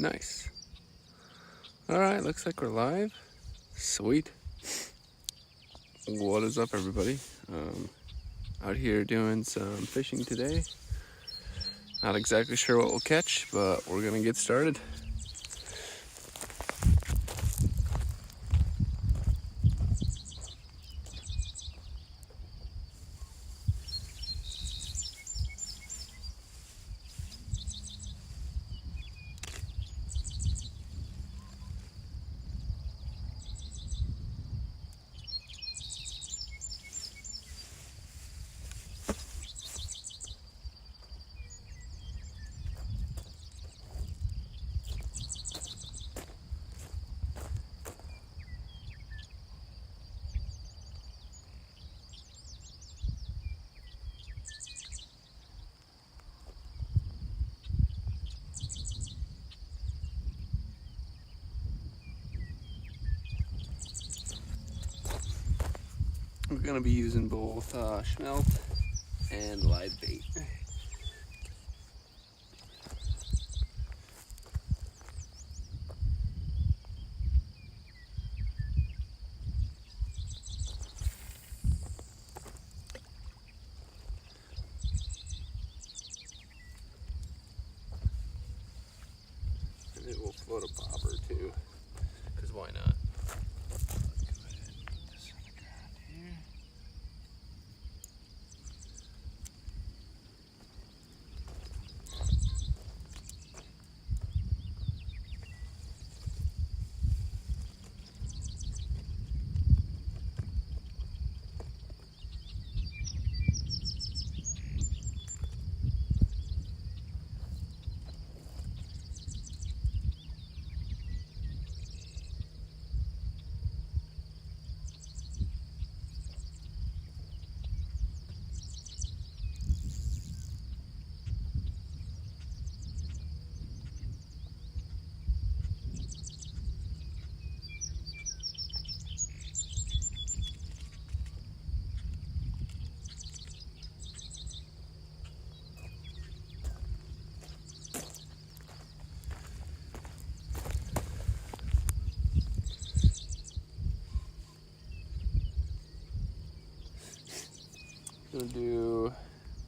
Nice. Alright, looks like we're live. Sweet. What is up, everybody? Out here doing some fishing today. Not exactly sure what we'll catch, but we're gonna get started. We're gonna be using both smelt and live bait. And it will float a bobber too, because why not?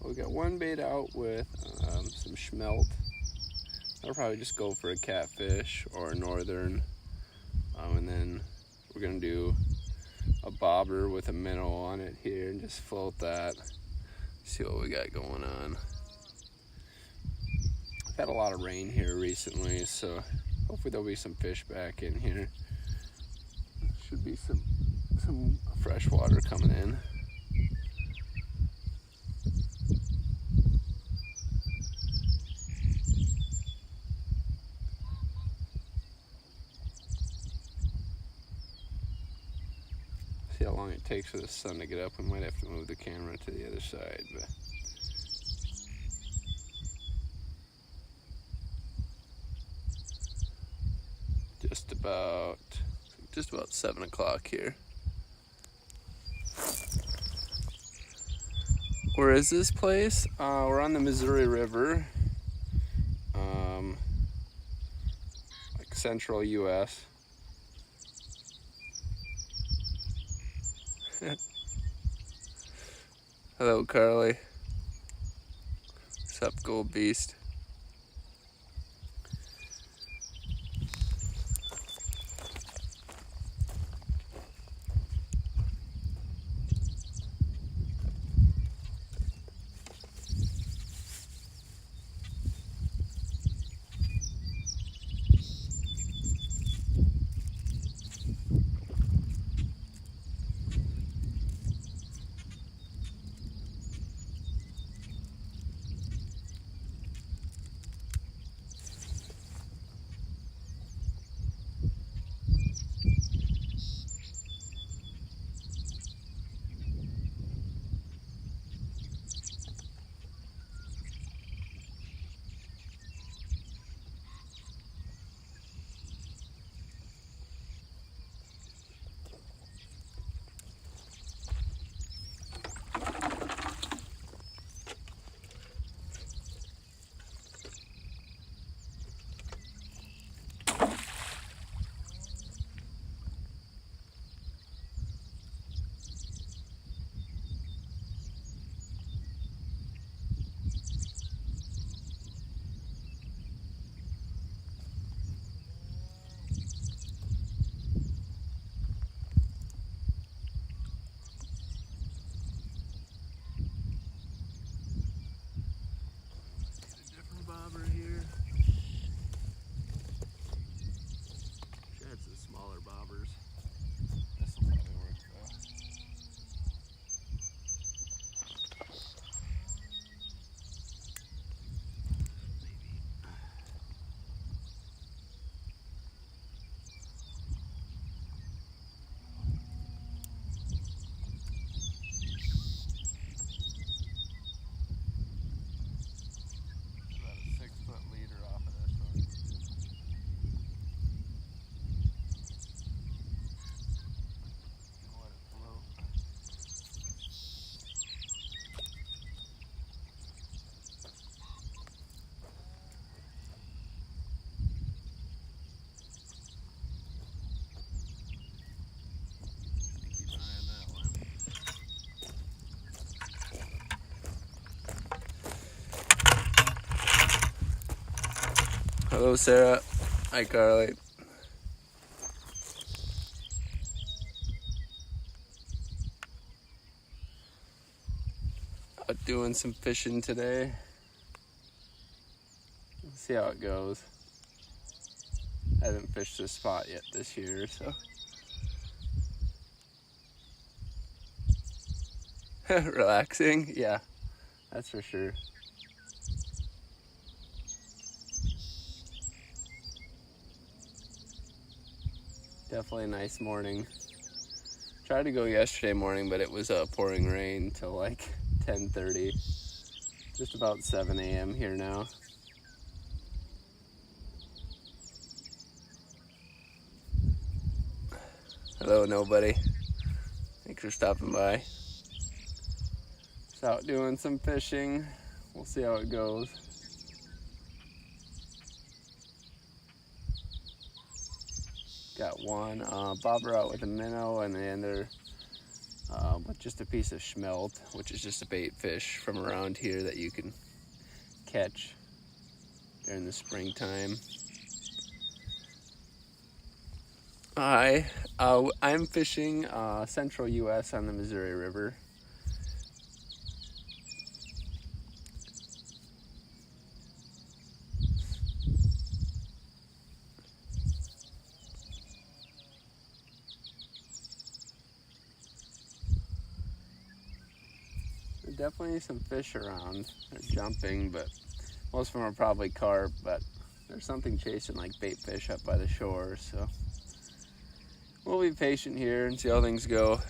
We got one bait out with some smelt. I'll probably just go for a catfish or a northern. And then we're gonna do a bobber with a minnow on it here and just float that. See what we got going on. I've had a lot of rain here recently, so hopefully there'll be some fish back in here. Should be some fresh water coming in. See how long it takes for the sun to get up. We might have to move the camera to the other side, but just about 7 o'clock here. Where is this place? We're on the Missouri River, like central U.S. Hello, Carly. What's up, Gold Beast? Hello, Sarah. Hi, Carly. Out doing some fishing today. Let's see how it goes. I haven't fished this spot yet this year, so. Relaxing? Yeah, that's for sure. Definitely a nice morning. Tried to go yesterday morning, but it was pouring rain till like 10:30. Just about 7 a.m. here now. Hello, nobody. Thanks for stopping by. Just out doing some fishing. We'll see how it goes. Got one bobber out with a minnow, and then they're with just a piece of smelt, which is just a bait fish from around here that you can catch during the springtime. I'm fishing central U.S. on the Missouri River. There's definitely some fish around. They're jumping, but most of them are probably carp, but there's something chasing like bait fish up by the shore, so we'll be patient here and see how things go.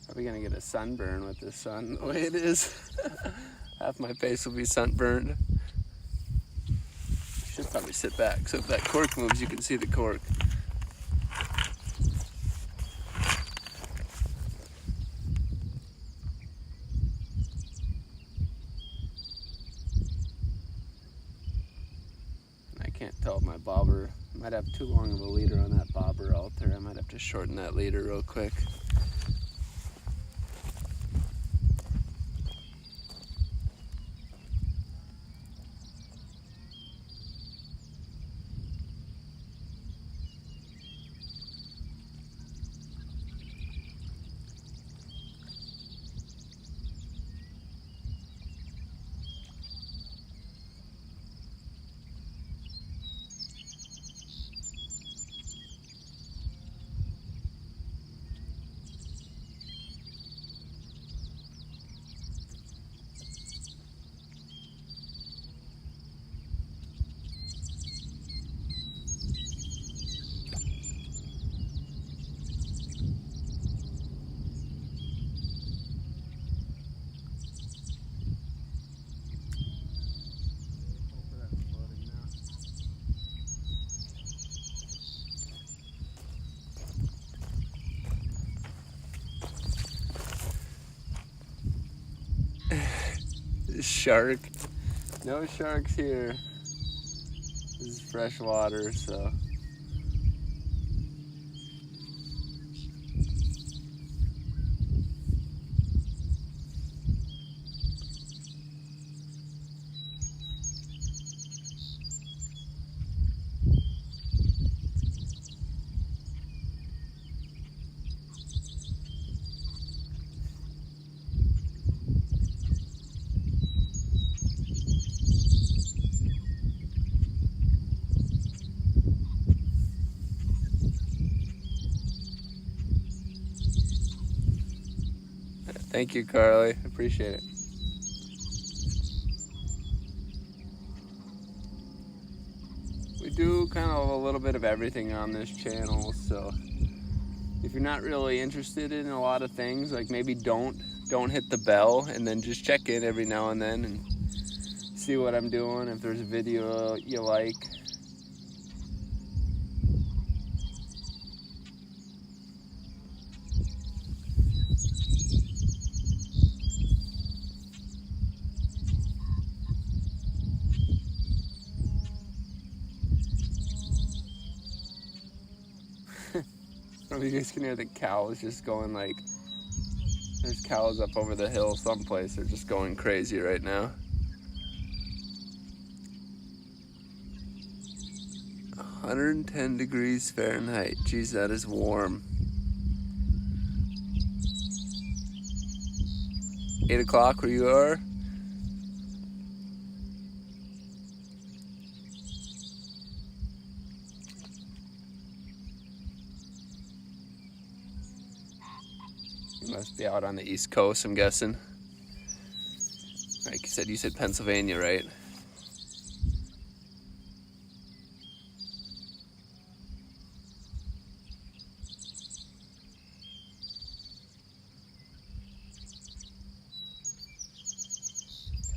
Probably gonna get a sunburn with the sun the way it is. Half my face will be sunburned. Should probably sit back so if that cork moves you can see the cork. I can't tell if my bobber, I might have too long of a leader on that bobber out there. I might have to shorten that leader real quick. Shark. No sharks here. This is fresh water, so. Thank you, Carly. Appreciate it. We do kind of a little bit of everything on this channel, so if you're not really interested in a lot of things, like maybe don't hit the bell, and then just check in every now and then and see what I'm doing. If there's a video you like, I don't know if you guys can hear the cows just going like, there's cows up over the hill someplace. They're just going crazy right now. 110 degrees Fahrenheit. Geez, that is warm. 8 o'clock where you are? You must be out on the East Coast, I'm guessing. Like you said Pennsylvania, right?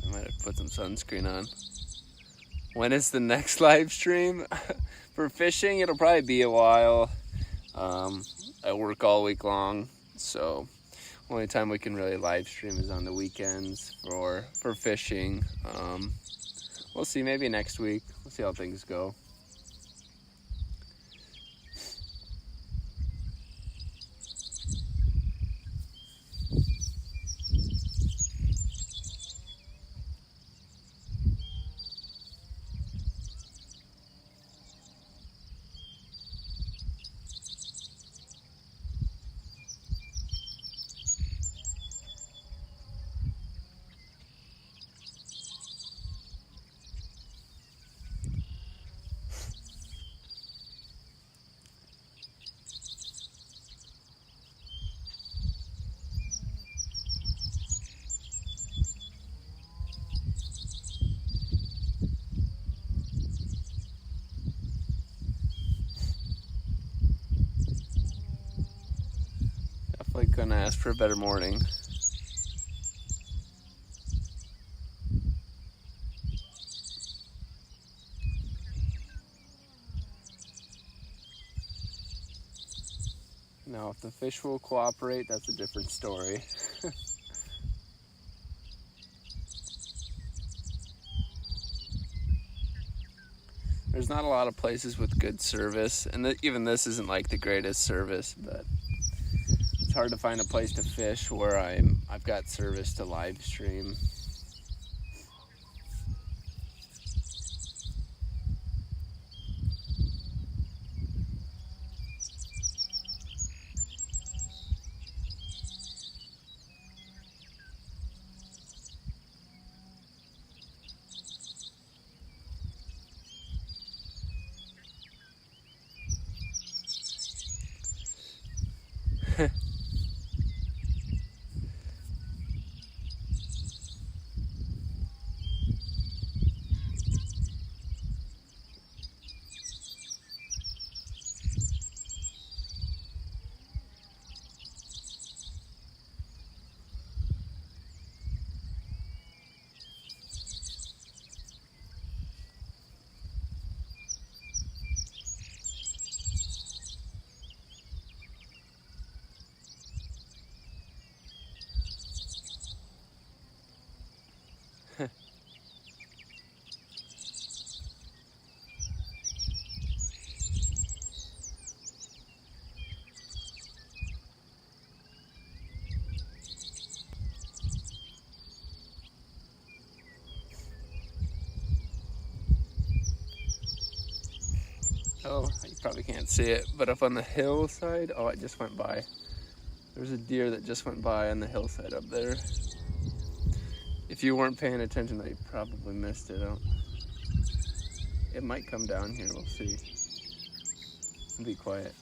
I might have put some sunscreen on. When is the next live stream? For fishing, it'll probably be a while. I work all week long, so only time we can really live stream is on the weekends for fishing. We'll see, maybe next week. We'll see how things go. Definitely couldn't ask for a better morning. Now, if the fish will cooperate, that's a different story. There's not a lot of places with good service, and even this isn't like the greatest service, but it's hard to find a place to fish where I've got service to live stream. Oh, you probably can't see it, but up on the hillside, oh, it just went by. There's a deer that just went by on the hillside up there. If you weren't paying attention, you probably missed it. It might come down here, we'll see. Be quiet.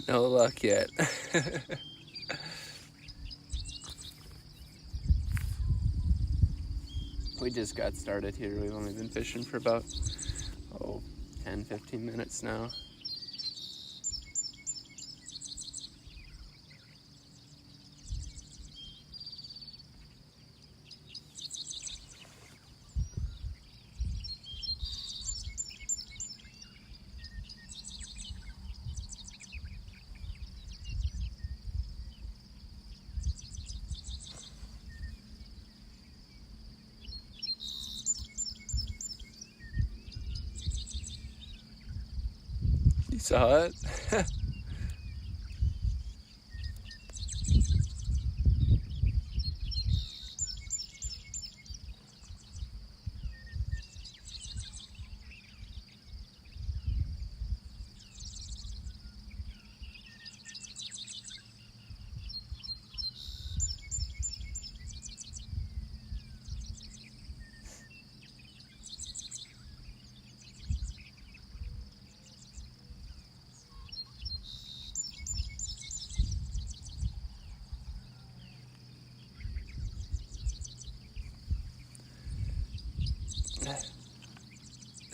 No luck yet. We just got started here. We've only been fishing for about 10-15 minutes now. You saw it?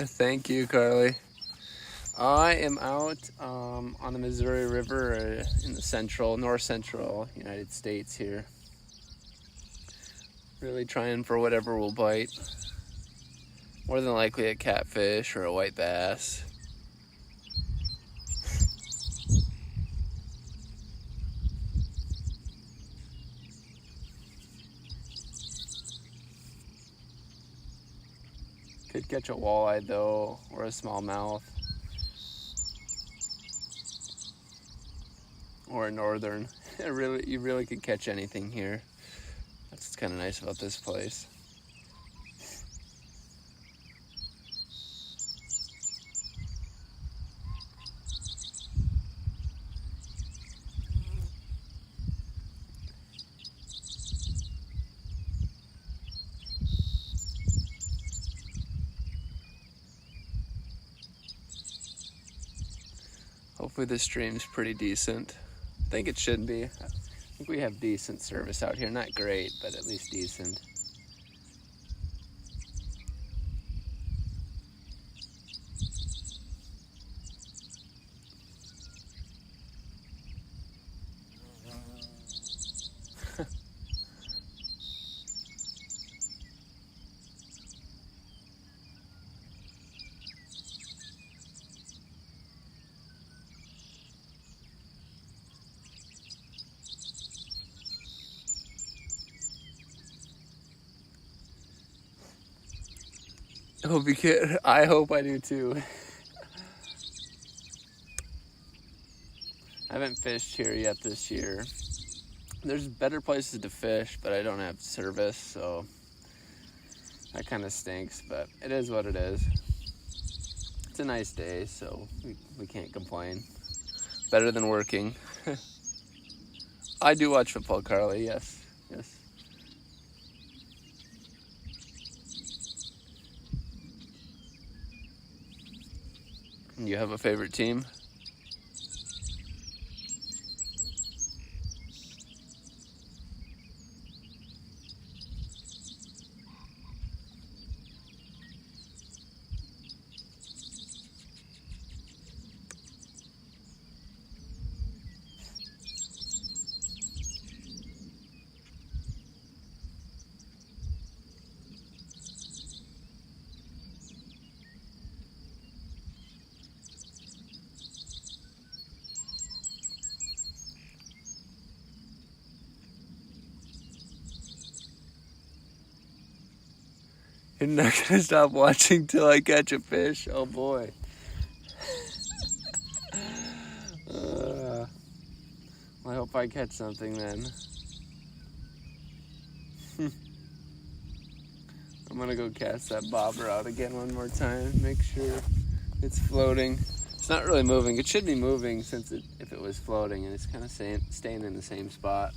Thank you, Carly. I am out on the Missouri River in the north central United States here. Really trying for whatever will bite. More than likely a catfish or a white bass. Could catch a walleye though, or a smallmouth. Or a northern. You really could catch anything here. That's what's kind of nice about this place. Hopefully the stream's pretty decent. I think it should be. I think we have decent service out here. Not great, but at least decent. I hope I do too. I haven't fished here yet this year. There's better places to fish, but I don't have service, so that kind of stinks, but it is what it is. It's a nice day, so we can't complain. Better than working. I do watch football, Carly, yes. You have a favorite team? You're not gonna stop watching till I catch a fish? Oh boy. I hope I catch something then. I'm gonna go cast that bobber out again one more time. Make sure it's floating. It's not really moving. It should be moving since if it was floating, and it's kind of staying in the same spot.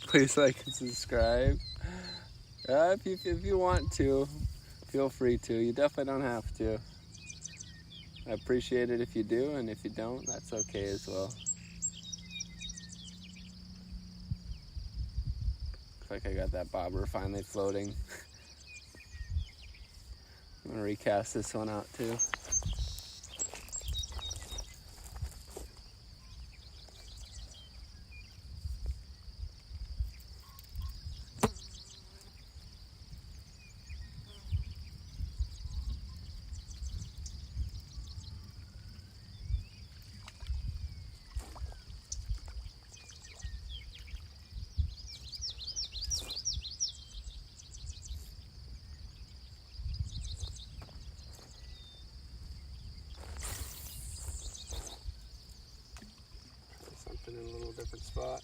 Please like and subscribe. If you want to, feel free to. You definitely don't have to. I appreciate it if you do, and if you don't, that's okay as well. Looks like I got that bobber finally floating. I'm gonna recast this one out too. Something in a little different spot.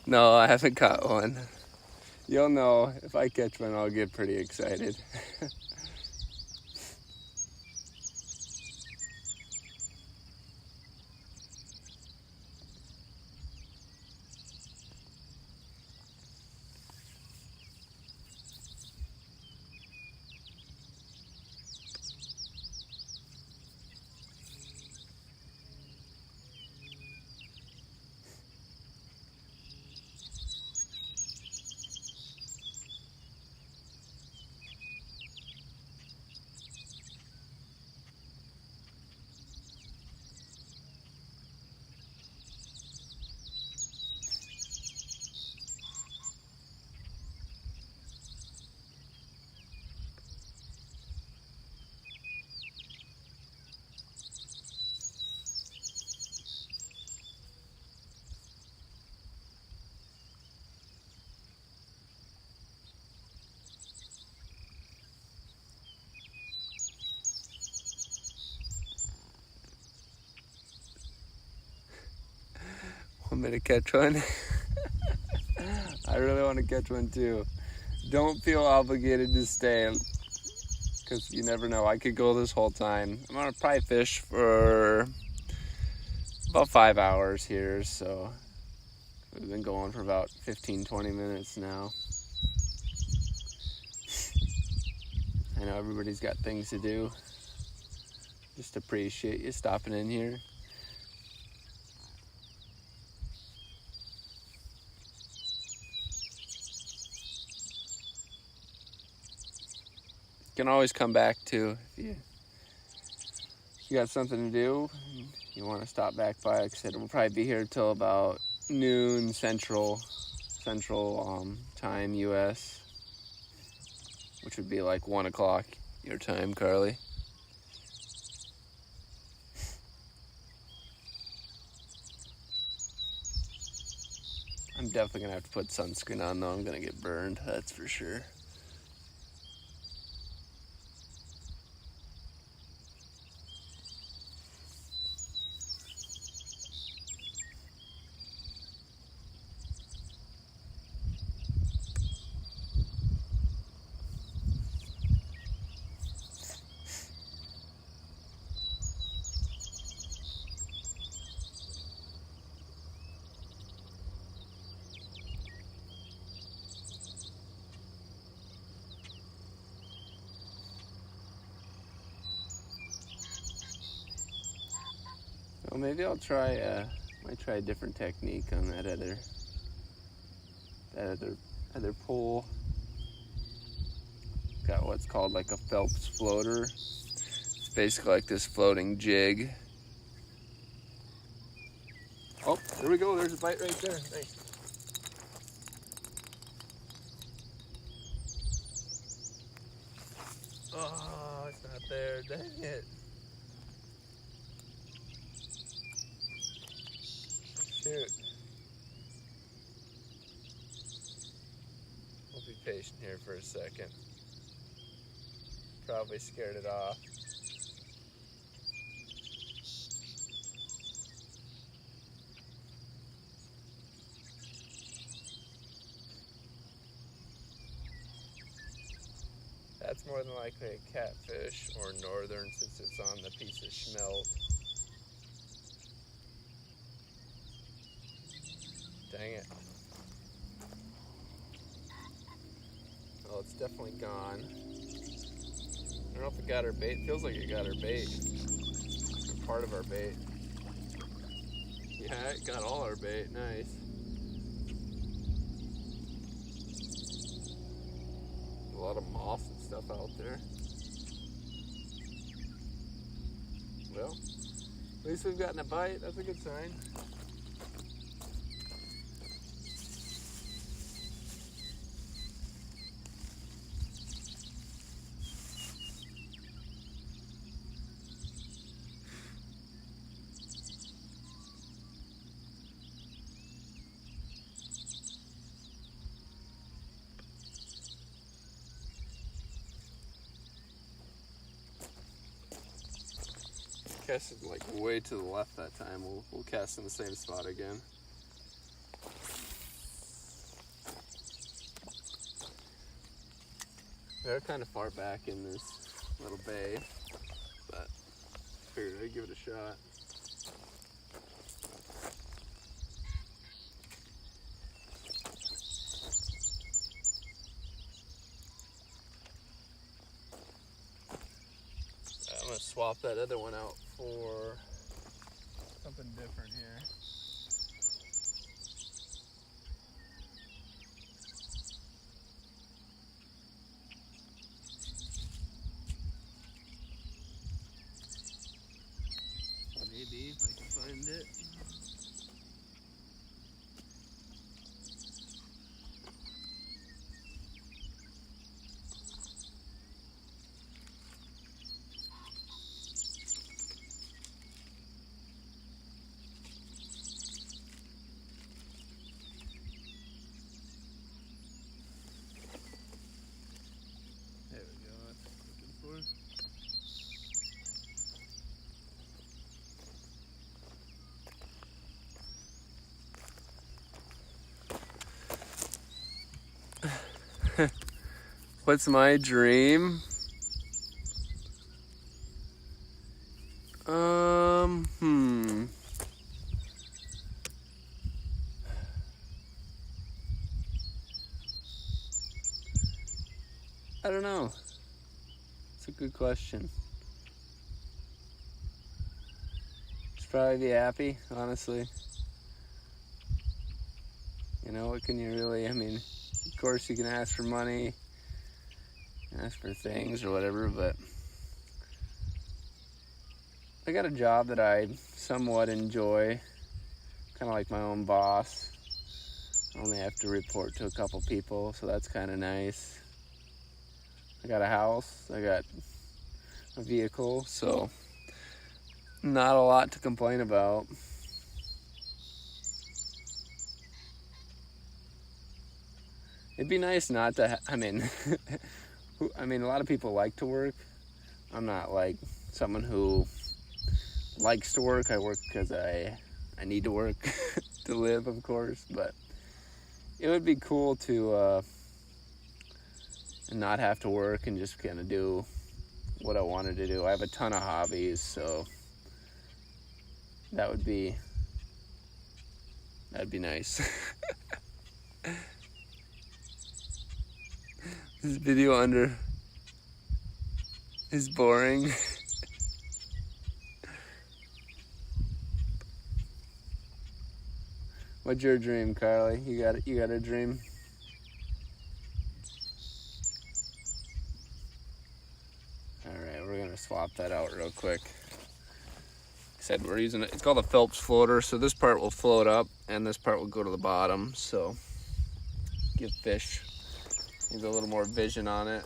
No, I haven't caught one. You'll know, if I catch one, I'll get pretty excited. Want me to catch one? I really want to catch one too. Don't feel obligated to stay, because you never know. I could go this whole time. I'm gonna probably fish for about 5 hours here, so we've been going for about 15-20 minutes now. I know everybody's got things to do. Just appreciate you stopping in here. You can always come back too if you got something to do. You want to stop back by. Like I said, we'll probably be here till about noon Central time U.S., which would be like 1 o'clock your time, Carly. I'm definitely gonna have to put sunscreen on though. I'm gonna get burned, that's for sure. Well, maybe I'll try. Might try a different technique on that other pole. Got what's called like a Phelps floater. It's basically like this floating jig. Oh, there we go. There's a bite right there. Nice. Oh, it's not there. Dang it. Shoot. We'll be patient here for a second. Probably scared it off. That's more than likely a catfish or northern since it's on the piece of smelt. Dang it. Oh, it's definitely gone. I don't know if it got our bait. Feels like it got our bait. Or part of our bait. Yeah, it got all our bait. Nice. A lot of moss and stuff out there. Well, at least we've gotten a bite. That's a good sign. Casted like way to the left that time. We'll cast in the same spot again. They're kind of far back in this little bay, but figured I'd give it a shot. I'm gonna swap that other one out for something different here. Maybe if I can find it. There we go, that's what I'm looking for. What's my dream? I don't know. It's a good question. Just probably be happy, honestly. You know, what can you really, I mean, of course you can ask for money, ask for things or whatever, but I got a job that I somewhat enjoy, kind of like my own boss. I only have to report to a couple people, so that's kind of nice. I got a house, I got a vehicle, so not a lot to complain about. It'd be nice not to, I mean, a lot of people like to work. I'm not like someone who likes to work. I work because I need to work to live, of course, but it would be cool to not have to work and just kind of do what I wanted to do. I have a ton of hobbies, so that'd be nice. This video under is boring. What's your dream, Carly? You got a dream? Alright, we're gonna swap that out real quick. Like I said, we're using it. It's called a Phelps floater, so this part will float up and this part will go to the bottom, so give fish maybe a little more vision on it.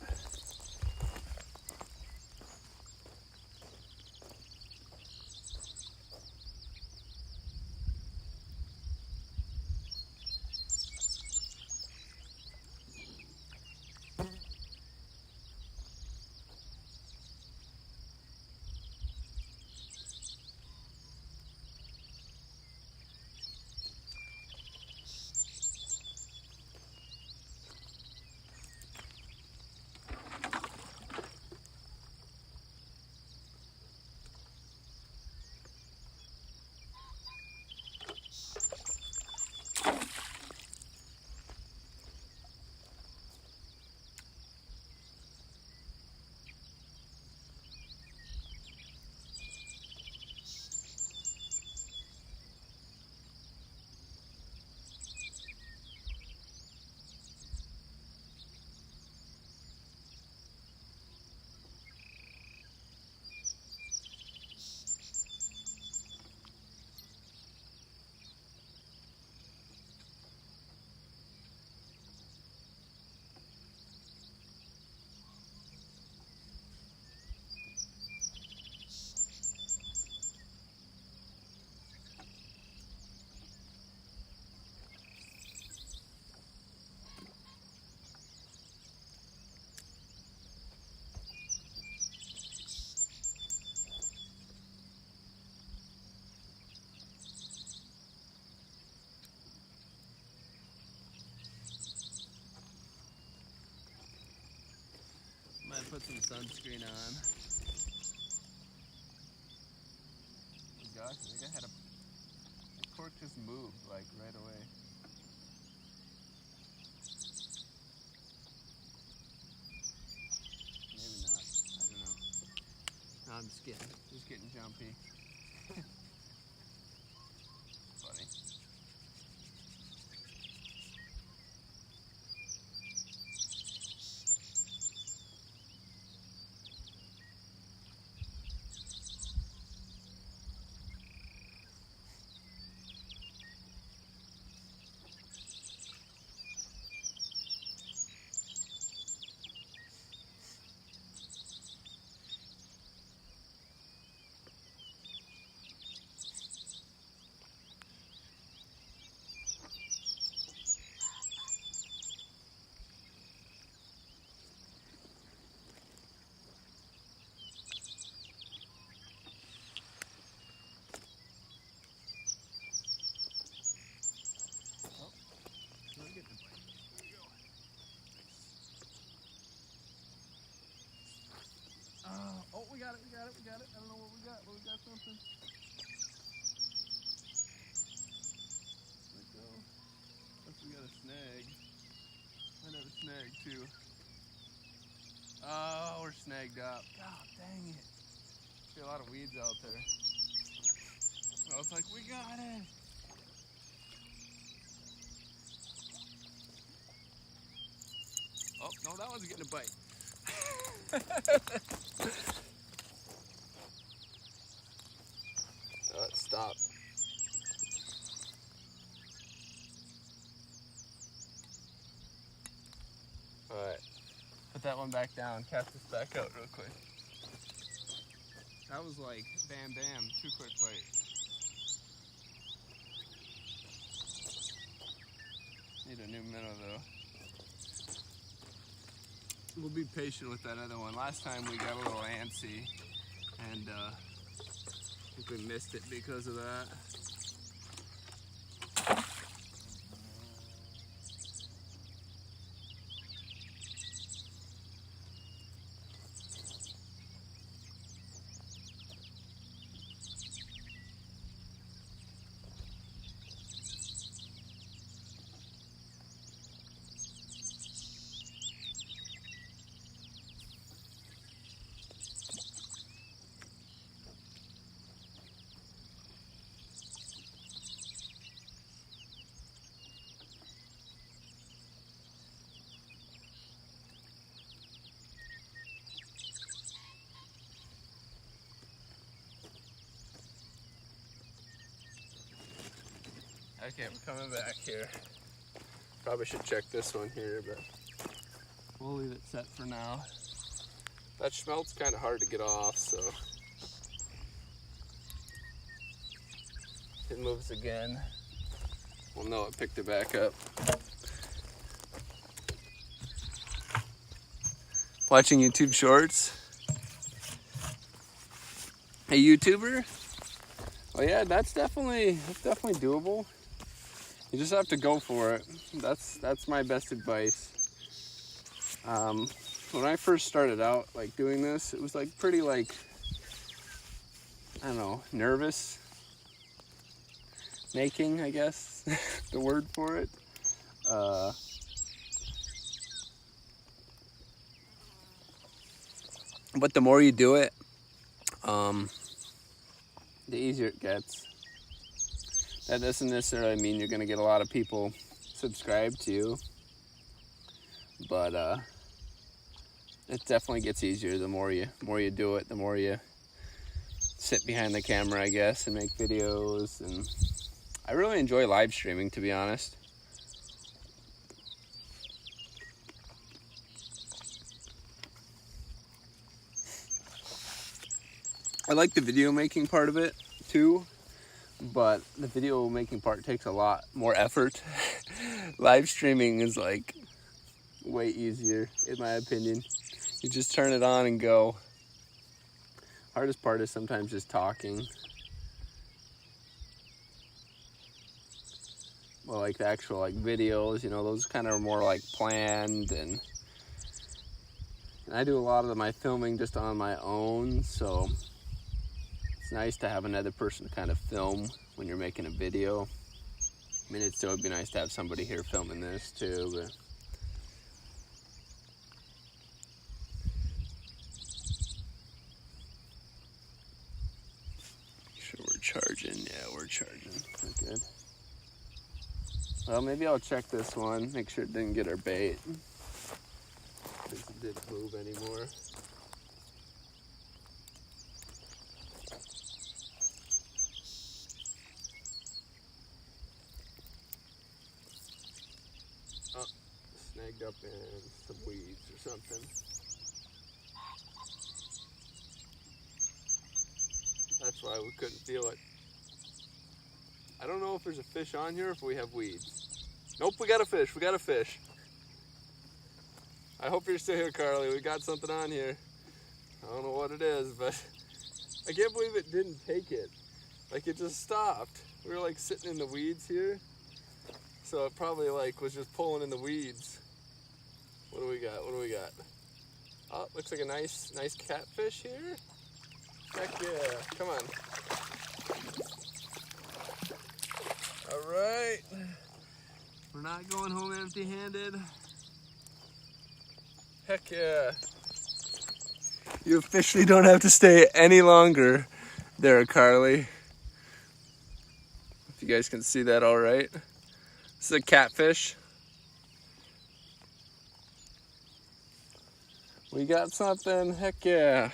put some sunscreen on. Oh gosh, I think I had the cork just moved like right away. Maybe not. I don't know. No, I'm just getting jumpy. Funny. Oh, we got it. I don't know what we got, but we got something. Let go. Unless we got a snag. Might have a snag too. Oh, we're snagged up. God dang it. See a lot of weeds out there. I was like, we got it. Oh, no, that wasn't getting a bite. It stopped. Alright, put that one back down, cast this back out real quick. That was like bam bam, 2 quick bites. Need a new minnow though. We'll be patient with that other one. Last time we got a little antsy and I think we missed it because of that. Okay, we're coming back here. Probably should check this one here, but we'll leave it set for now. That schmelt's kind of hard to get off, so if it moves again, we'll know it picked it back up. Watching YouTube shorts? A YouTuber? Oh yeah, that's definitely doable. You just have to go for it. That's my best advice. When I first started out like doing this, it was like pretty like, I don't know, nervous making, I guess, the word for it. But the more you do it, the easier it gets. That doesn't necessarily mean you're gonna get a lot of people subscribed to you, but it definitely gets easier the more you do it, the more you sit behind the camera, I guess, and make videos. And I really enjoy live streaming, to be honest. I like the video making part of it too, but the video making part takes a lot more effort. Live streaming is like way easier, in my opinion. You just turn it on and go. Hardest part is sometimes just talking. Well, like the actual like videos, you know, those kind of are more like planned, and And I do a lot of my filming just on my own, so it's nice to have another person to kind of film when you're making a video. I mean, it'd still be nice to have somebody here filming this too, but make sure we're charging. Yeah, we're charging. We're good. Well, maybe I'll check this one, make sure it didn't get our bait. Because it didn't move anymore. Oh, snagged up in some weeds or something. That's why we couldn't feel it. I don't know if there's a fish on here or if we have weeds. Nope, we got a fish, we got a fish. I hope you're still here, Carly. We got something on here. I don't know what it is, but I can't believe it didn't take it. Like, it just stopped. We were like sitting in the weeds here. So it probably like was just pulling in the weeds. What do we got? What do we got? Oh, looks like a nice catfish here. Heck yeah, come on. All right. We're not going home empty-handed. Heck yeah. You officially don't have to stay any longer there, Carly. If you guys can see that all right. This is a catfish. We got something, heck yeah.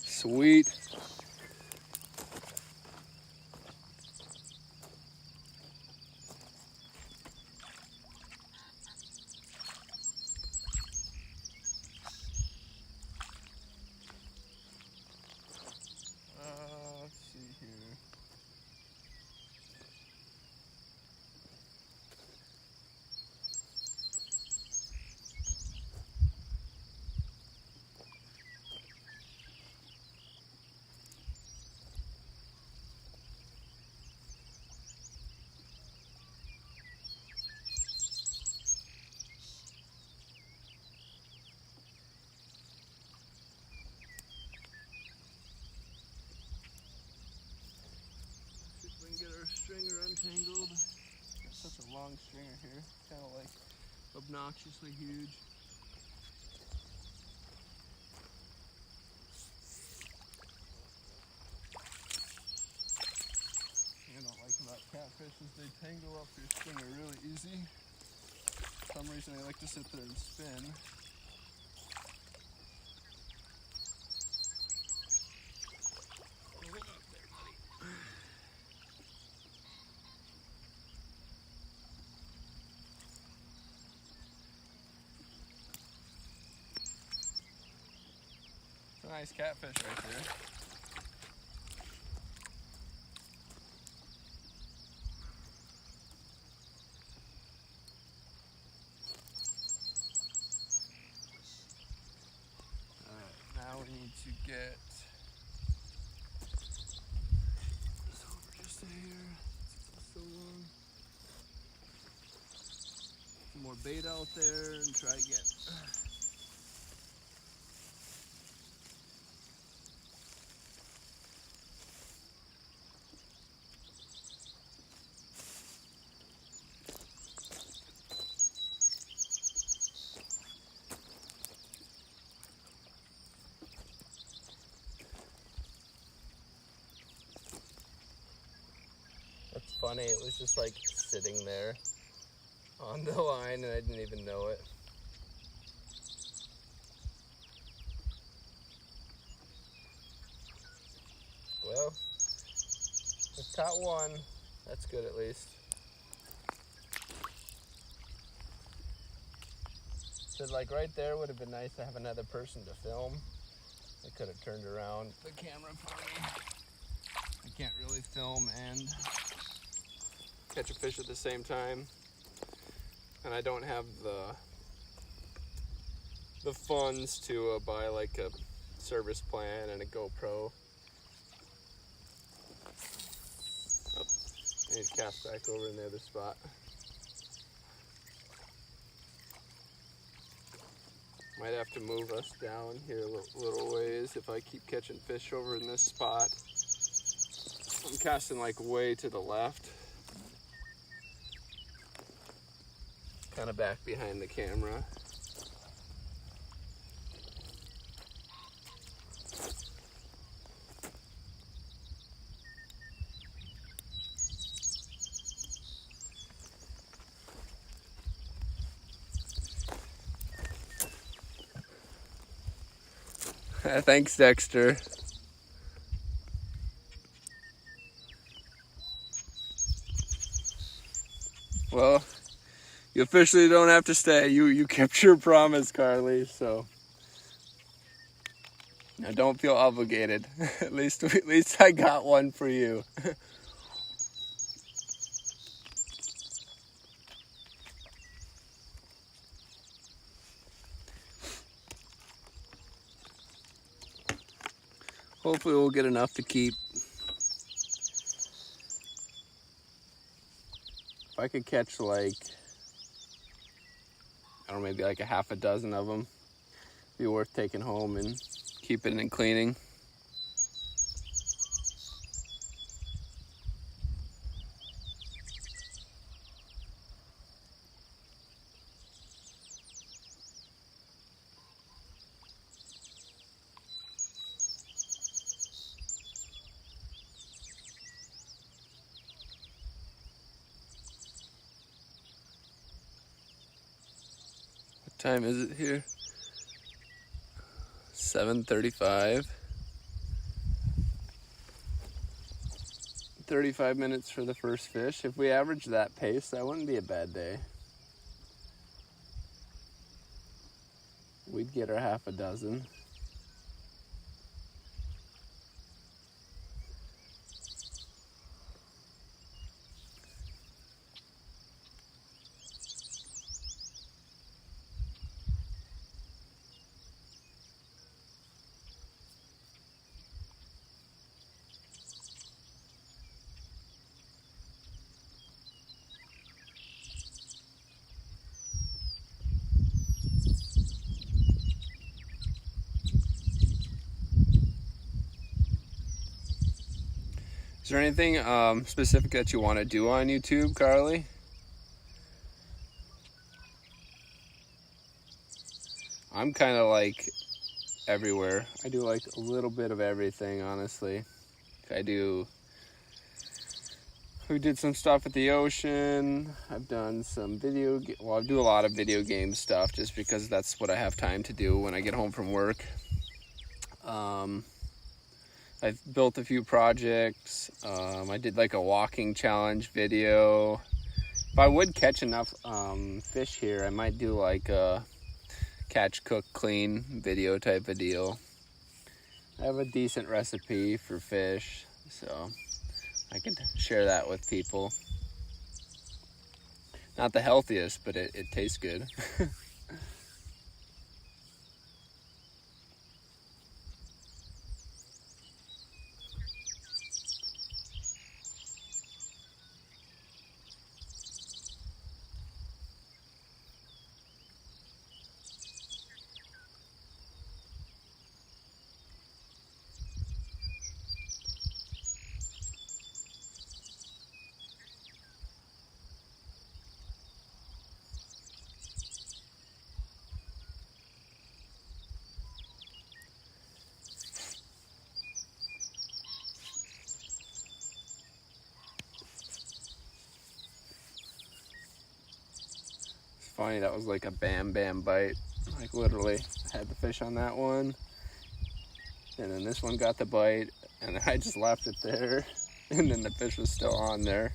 Sweet. Let's see here. Get our stringer untangled. Got such a long stringer here, kind of like obnoxiously huge. Thing I don't like about catfish is they tangle up your stringer really easy. For some reason they like to sit there and spin. Nice catfish right there. Alright, now we need to get this over just here. It's so long. Some more bait out there and try again. That's funny, it was just like sitting there on the line and I didn't even know it. Well, just caught one. That's good at least. So like right there would have been nice to have another person to film. I could have turned around the camera for me. I can't really film and catch a fish at the same time. And I don't have the funds to buy like a service plan and a GoPro. Oh, I need to cast back over in the other spot. Might have to move us down here a little ways if I keep catching fish over in this spot. I'm casting like way to the left. Kind of back behind the camera. Thanks, Dexter. Well, you officially don't have to stay. You kept your promise, Carly, so now don't feel obligated. At least I got one for you. Hopefully we'll get enough to keep. If I could catch like, I don't know, maybe like a half a dozen of them, be worth taking home and keeping and cleaning. Time is it here? 7:35. 35 minutes for the first fish. If we average that pace, that wouldn't be a bad day. We'd get our half a dozen. Is there anything specific that you want to do on YouTube, Carly? I'm kind of like everywhere. I do like a little bit of everything, honestly. We did some stuff at the ocean. I've done some I do a lot of video game stuff just because that's what I have time to do when I get home from work. I've built a few projects. I did like a walking challenge video. If I would catch enough fish here, I might do like a catch, cook, clean video type of deal. I have a decent recipe for fish, so I could share that with people. Not the healthiest, but it tastes good. Funny, that was like a bam bite. Like literally, I had the fish on that one, and then this one got the bite, and I just left it there, and then the fish was still on there.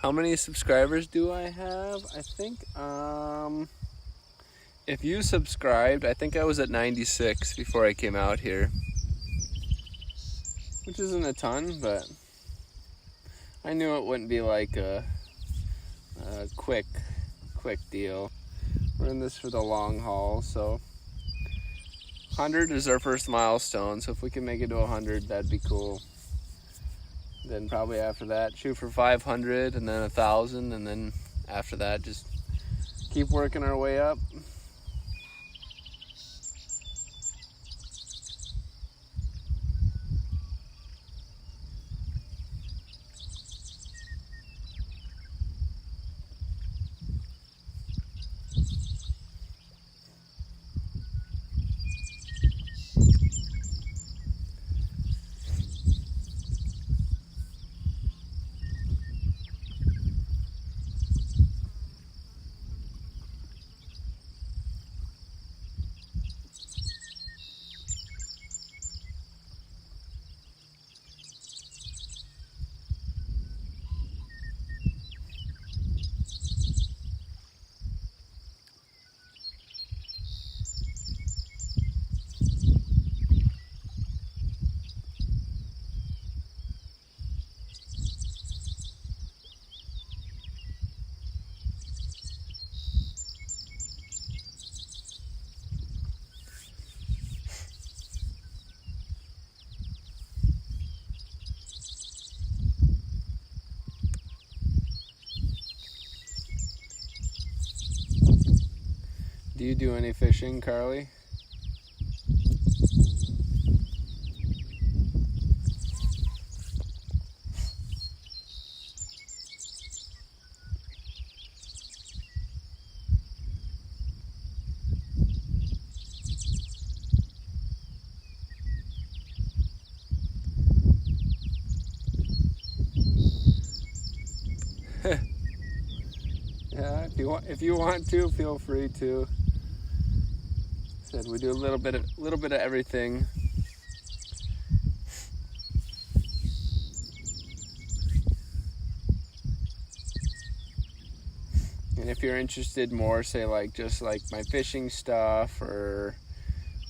How many subscribers do I have? I think if you subscribed, I think I was at 96 before I came out here, which isn't a ton, but I knew it wouldn't be like a quick deal. We're in this for the long haul, so 100 is our first milestone, so if we can make it to 100, that'd be cool. Then probably after that, shoot for 500 and then 1,000, and then after that, just keep working our way up. Do you do any fishing, Carly? Yeah, if you want to, feel free to. Said we do a little bit of everything. And if you're interested more, say like just like my fishing stuff or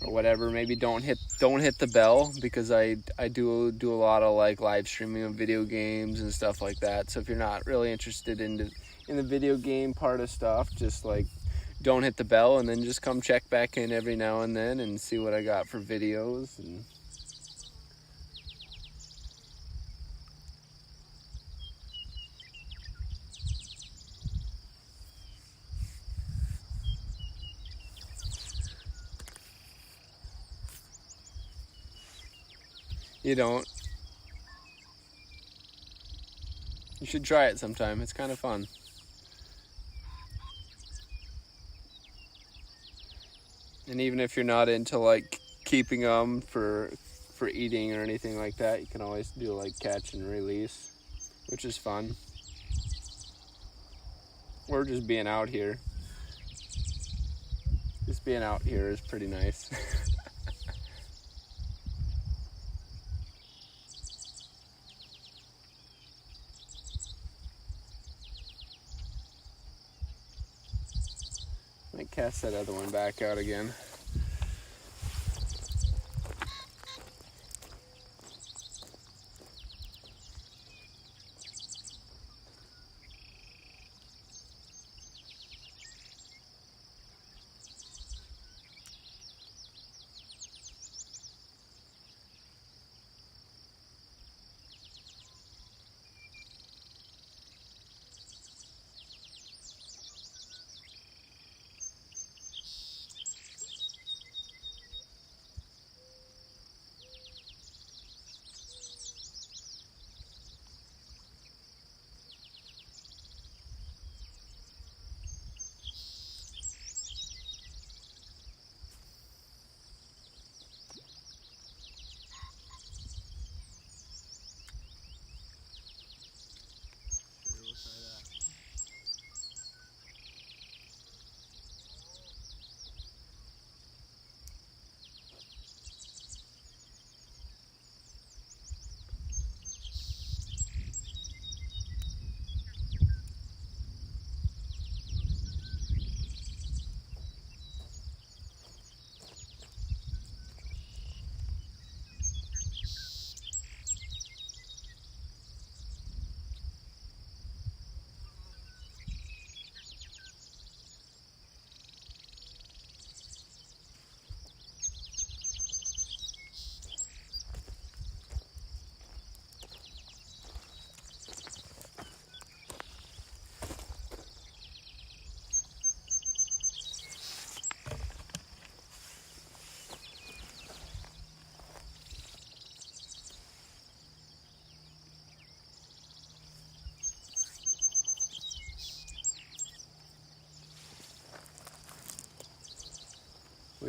whatever, maybe don't hit the bell, because I do a lot of like live streaming of video games and stuff like that. So if you're not really interested in the video game part of stuff, just like don't hit the bell, and then just come check back in every now and then and see what I got for videos. And you don't. You should try it sometime. It's kind of fun. And even if you're not into like keeping them for eating or anything like that, you can always do like catch and release, which is fun. Or just being out here. Just being out here is pretty nice. Might cast that other one back out again.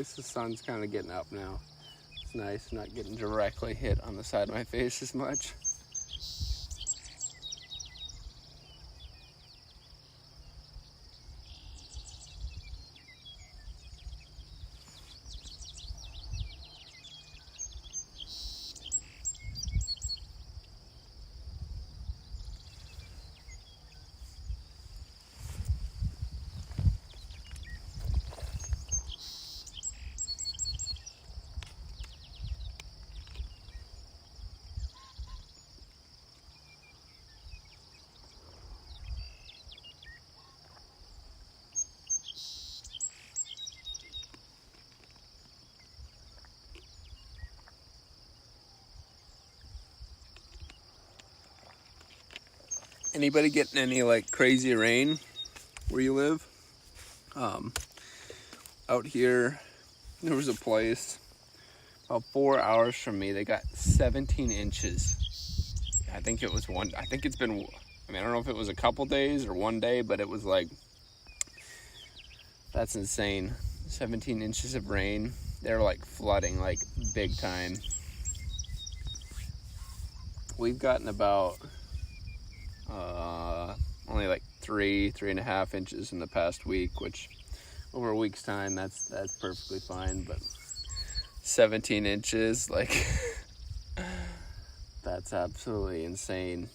least the sun's kind of getting up now. It's nice, not getting directly hit on the side of my face as much. Anybody getting any like crazy rain where you live? Out here, there was a place about 4 hours from me. They got 17 inches. I think it was I think it's been, I mean, I don't know if it was a couple days or one day, but it was like, that's insane. 17 inches of rain. They're like flooding, like big time. We've gotten about only like 3.5 inches in the past week, which over a week's time, that's perfectly fine. But 17 inches, like that's absolutely insane.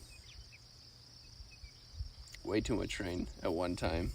Way too much rain at one time.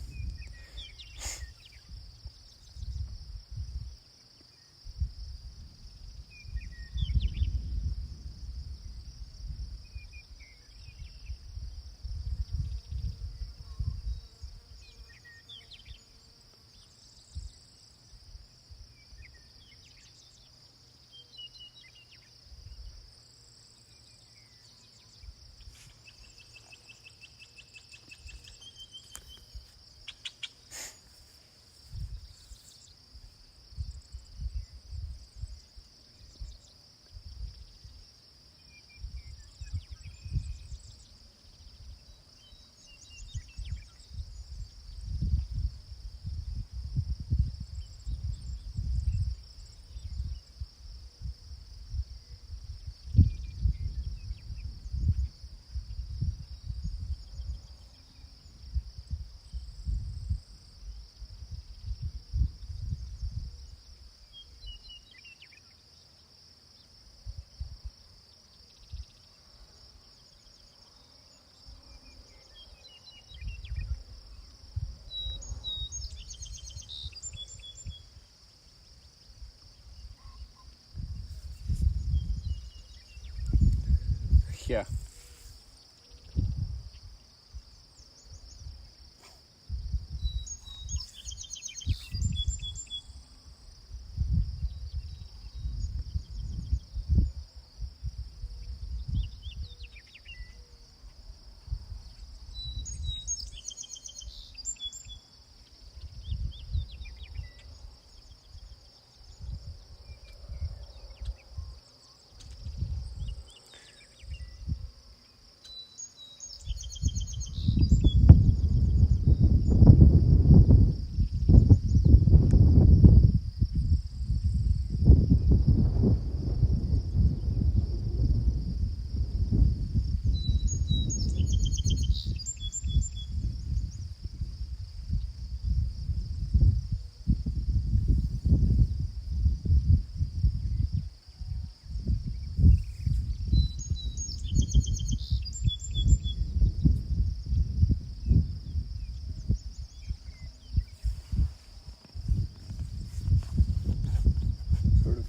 Yeah.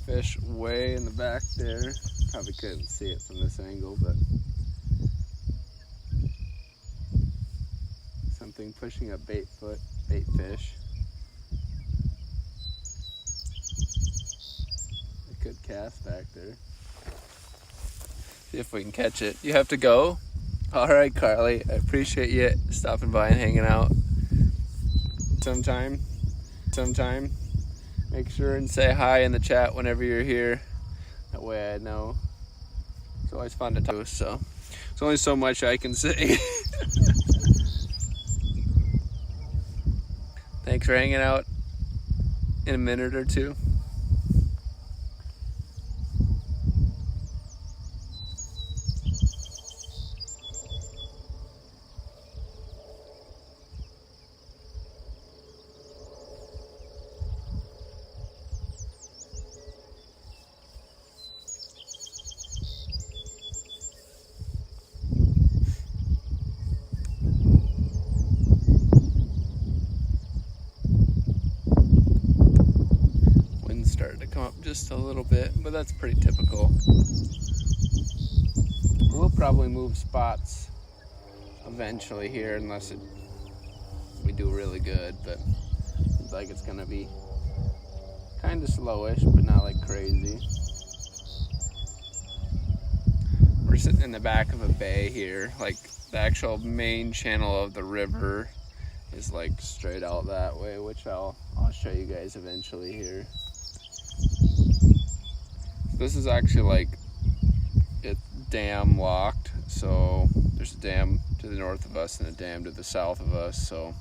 Fish way in the back there. Probably couldn't see it from this angle, but something pushing a bait fish. A good cast back there. See if we can catch it. You have to go? All right, Carly. I appreciate you stopping by and hanging out. Sometime. Make sure and say hi in the chat whenever you're here. That way I know. It's always fun to talk, so there's only so much I can say. Thanks for hanging out in a minute or two. just a little bit, but that's pretty typical. We'll probably move spots eventually here unless we do really good, but it's like it's gonna be kind of slowish, but not like crazy. We're sitting in the back of a bay here, like the actual main channel of the river is like straight out that way, which I'll show you guys eventually here. This is actually like it's dam locked, so there's a dam to the north of us and a dam to the south of us, so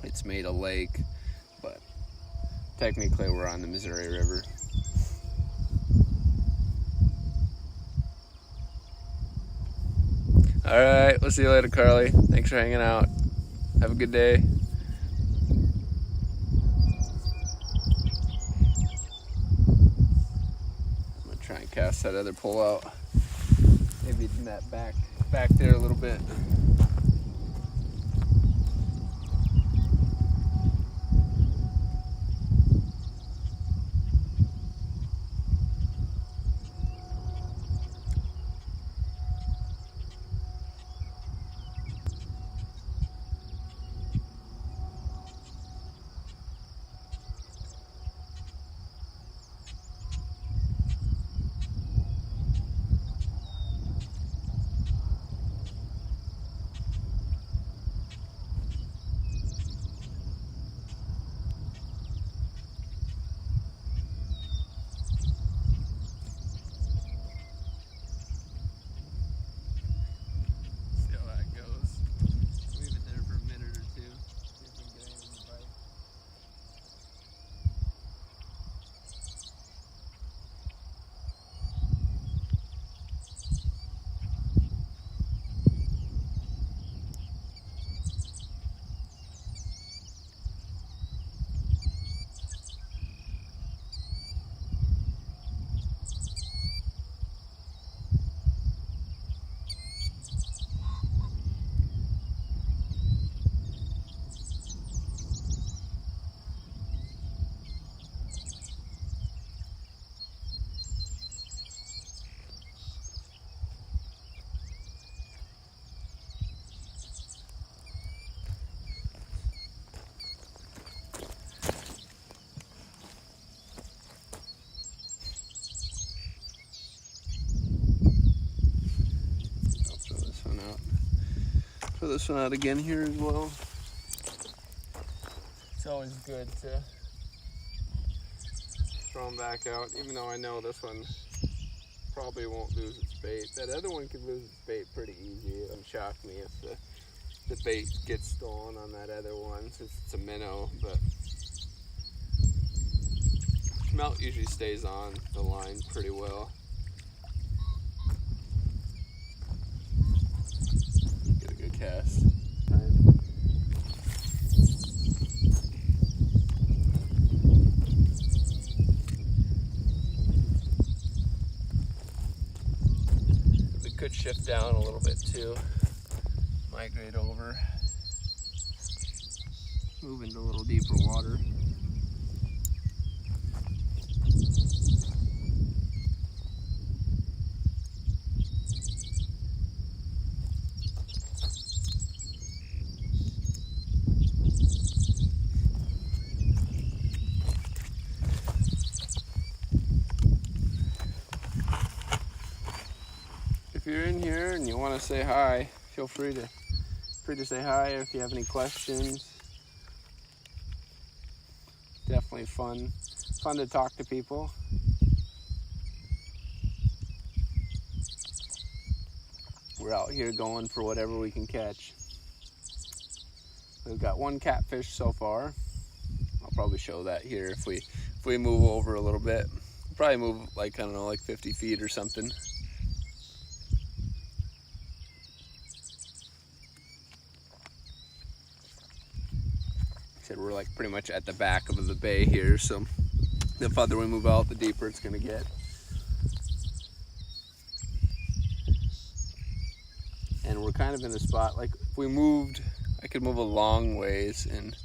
it's made a lake, but technically we're on the Missouri River. All right, we'll see you later, Carly. Thanks for hanging out. Have a good day. I'm gonna try and cast that other pole out. Maybe in that back there a little bit. Throw this one out again here as well. It's always good to throw them back out, even though I know this one probably won't lose its bait. That other one could lose its bait pretty easy. It would shock me if the bait gets stolen on that other one, since it's a minnow, but smelt usually stays on the line pretty well. Get a good cast. It could shift down a little bit too. Migrate over. Move into a little deeper water. If you're in here and you want to say hi, feel free to say hi if you have any questions. Definitely fun to talk to people. We're out here going for whatever we can catch. We've got one catfish so far. I'll probably show that here if we move over a little bit. We'll probably move like, I don't know, like 50 feet or something. Said we're like pretty much at the back of the bay here, so the farther we move out, the deeper it's gonna get. And we're kind of in a spot, like if we moved, I could move a long ways and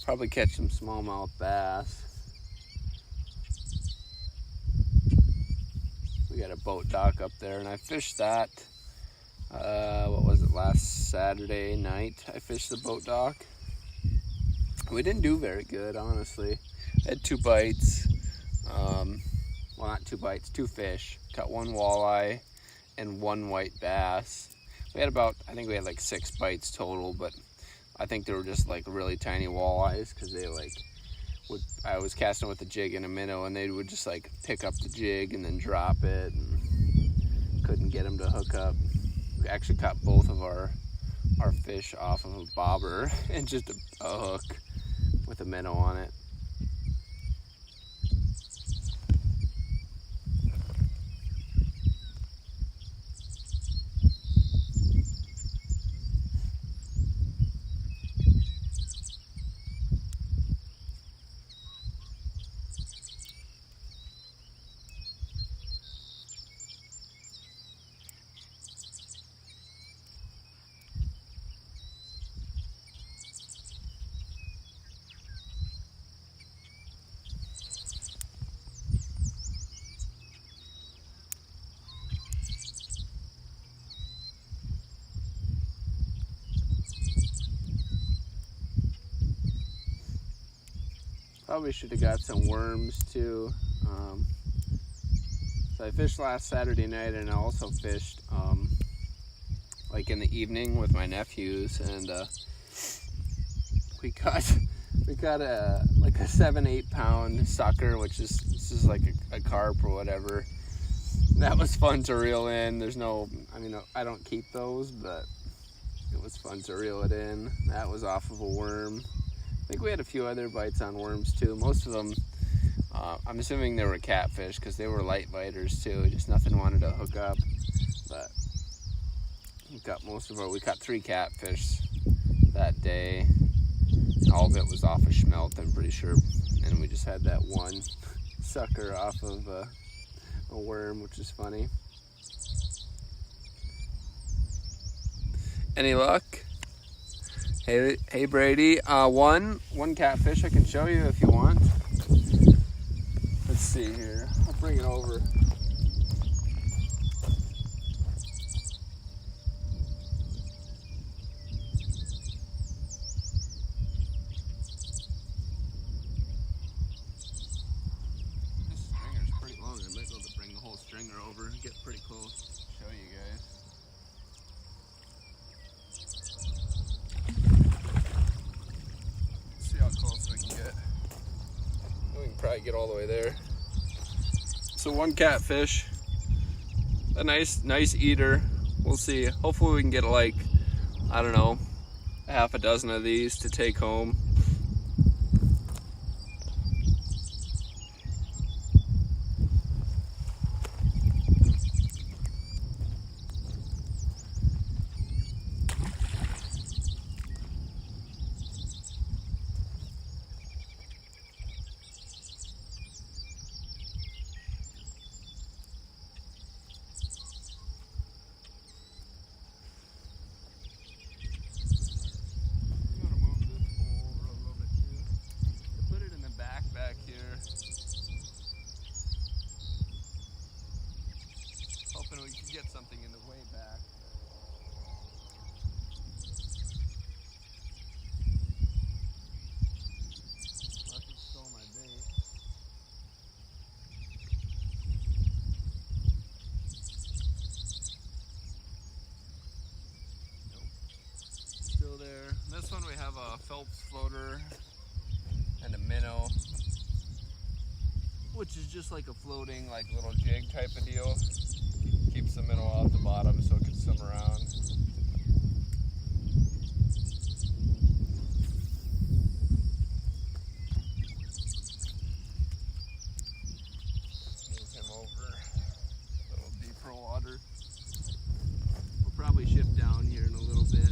probably catch some smallmouth bass. We got a boat dock up there, and I fished that, what was it, last Saturday night I fished the boat dock. We didn't do very good, honestly. I had 2 bites, well, not 2 bites, 2 fish. Caught 1 walleye and 1 white bass. We had about, I think we had like 6 bites total, but I think they were just like really tiny walleyes, because they like I was casting with a jig and a minnow, and they would just like pick up the jig and then drop it, and couldn't get them to hook up. We actually caught both of our fish off of a bobber and just a hook with a minnow on it. Probably should have got some worms too. So I fished last Saturday night, and I also fished like in the evening with my nephews, and we caught a like a 7-8 pound sucker, which is this is like a carp or whatever. That was fun to reel in. There's no, I mean, I don't keep those, but it was fun to reel it in. That was off of a worm. I think we had a few other bites on worms too. Most of them, I'm assuming they were catfish, because they were light biters too. Just nothing wanted to hook up. But we caught we caught 3 catfish that day. All of it was off of smelt, I'm pretty sure. And we just had that 1 sucker off of a worm, which is funny. Any luck? Hey Brady, one catfish I can show you if you want. Let's see here. I'll bring it over. This stringer's pretty long. I might be able to bring the whole stringer over and get pretty close. Show you guys. Probably get all the way there. So 1 catfish, a nice eater. We'll see. Hopefully we can get like, I don't know, a half a dozen of these to take home. Hoping we can get something in the way back. Lucky stole my bait. Nope. Still there. This one we have a Phelps floater and a minnow, which is just like a floating, like little jig type of deal. Keeps the minnow off the bottom so it can swim around. Move him over a little deeper water. We'll probably ship down here in a little bit.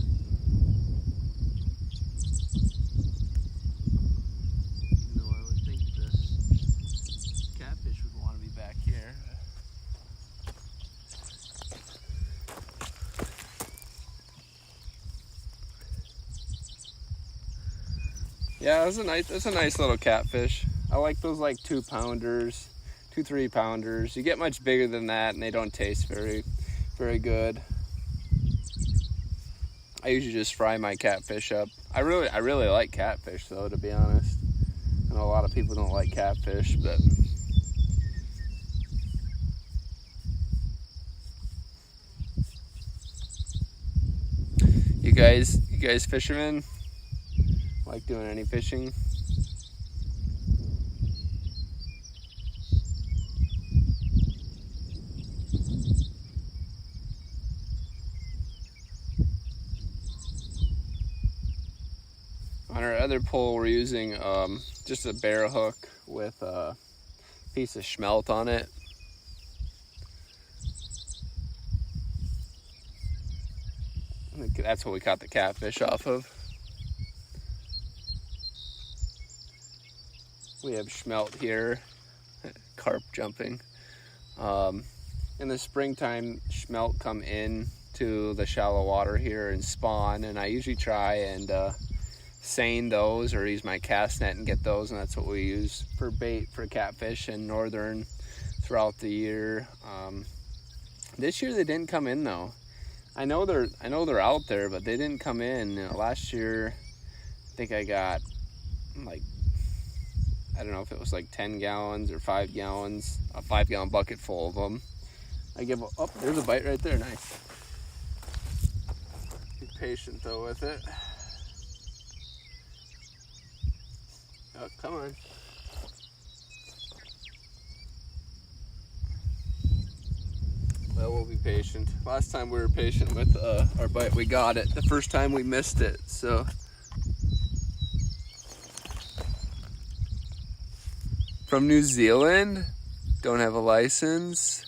Yeah, that's a nice little catfish. I like those like 2 pounders, 2-3 pounders. You get much bigger than that and they don't taste very good. I usually just fry my catfish up. I really like catfish though, to be honest. I know a lot of people don't like catfish, but you guys fishermen like doing any fishing? On our other pole, we're using just a barrel hook with a piece of smelt on it. I think that's what we caught the catfish off of. We have smelt here, carp jumping. In the springtime, smelt come in to the shallow water here and spawn, and I usually try and seine those or use my cast net and get those, and that's what we use for bait for catfish in northern throughout the year. This year they didn't come in though. I know they're out there, but they didn't come in. Last year, I think I got like, I don't know if it was like 10 gallons or 5 gallons, a 5-gallon bucket full of them. Oh, there's a bite right there, nice. Be patient though with it. Oh, come on. Well, we'll be patient. Last time we were patient with our bite, we got it. The first time we missed it, so. From New Zealand, don't have a license.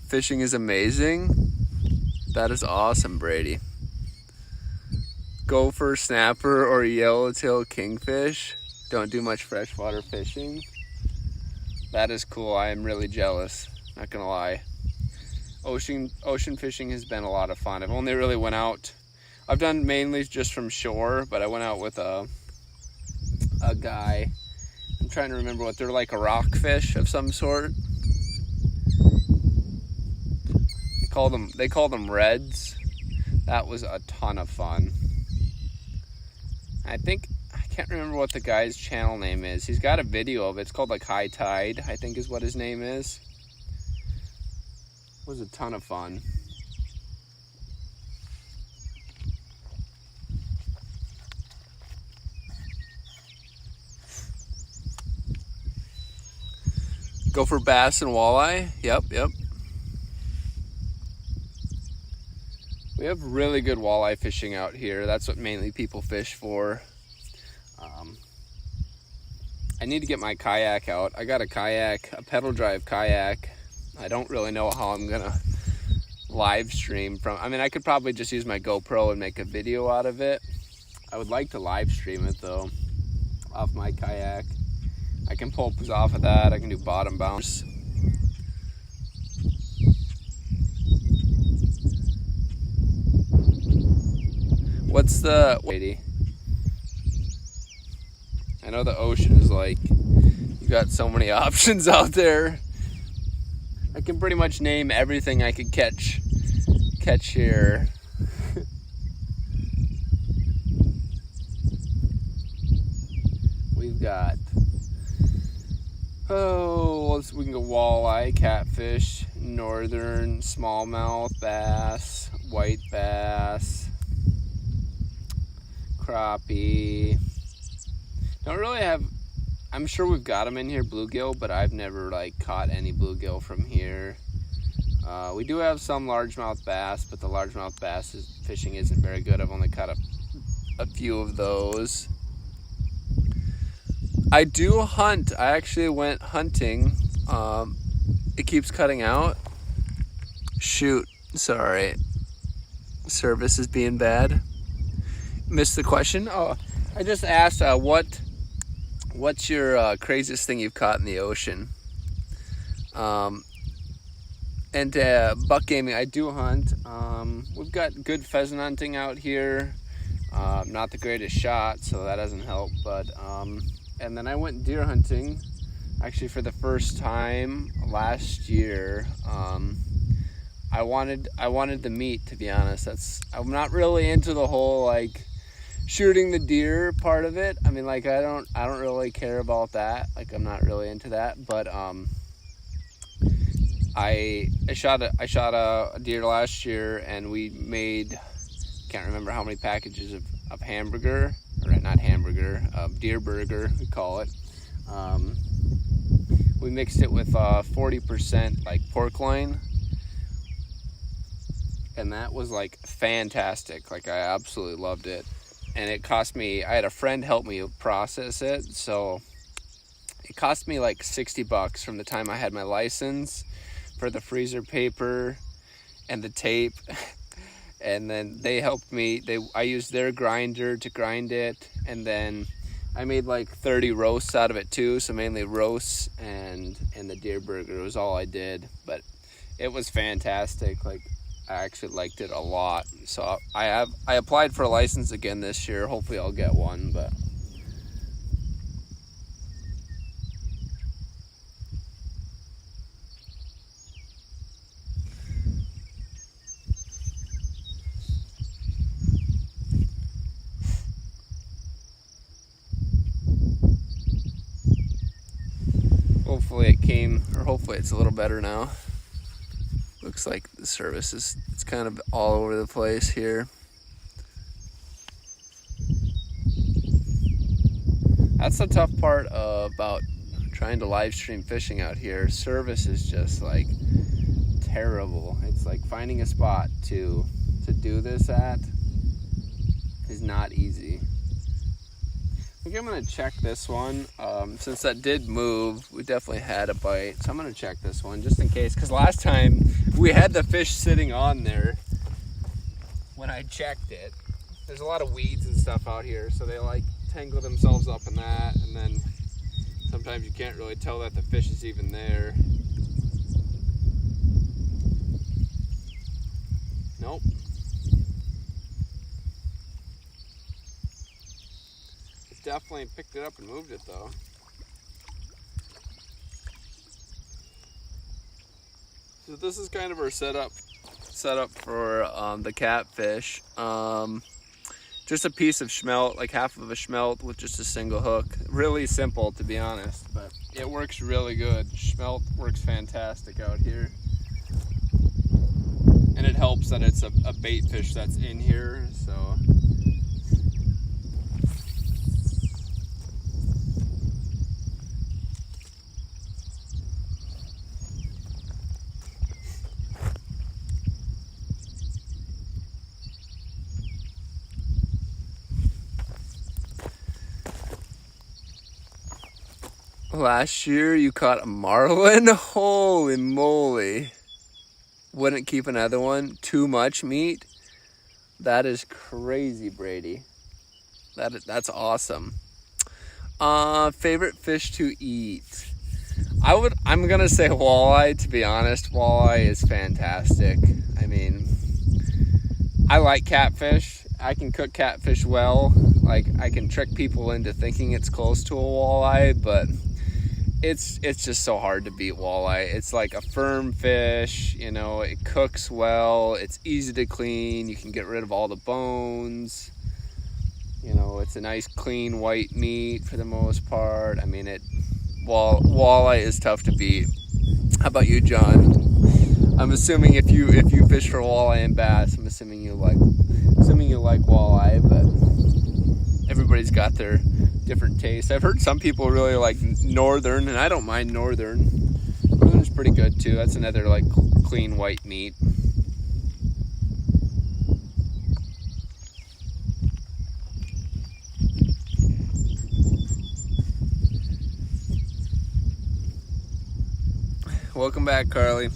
Fishing is amazing. That is awesome, Brady. Gopher, snapper, or yellowtail kingfish. Don't do much freshwater fishing. That is cool. I am really jealous, not gonna lie. Ocean fishing has been a lot of fun. I've only really went out, I've done mainly just from shore, but I went out with a guy. I'm trying to remember what they're like, a rockfish of some sort. They call them reds. That was a ton of fun. I can't remember what the guy's channel name is. He's got a video of it. It's called like High Tide, I think is what his name is. It was a ton of fun. Go for bass and walleye. Yep. We have really good walleye fishing out here. That's what mainly people fish for. I need to get my kayak out. I got a kayak, a pedal drive kayak. I don't really know how I'm gonna live stream from. I mean, I could probably just use my GoPro and make a video out of it. I would like to live stream it though, off my kayak. I can pull off of that. I can do bottom bounce. What's the 80? I know the ocean is like, you got so many options out there. I can pretty much name everything I could catch here. We've got, we can go walleye, catfish, northern, smallmouth bass, white bass, crappie. Don't really have, I'm sure we've got them in here, bluegill, but I've never like caught any bluegill from here. We do have some largemouth bass, but the largemouth bass fishing isn't very good. I've only caught a few of those. I do hunt. I actually went hunting. It keeps cutting out. Shoot, sorry. Service is being bad. Missed the question. Oh, I just asked what's your craziest thing you've caught in the ocean? And buck gaming, I do hunt. We've got good pheasant hunting out here. Not the greatest shot, so that doesn't help. But and then I went deer hunting Actually, for the first time last year, I wanted the meat, to be honest. I'm not really into the whole like shooting the deer part of it. I mean, like I don't really care about that. Like I'm not really into that. But I shot a deer last year, and we made, can't remember how many packages of hamburger, or not hamburger, deer burger we call it. We mixed it with 40% like pork loin, and that was like fantastic. Like I absolutely loved it. And it cost me, I had a friend help me process it, so it cost me like $60 from the time I had my license for the freezer paper and the tape. And then they helped me, I used their grinder to grind it, and then I made like 30 roasts out of it too, so mainly roasts and the deer burger was all I did. But it was fantastic. Like I actually liked it a lot. So I applied for a license again this year. Hopefully I'll get one, but hopefully it's a little better now. Looks like the service it's kind of all over the place here. That's the tough part about trying to live stream fishing out here. Service is just like terrible. It's like finding a spot to do this at is not easy. I think I'm gonna check this one. Since that did move, we definitely had a bite. So I'm gonna check this one just in case, because last time we had the fish sitting on there when I checked it. There's a lot of weeds and stuff out here, so they like tangle themselves up in that, and then sometimes you can't really tell that the fish is even there. Nope. Definitely picked it up and moved it though. So this is kind of our setup for the catfish. Just a piece of smelt, like half of a smelt with just a single hook. Really simple, to be honest, but it works really good. Smelt works fantastic out here. And it helps that it's a bait fish that's in here, so. Last year you caught a marlin? Holy moly. Wouldn't keep another one? Too much meat? That is crazy, Brady. That's awesome. Favorite fish to eat? I'm gonna say walleye, to be honest. Walleye is fantastic. I mean, I like catfish. I can cook catfish well. Like, I can trick people into thinking it's close to a walleye, but it's just so hard to beat walleye. It's like a firm fish, you know, it cooks well, it's easy to clean, you can get rid of all the bones, you know, it's a nice clean white meat for the most part. I mean, walleye is tough to beat. How about you, John? I'm assuming if you fish for walleye and bass, I'm assuming you like walleye, but everybody's got their different taste. I've heard some people really like northern, and I don't mind northern. Northern's pretty good too. That's another like clean white meat. Welcome back, Carly.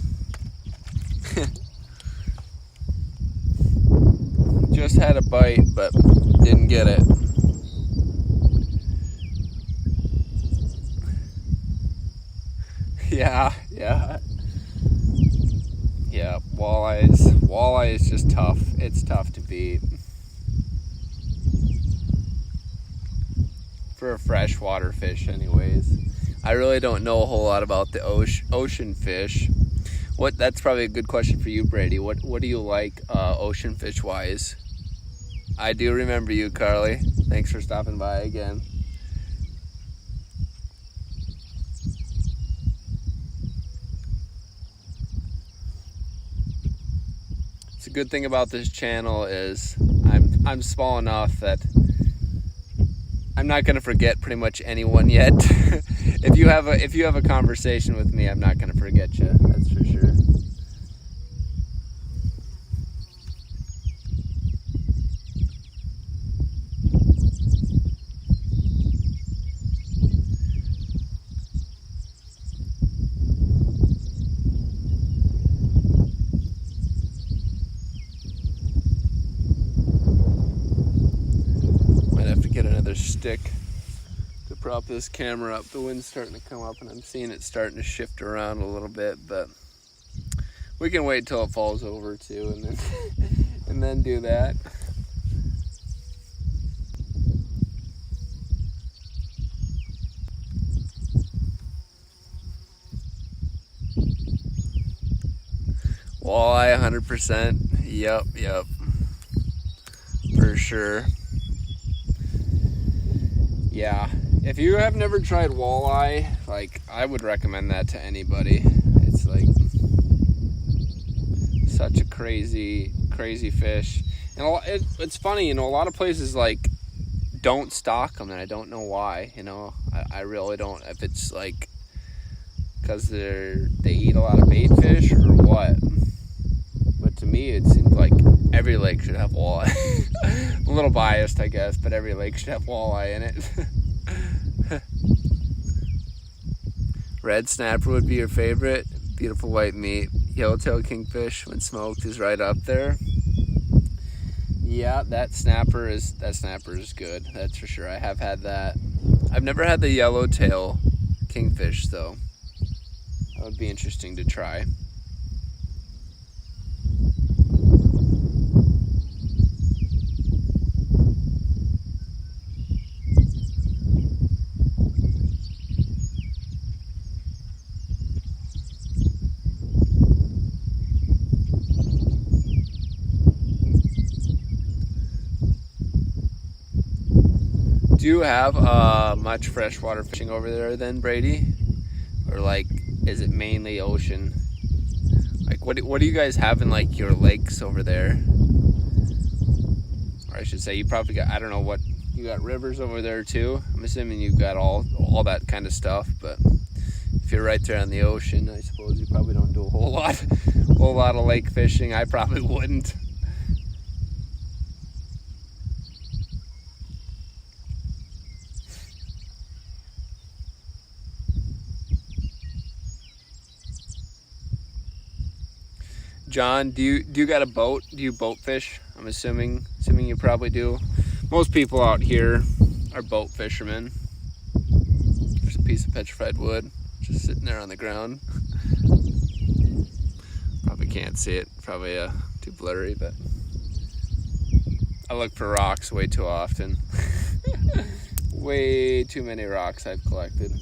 Just had a bite, but didn't get it. Yeah. Walleye is just tough. It's tough to beat. For a freshwater fish anyways. I really don't know a whole lot about the ocean fish. That's probably a good question for you, Brady. What do you like ocean fish wise? I do remember you, Carly. Thanks for stopping by again. It's a good thing about this channel is I'm small enough that I'm not gonna forget pretty much anyone yet. If you have a conversation with me, I'm not gonna forget you. That's for sure. Might have to get another stick to prop this camera up. The wind's starting to come up and I'm seeing it starting to shift around a little bit, but we can wait till it falls over too and then and then do that. Walleye 100%. Yep. For sure. Yeah, if you have never tried walleye, like, I would recommend that to anybody. It's like such a crazy fish. And it's funny, you know, a lot of places like don't stock them, and I don't know why. You know, I really don't. If it's like because they eat a lot of bait fish or what. But to me, it seems like every lake should have walleye. A little biased, I guess, but every lake should have walleye in it. Red snapper would be your favorite. Beautiful white meat. Yellowtail kingfish, when smoked, is right up there. Yeah, that snapper is good. That's for sure. I have had that. I've never had the yellowtail kingfish though. That would be interesting to try. Do you have much freshwater fishing over there then, Brady? Or like, is it mainly ocean? Like, what do you guys have in like your lakes over there? Or I should say, you probably got, I don't know what, you got rivers over there too? I'm assuming you've got all that kind of stuff, but if you're right there on the ocean, I suppose you probably don't do a whole lot of lake fishing. I probably wouldn't. John, do you got a boat? Do you boat fish? I'm assuming you probably do. Most people out here are boat fishermen. There's a piece of petrified wood just sitting there on the ground. Probably can't see it. Probably too blurry, but I look for rocks way too often. Way too many rocks I've collected.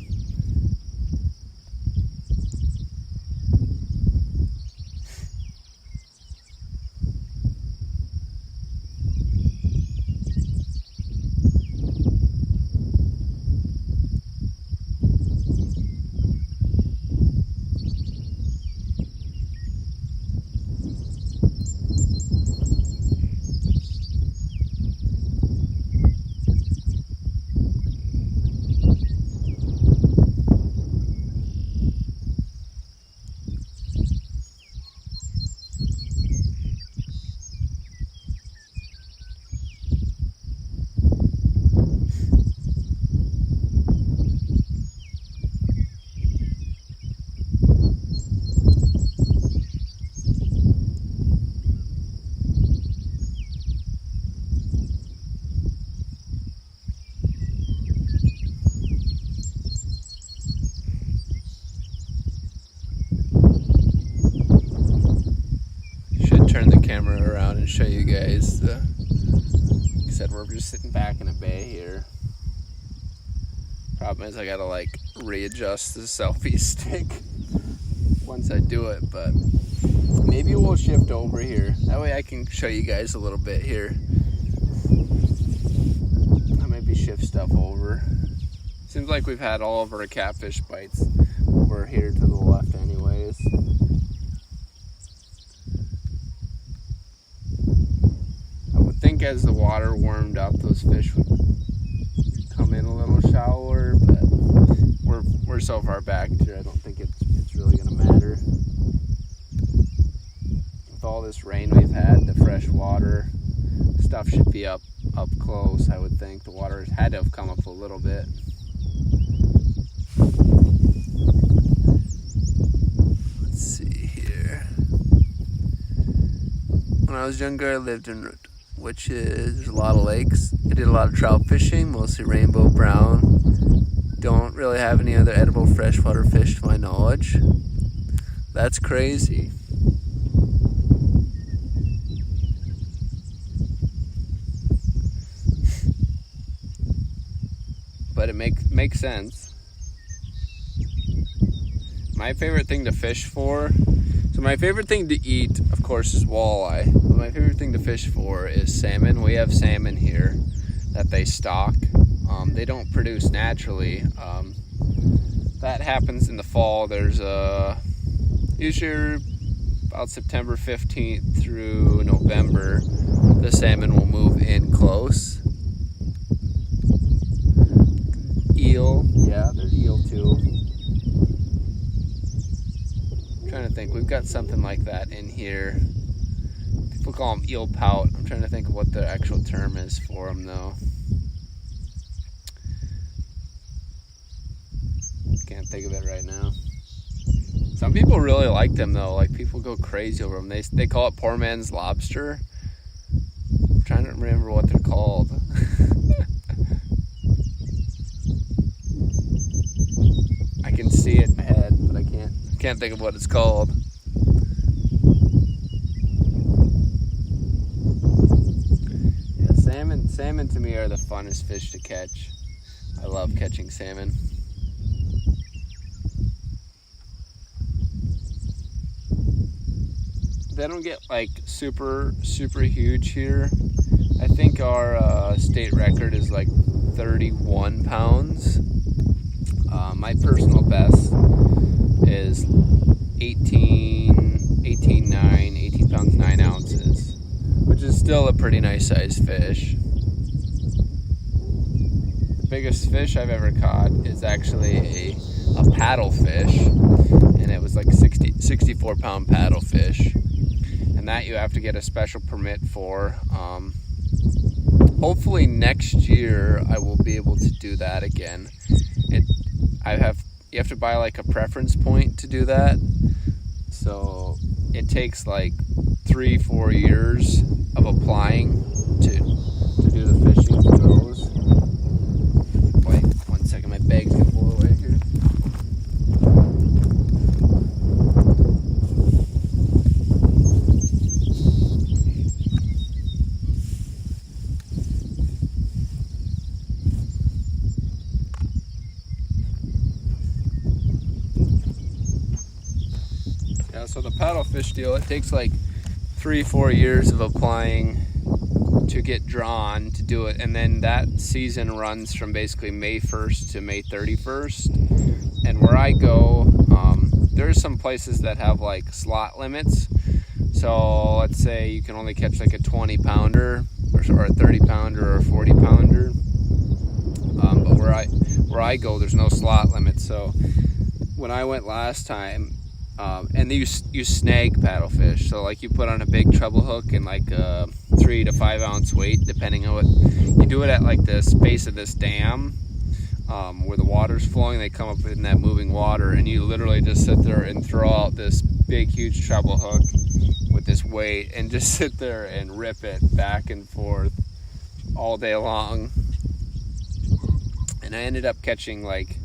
Camera around and show you guys like I said, we're just sitting back in a bay here, Problem is I gotta like readjust the selfie stick once I do it, but maybe we'll shift over here. That way I can show you guys a little bit here. I'll maybe shift stuff over. Seems like we've had all of our catfish bites over here to the left anyways. I would think as the water warmed up, those fish would come in a little shallower, but we're so far back here, I don't think it's really gonna matter. With all this rain we've had, the fresh water stuff should be up close, I would think. The water had to have come up a little bit. Let's see here. When I was younger, I lived in which is there's a lot of lakes. I did a lot of trout fishing, mostly rainbow brown. Don't really have any other edible freshwater fish to my knowledge. That's crazy. But it makes sense. My favorite thing to fish for, so my favorite thing to eat, of course, is walleye. But my favorite thing to fish for is salmon. We have salmon here that they stock. They don't produce naturally. That happens in the fall. There's usually about September 15th through November, the salmon will move in close. Eel, yeah, there's eel too. I'm trying to think, we've got something like that in here. People call them eel pout. I'm trying to think of what the actual term is for them though. Can't think of it right now. Some people really like them though, like people go crazy over them. They call it poor man's lobster. I'm trying to remember what they're called. I can see it in my head, but I can't think of what it's called. Yeah, salmon to me are the funnest fish to catch. I love catching salmon. They don't get like super huge here. I think our state record is like 31 pounds. My personal best is 18 pounds 9 ounces, which is still a pretty nice sized fish. The biggest fish I've ever caught is actually a paddlefish, and it was like 64 pound paddlefish, and that you have to get a special permit for. Hopefully next year I will be able to do that again. You have to buy like a preference point to do that, so it takes like 3-4 years of applying to do the fishing for those. Wait 1 second, my bag's gonna blow away here. Yeah, so the paddlefish deal, it takes like 3-4 years of applying to get drawn to do it, and then that season runs from basically May 1st to May 31st. And where I go, there's some places that have like slot limits. So let's say you can only catch like a 20 pounder or a 30 pounder or a 40 pounder. But where I go, there's no slot limit. So when I went last time, and you snag paddlefish, so like you put on a big treble hook and like a 3 to 5 ounce weight, depending on what you do it at, like the space of this dam, where the water's flowing. They come up in that moving water, and you literally just sit there and throw out this big huge treble hook with this weight and just sit there and rip it back and forth all day long. And I ended up catching like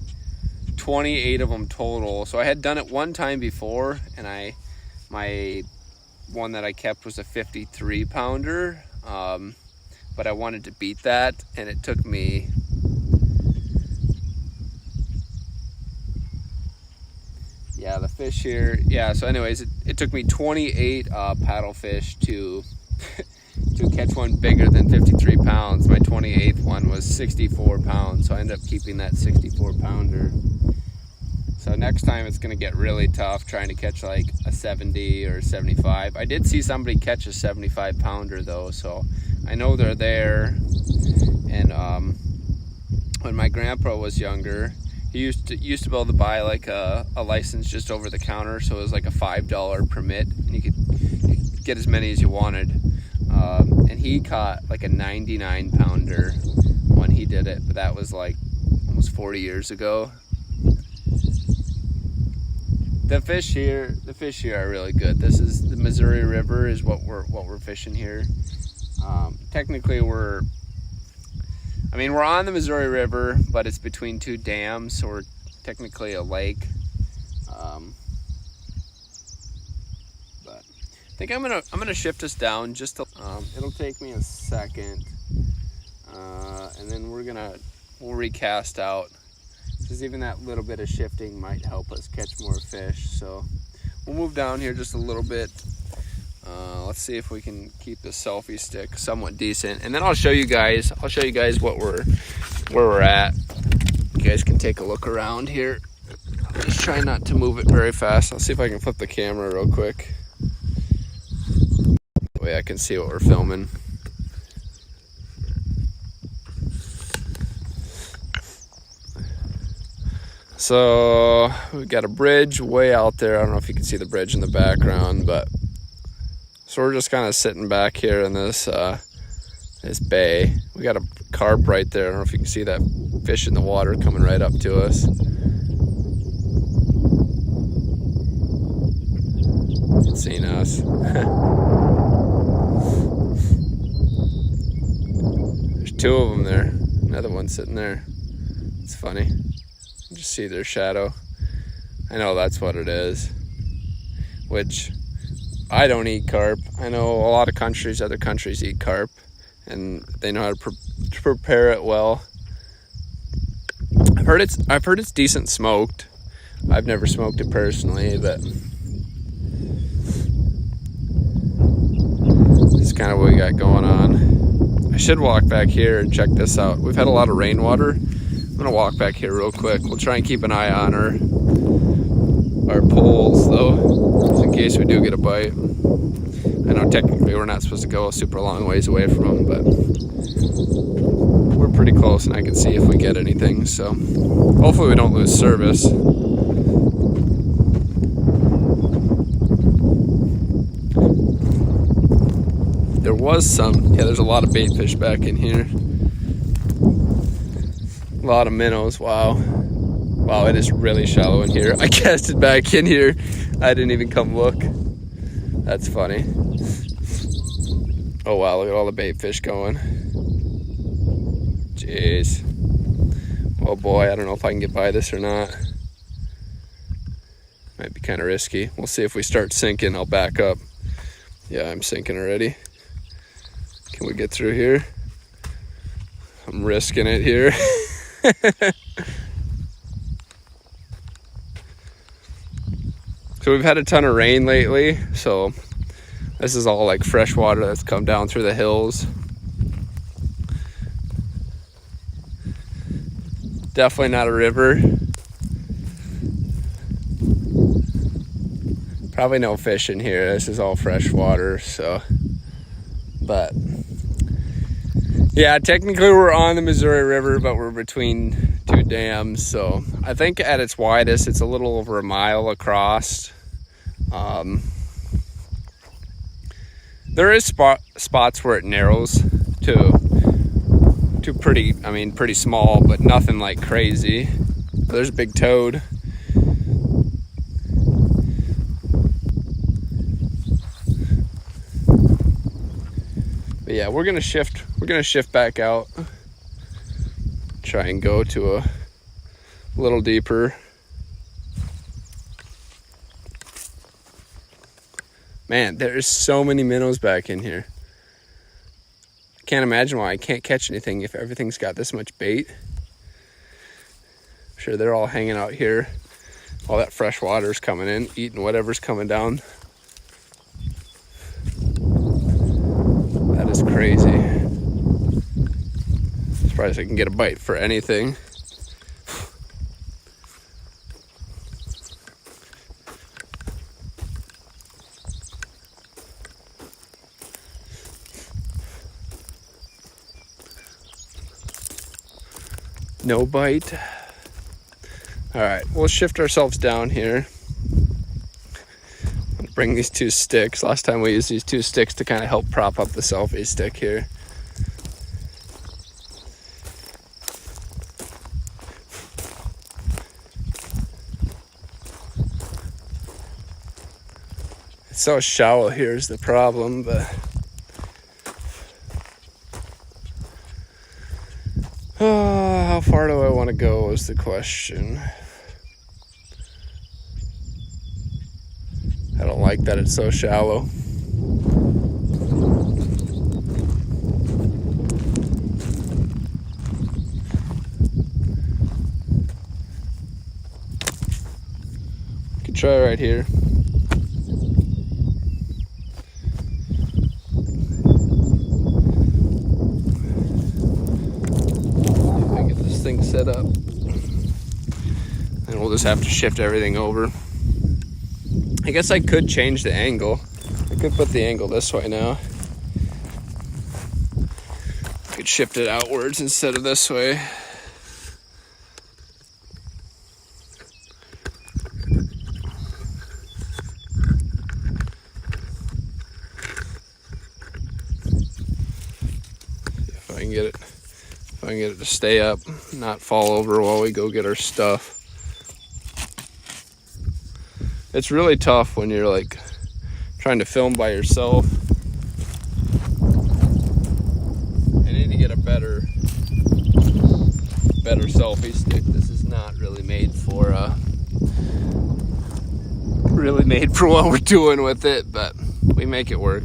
28 of them total. So I had done it one time before, and my one that I kept was a 53 pounder, but I wanted to beat that, and it took me fish here. Yeah, so anyways, it took me 28 paddlefish to to catch one bigger than 53 pounds. My 28th one was 64 pounds, so I ended up keeping that 64 pounder. So next time it's gonna get really tough trying to catch like a 70 or 75. I did see somebody catch a 75 pounder though, so I know they're there. And when my grandpa was younger, he used to be able to buy like a license just over the counter, so it was like a $5 permit, and you could get as many as you wanted. And he caught like a 99 pounder when he did it, but that was like almost 40 years ago. The fish here are really good. This is the Missouri River is what we're fishing here. Technically we're on the Missouri River, but it's between two dams, so we're technically a lake. But I think I'm gonna shift us down just to, it'll take me a second, and then we'll recast out, because even that little bit of shifting might help us catch more fish. So we'll move down here just a little bit. Let's see if we can keep the selfie stick somewhat decent, and then I'll show you guys where we're at. You guys can take a look around here. I'll just try not to move it very fast. I'll see if I can flip the camera real quick. That way I can see what we're filming. So we've got a bridge way out there. I don't know if you can see the bridge in the background, but so we're just kind of sitting back here in this bay. We got a carp right there. I don't know if you can see that fish in the water coming right up to us. It's seeing us. There's two of them there. Another one sitting there. It's funny. You just see their shadow. I know that's what it is. Which, I don't eat carp. I know a lot of other countries eat carp, and they know how to prepare it well. I've heard it's decent smoked. I've never smoked it personally, but this is kind of what we got going on. I should walk back here and check this out. We've had a lot of rainwater. I'm gonna walk back here real quick. We'll try and keep an eye on our poles though, just in case we do get a bite. I know technically we're not supposed to go a super long ways away from them, but we're pretty close and I can see if we get anything, so hopefully we don't lose service. There was there's a lot of bait fish back in here. A lot of minnows. Wow, it is really shallow in here. I casted back in here. I didn't even come look. That's funny. Oh wow, look at all the bait fish going. Jeez. Oh boy, I don't know if I can get by this or not. Might be kind of risky. We'll see if we start sinking. I'll back up. Yeah, I'm sinking already. Can we get through here? I'm risking it here. So we've had a ton of rain lately, so this is all like fresh water that's come down through the hills. Definitely not a river. Probably no fish in here. This is all fresh water, so. But yeah, technically we're on the Missouri River, but we're between two dams. So I think at its widest, it's a little over a mile across. There is spots where it narrows to pretty small, but nothing like crazy. There's a big toad. But yeah, we're gonna shift back out. Try and go to a little deeper. Man, there's so many minnows back in here. I can't imagine why I can't catch anything if everything's got this much bait. I'm sure they're all hanging out here all that fresh water is coming in, eating whatever's coming down. That is crazy. Surprised I can get a bite for anything. No bite. All right, we'll shift ourselves down here. Bring these 2 sticks. Last time we used these 2 sticks to kind of help prop up the selfie stick here. It's so shallow here is the problem, but how far do I want to go is the question. I don't like that it's so shallow. Could try right here. If I get this thing set up, and we'll just have to shift everything over. I guess I could change the angle. I could put the angle this way now. I could shift it outwards instead of this way. If I can get it to stay up, not fall over while we go get our stuff. It's really tough when you're like trying to film by yourself. I need to get a better selfie stick. This is not really made for what we're doing with it, but we make it work.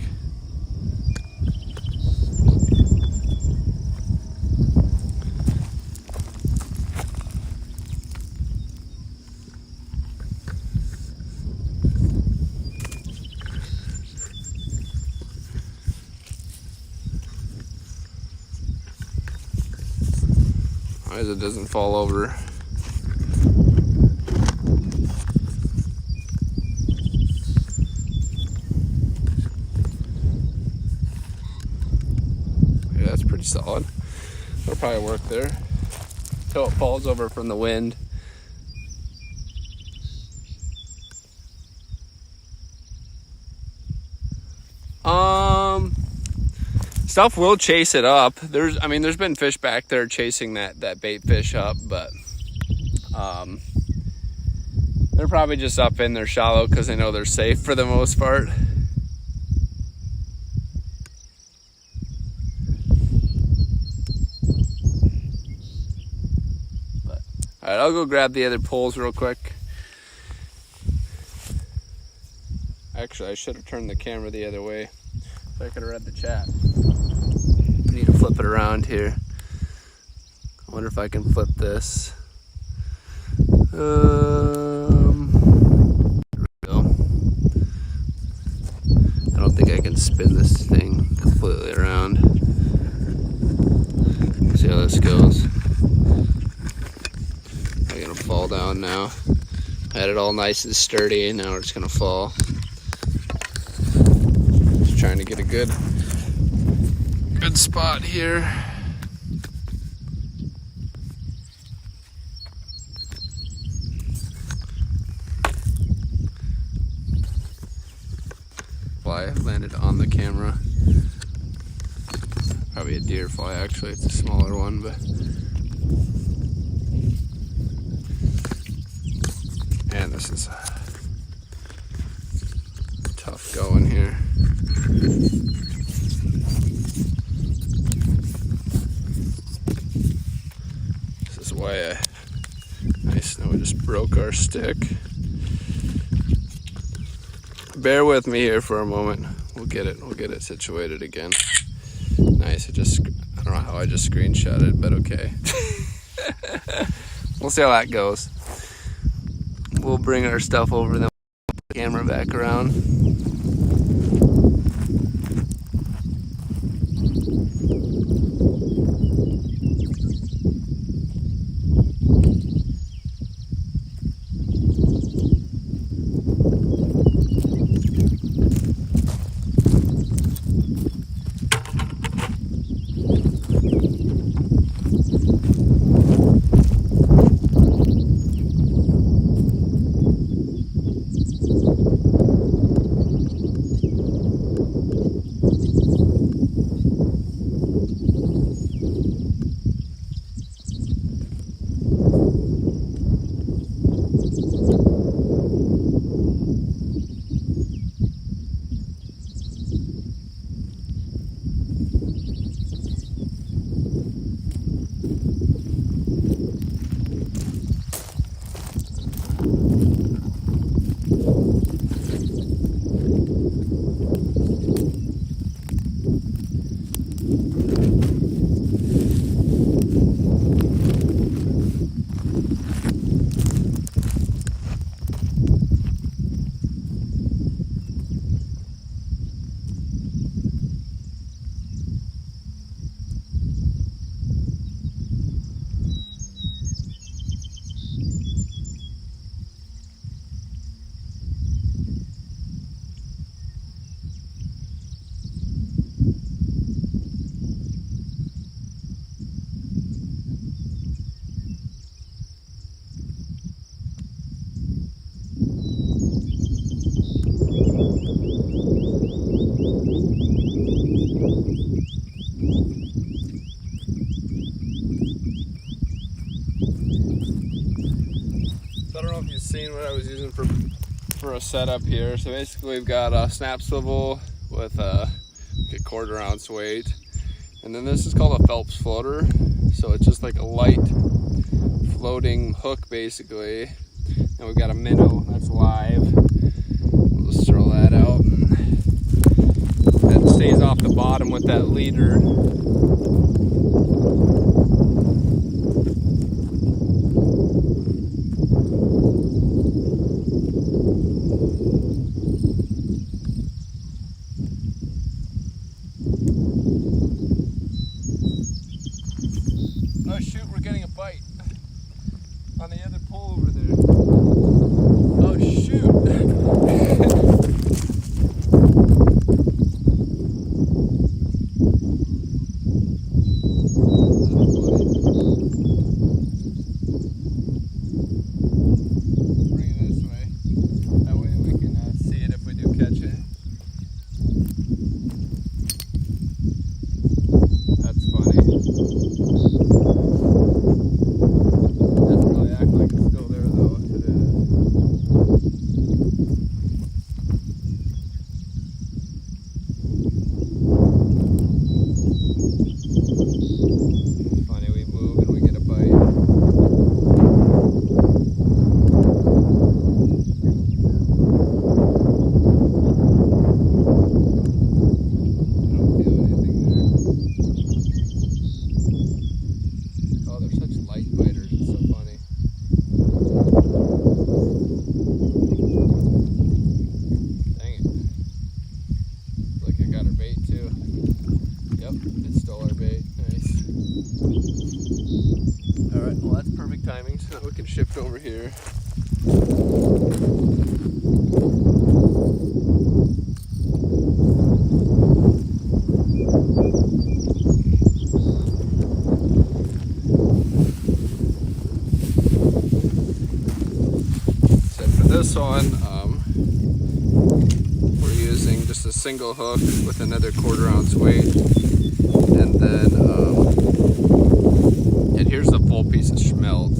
As it doesn't fall over. Yeah, that's pretty solid. It'll probably work there until it falls over from the wind. Stuff will chase it up. There's been fish back there chasing that bait fish up, but they're probably just up in there shallow because they know they're safe for the most part. But all right, I'll go grab the other poles real quick. Actually, I should have turned the camera the other way so I could have read the chat. I need to flip it around here. I wonder if I can flip this. There we go. I don't think I can spin this thing completely around. See how this goes. I'm gonna fall down now. I had it all nice and sturdy, and now it's gonna fall. Just trying to get a good spot here. Fly landed on the camera. Probably a deer fly, actually. It's a smaller one, but man, this is tough going here. Why nice, now we just broke our stick. Bear with me here for a moment. We'll get it situated again. Nice. I don't know how I just screenshot it, but okay. We'll see how that goes. we'll bring our stuff over, then we'll put the camera back around. I don't know if you've seen what I was using for a setup here. So basically we've got a snap swivel with a 1/4 ounce weight. And then this is called a Phelps floater. So it's just like a light floating hook basically. And we've got a minnow that's live. We'll just throw that out. And that stays off the bottom with that leader. Oh shoot, we're getting a bite on the other pole over there. Oh shoot! Bring it this way. That way we can see it if we do catch it. That's funny. Doesn't really act like it's still there though. It is. Funny, we move and we get a bite. I don't feel anything there. Oh, they're such light biters. It's so funny. Dang it. Look, I got our bait too. Yep, it stole our bait. Nice. Alright, well that's perfect timing, so we can shift over here. So for this one, we're using just a single hook with another 1/4 ounce weight, and then and here's the full piece of schmelt.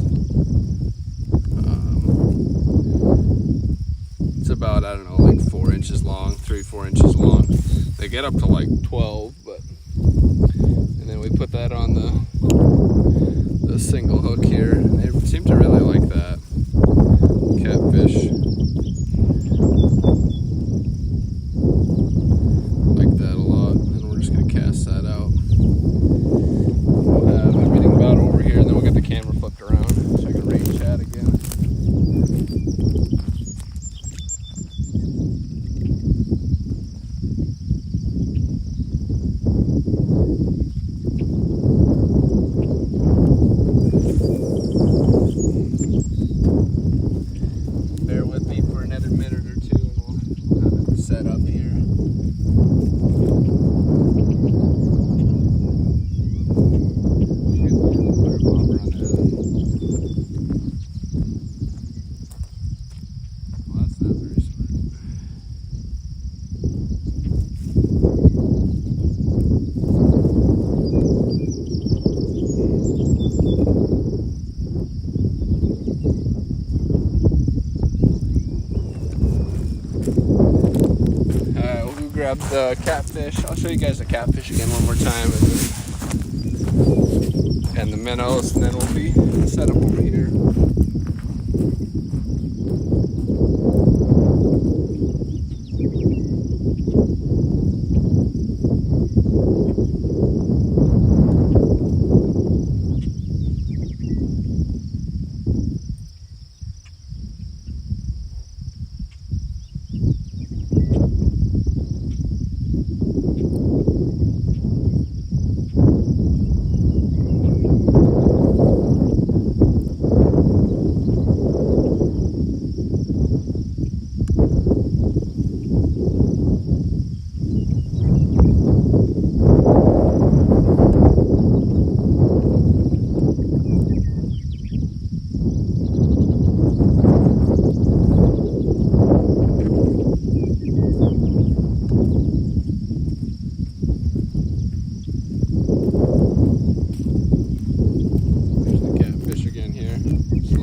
It's about, I don't know, like 4 inches long, 3-4 inches long. They get up to like 12, but and then we put that on the single hook here, and they seem to really like that. Catfish like that a lot, and we're just gonna cast that out. We'll have everything about over here, and then we'll get the camera flipped around so I can range chat again. grab the catfish. I'll show you guys the catfish again one more time, and the minnows, and then we'll be set up over here.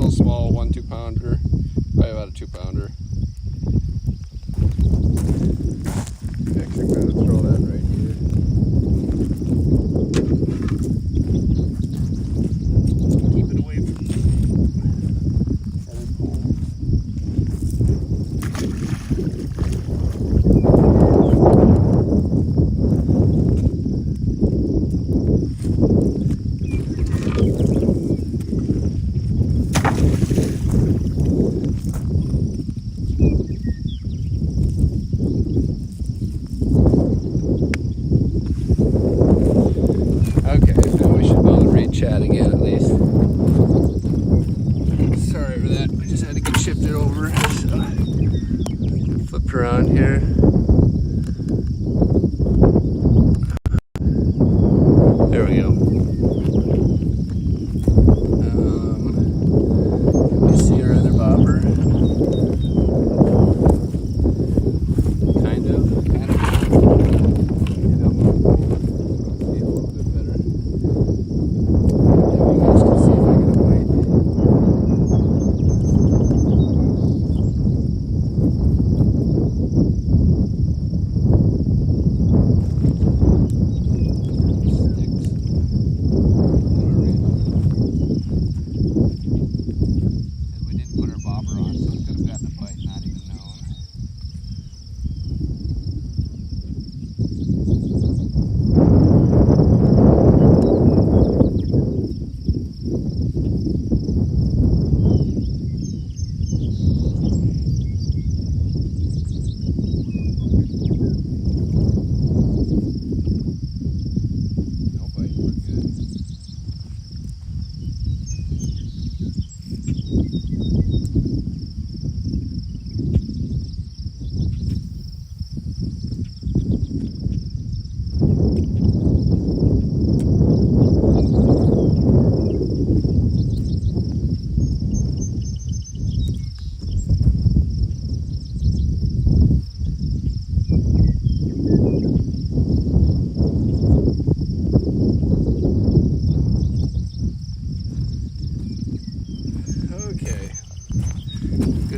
Small 1 2-pounder, probably about a 2-pounder. Actually, I'm going to throw that right here. Keep it away from other poles. Chat again at least. Sorry for that. I just had to get shifted over. So flip around here. There we go. Can we see our other bobber? Kind of.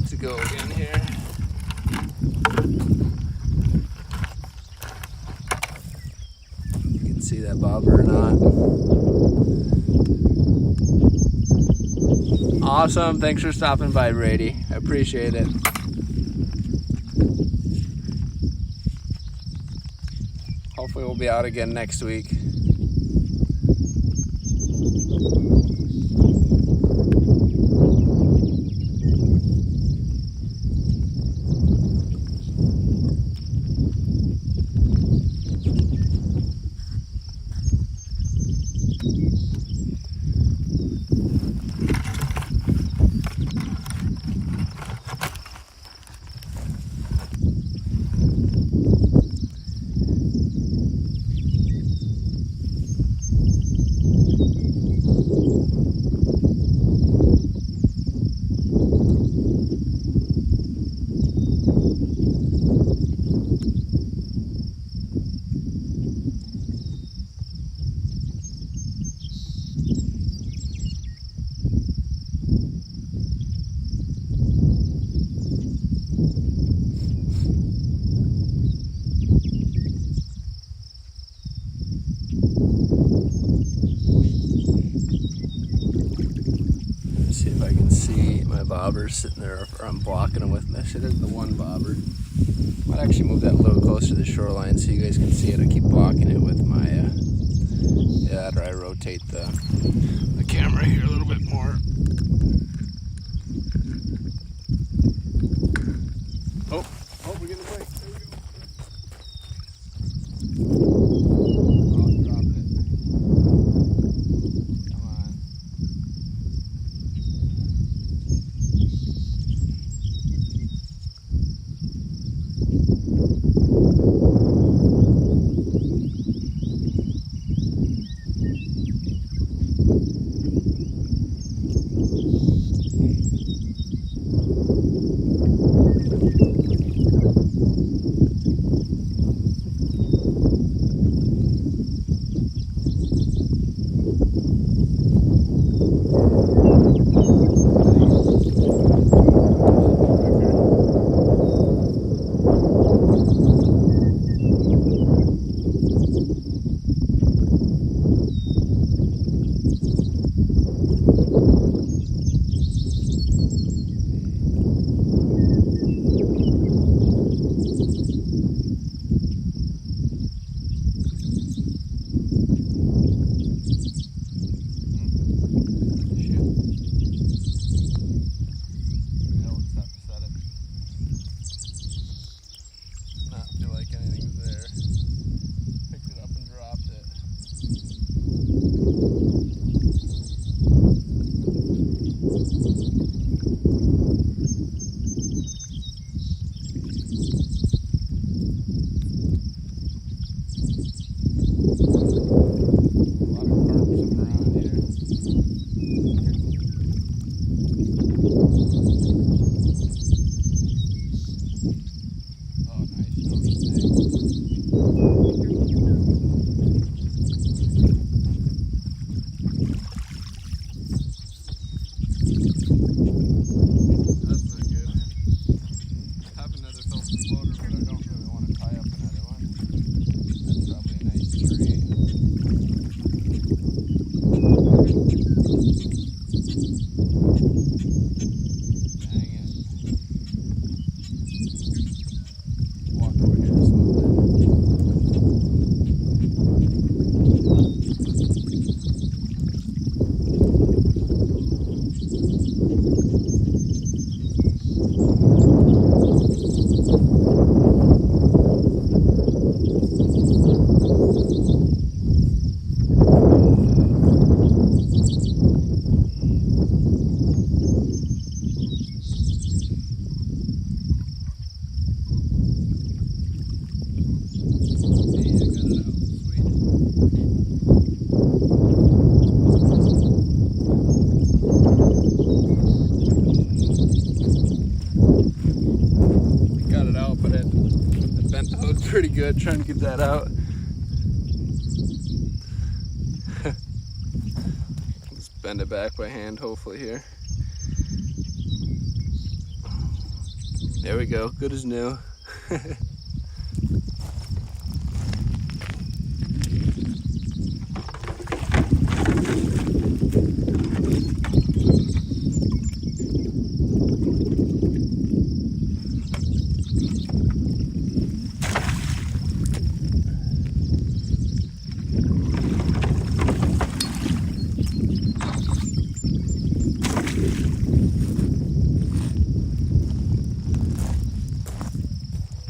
To go again here. You can see that bobber or not. Awesome. Thanks for stopping by, Brady. I appreciate it. Hopefully we'll be out again next week. bobbers sitting there, or I'm blocking them with mesh. It is the one bobber. Might actually move that a little closer to the shoreline so you guys can see it. I keep blocking it with my, after I rotate the camera here a little bit more. Oh, we're getting a break. There we go. Oh, dropped it. Come on. Pretty good trying to get that out. Just bend it back by hand, hopefully here. There we go, good as new.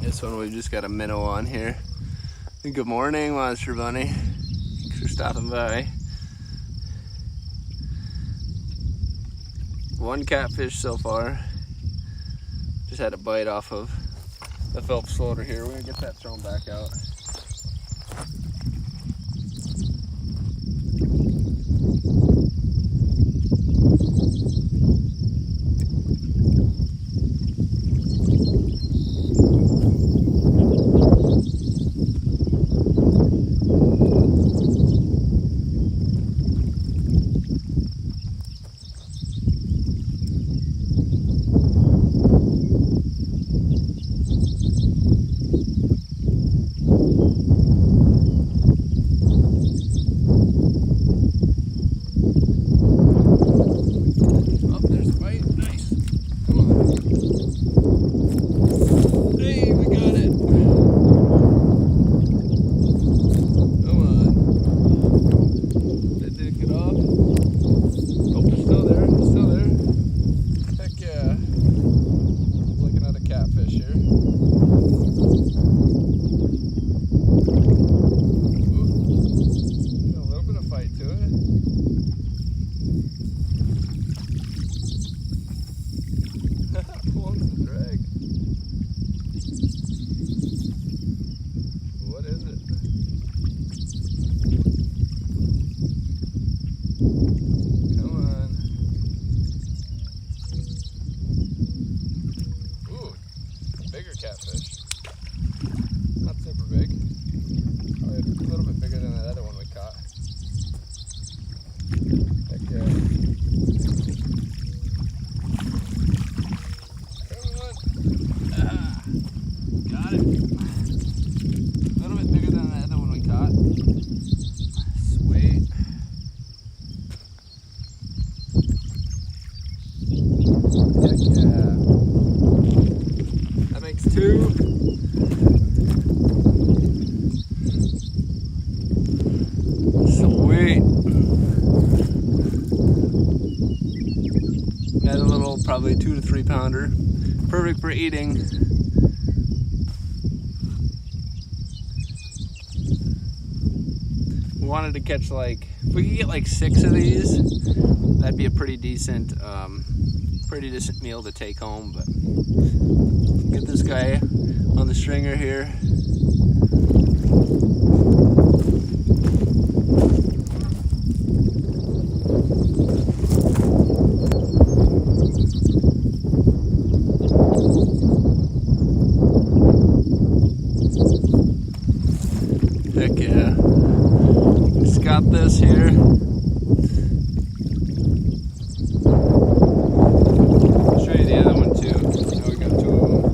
This one we just got a minnow on here. And good morning, Monster Bunny. Thanks for stopping by. One catfish so far. Just had a bite off of the Phelps floater here. We're gonna get that thrown back out. lovely 2 to 3 pounder. Perfect for eating. We wanted to catch like, if we could get like 6 of these, that'd be a pretty decent meal to take home. But get this guy on the stringer here. Heck yeah. Just got this here. I'll show you the other one too. Now we got 2 of them.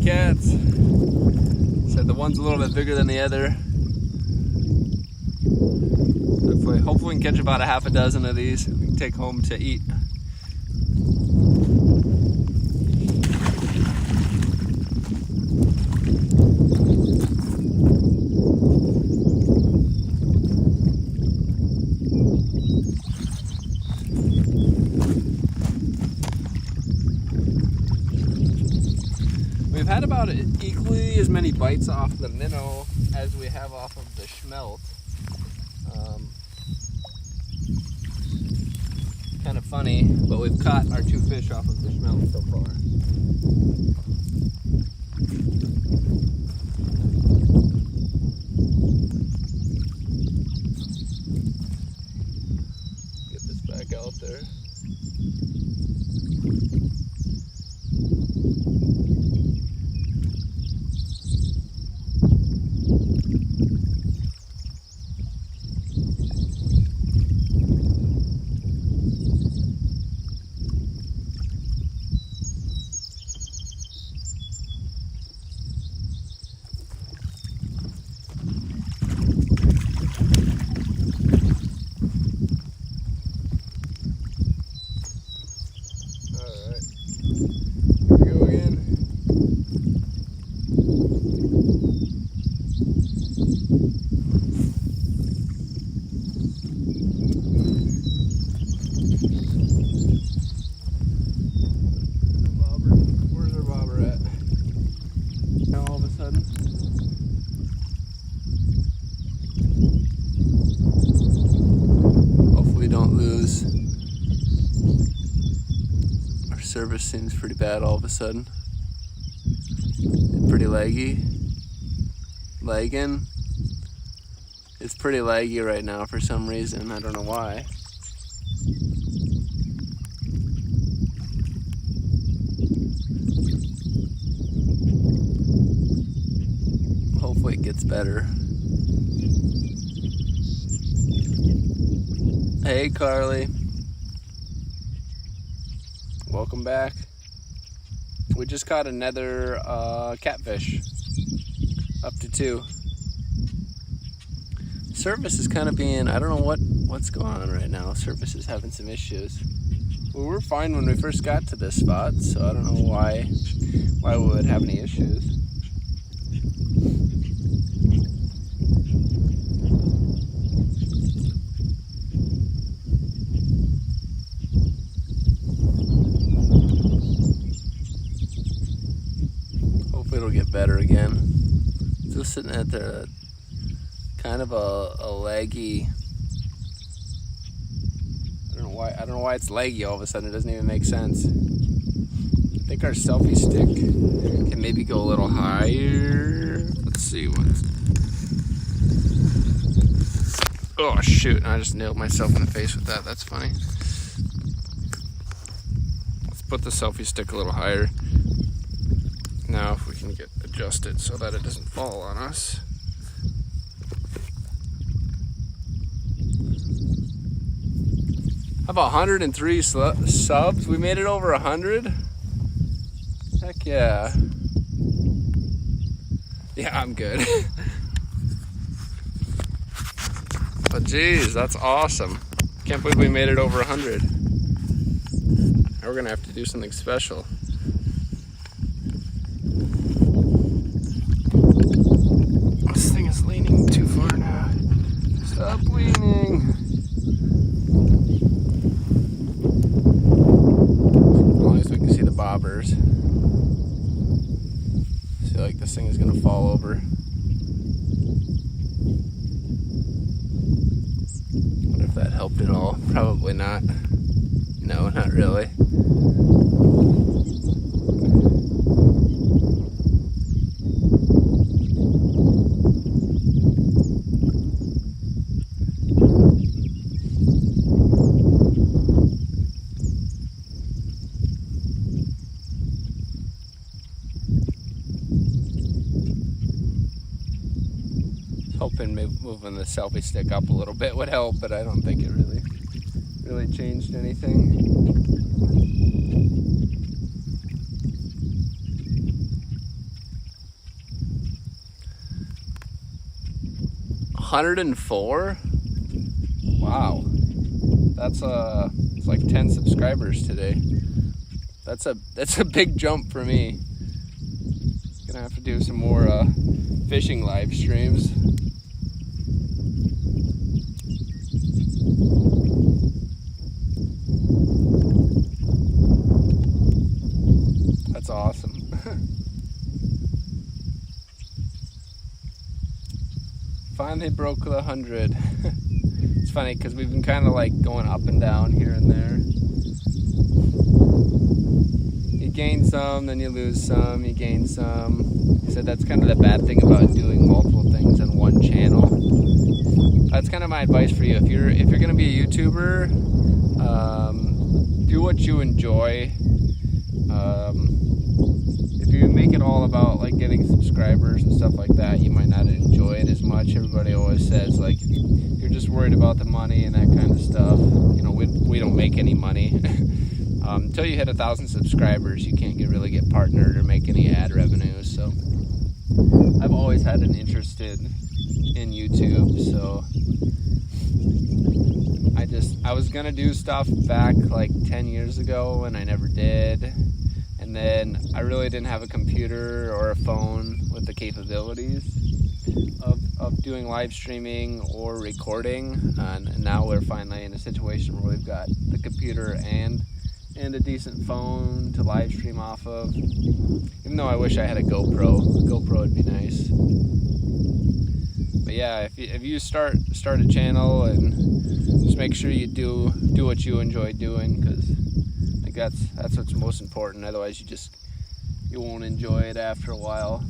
Cats. Said the one's a little bit bigger than the other. Hopefully we can catch about a half a dozen of these we can take home to eat. We've had about equally as many bites off the minnow as we have off of the schmelt. Kind of funny, but we've caught our 2 fish off of the schmelt so far. Get this back out there. Service seems pretty bad all of a sudden. Pretty lagging. It's pretty laggy right now for some reason. I don't know why. Hopefully it gets better. Hey Carly. Welcome back. We just caught another catfish, up to 2. Service is kind of being, I don't know what's going on right now. Service is having some issues. We were fine when we first got to this spot, so I don't know why we would have any issues. It'll get better again. Still sitting at the kind of a laggy. I don't know why it's laggy all of a sudden. It doesn't even make sense. I think our selfie stick can maybe go a little higher. Let's see what. Oh shoot! I just nailed myself in the face with that. That's funny. Let's put the selfie stick a little higher. Now if we can get adjusted so that it doesn't fall on us. How about 103 subs? We made it over 100? Heck yeah. Yeah, I'm good. But geez, that's awesome. Can't believe we made it over 100. Now we're gonna have to do something special. This thing is leaning too far now. Stop leaning. As long as we can see the bobbers. I feel like this thing is gonna fall over. Wonder if that helped at all. Probably not. No, not really. Hoping maybe moving the selfie stick up a little bit would help, but I don't think it really changed anything. $104? Wow. That's it's like 10 subscribers today. That's a big jump for me. Gonna have to do some more fishing live streams. That's awesome. Finally broke the 100. It's funny because we've been kind of like going up and down here and there. You gain some, then you lose some, you gain some. I said that's kind of the bad thing about doing multiple things on one channel. That's kind of my advice for you. If you're gonna be a YouTuber, do what you enjoy. If you make it all about like getting subscribers and stuff like that, you might not enjoy it as much. Everybody always says like you're just worried about the money and that kind of stuff. You know, we don't make any money. Until you hit 1,000 subscribers, you can't really get partnered or make any ad revenue. So I've always had an interest in YouTube. So I was gonna do stuff back like 10 years ago and I never did. And then I really didn't have a computer or a phone with the capabilities of doing live streaming or recording. And now we're finally in a situation where we've got the computer and a decent phone to live stream off of. Even though I wish I had a GoPro. A GoPro would be nice. But yeah, if you start a channel and just make sure you do what you enjoy doing, because I think that's what's most important. Otherwise you won't enjoy it after a while.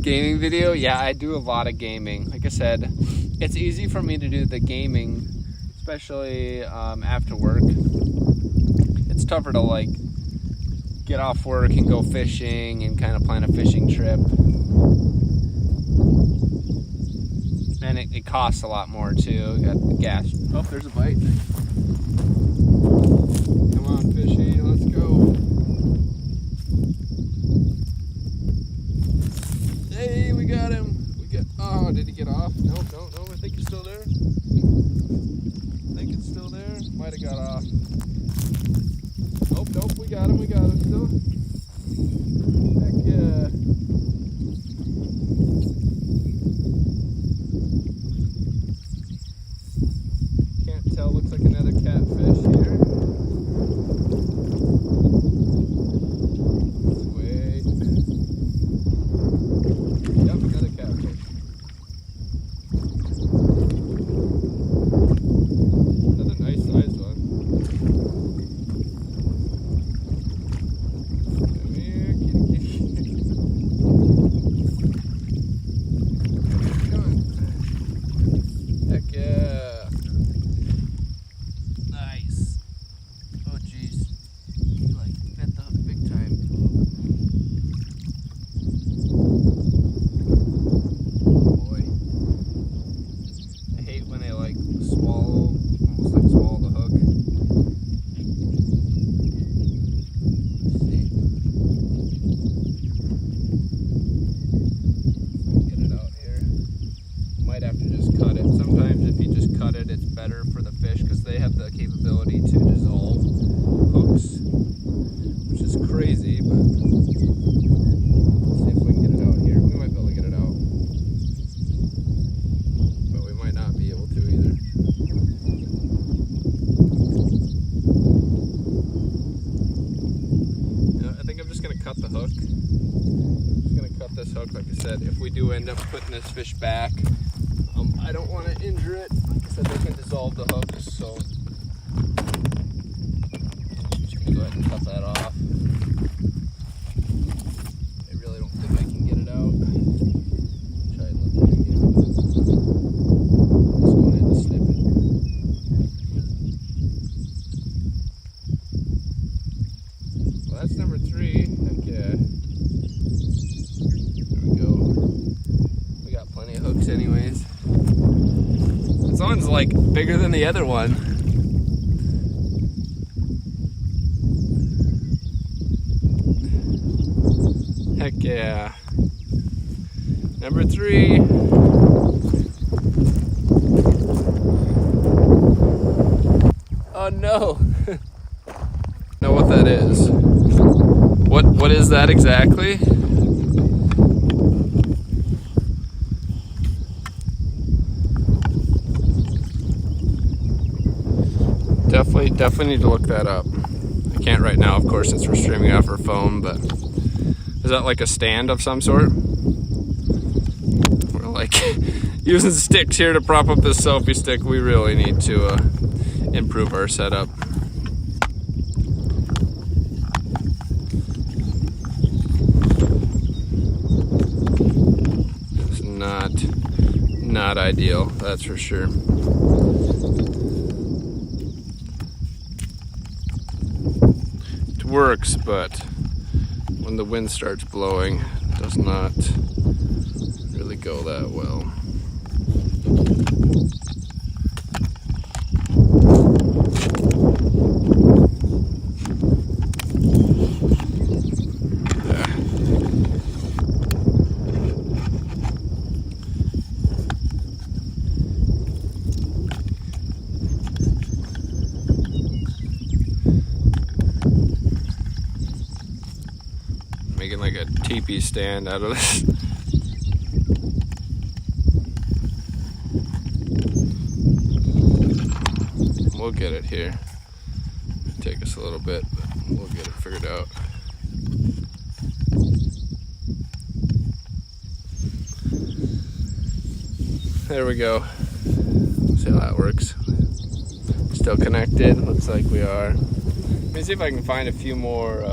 Gaming video? Yeah, I do a lot of gaming. Like I said, it's easy for me to do the gaming, especially after work. It's tougher to like get off work and go fishing and kind of plan a fishing trip. And it costs a lot more too. You got the gas. Oh, there's a bite. Come on, fishy, let's go. Hey, we got him. Oh, did he get off? No, I think he's still there. I think it's still there. Might have got off. Nope, we got him still. Heck yeah. Can't tell, looks like another catfish here. Wait. Yep, another catfish. Another nice sized one. putting this fish back. I don't want to injure it. Like I said, they can dissolve the hooks, so just gonna go ahead and cut that off. I really don't think I can get it out. Try it looking again. Just go ahead and snip it. Well, that's number 3. Heck yeah. There we go. We got plenty of hooks anyways. This one's like bigger than the other one. Heck yeah. Number 3. Oh no. Know what that is? What is that exactly? Definitely need to look that up. I can't right now, of course, since we're streaming off our phone, but is that like a stand of some sort? We're like using sticks here to prop up this selfie stick. We really need to improve our setup. It's not ideal, that's for sure. Works, but when the wind starts blowing, it does not really go that well. Making like a teepee stand out of this. We'll get it here. It'll take us a little bit, but we'll get it figured out. There we go. See how that works. Still connected. Looks like we are. Let me see if I can find a few more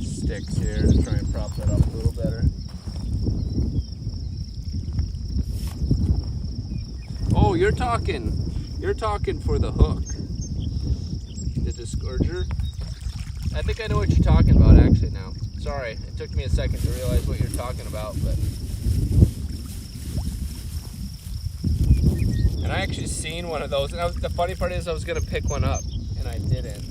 sticks here to try and prop that up a little better. Oh, you're talking for the hook, the disgorger. I think I know what you're talking about actually now. Sorry, it took me a second to realize what you're talking about, but and I actually seen one of those, and the funny part is I was gonna pick one up and I didn't.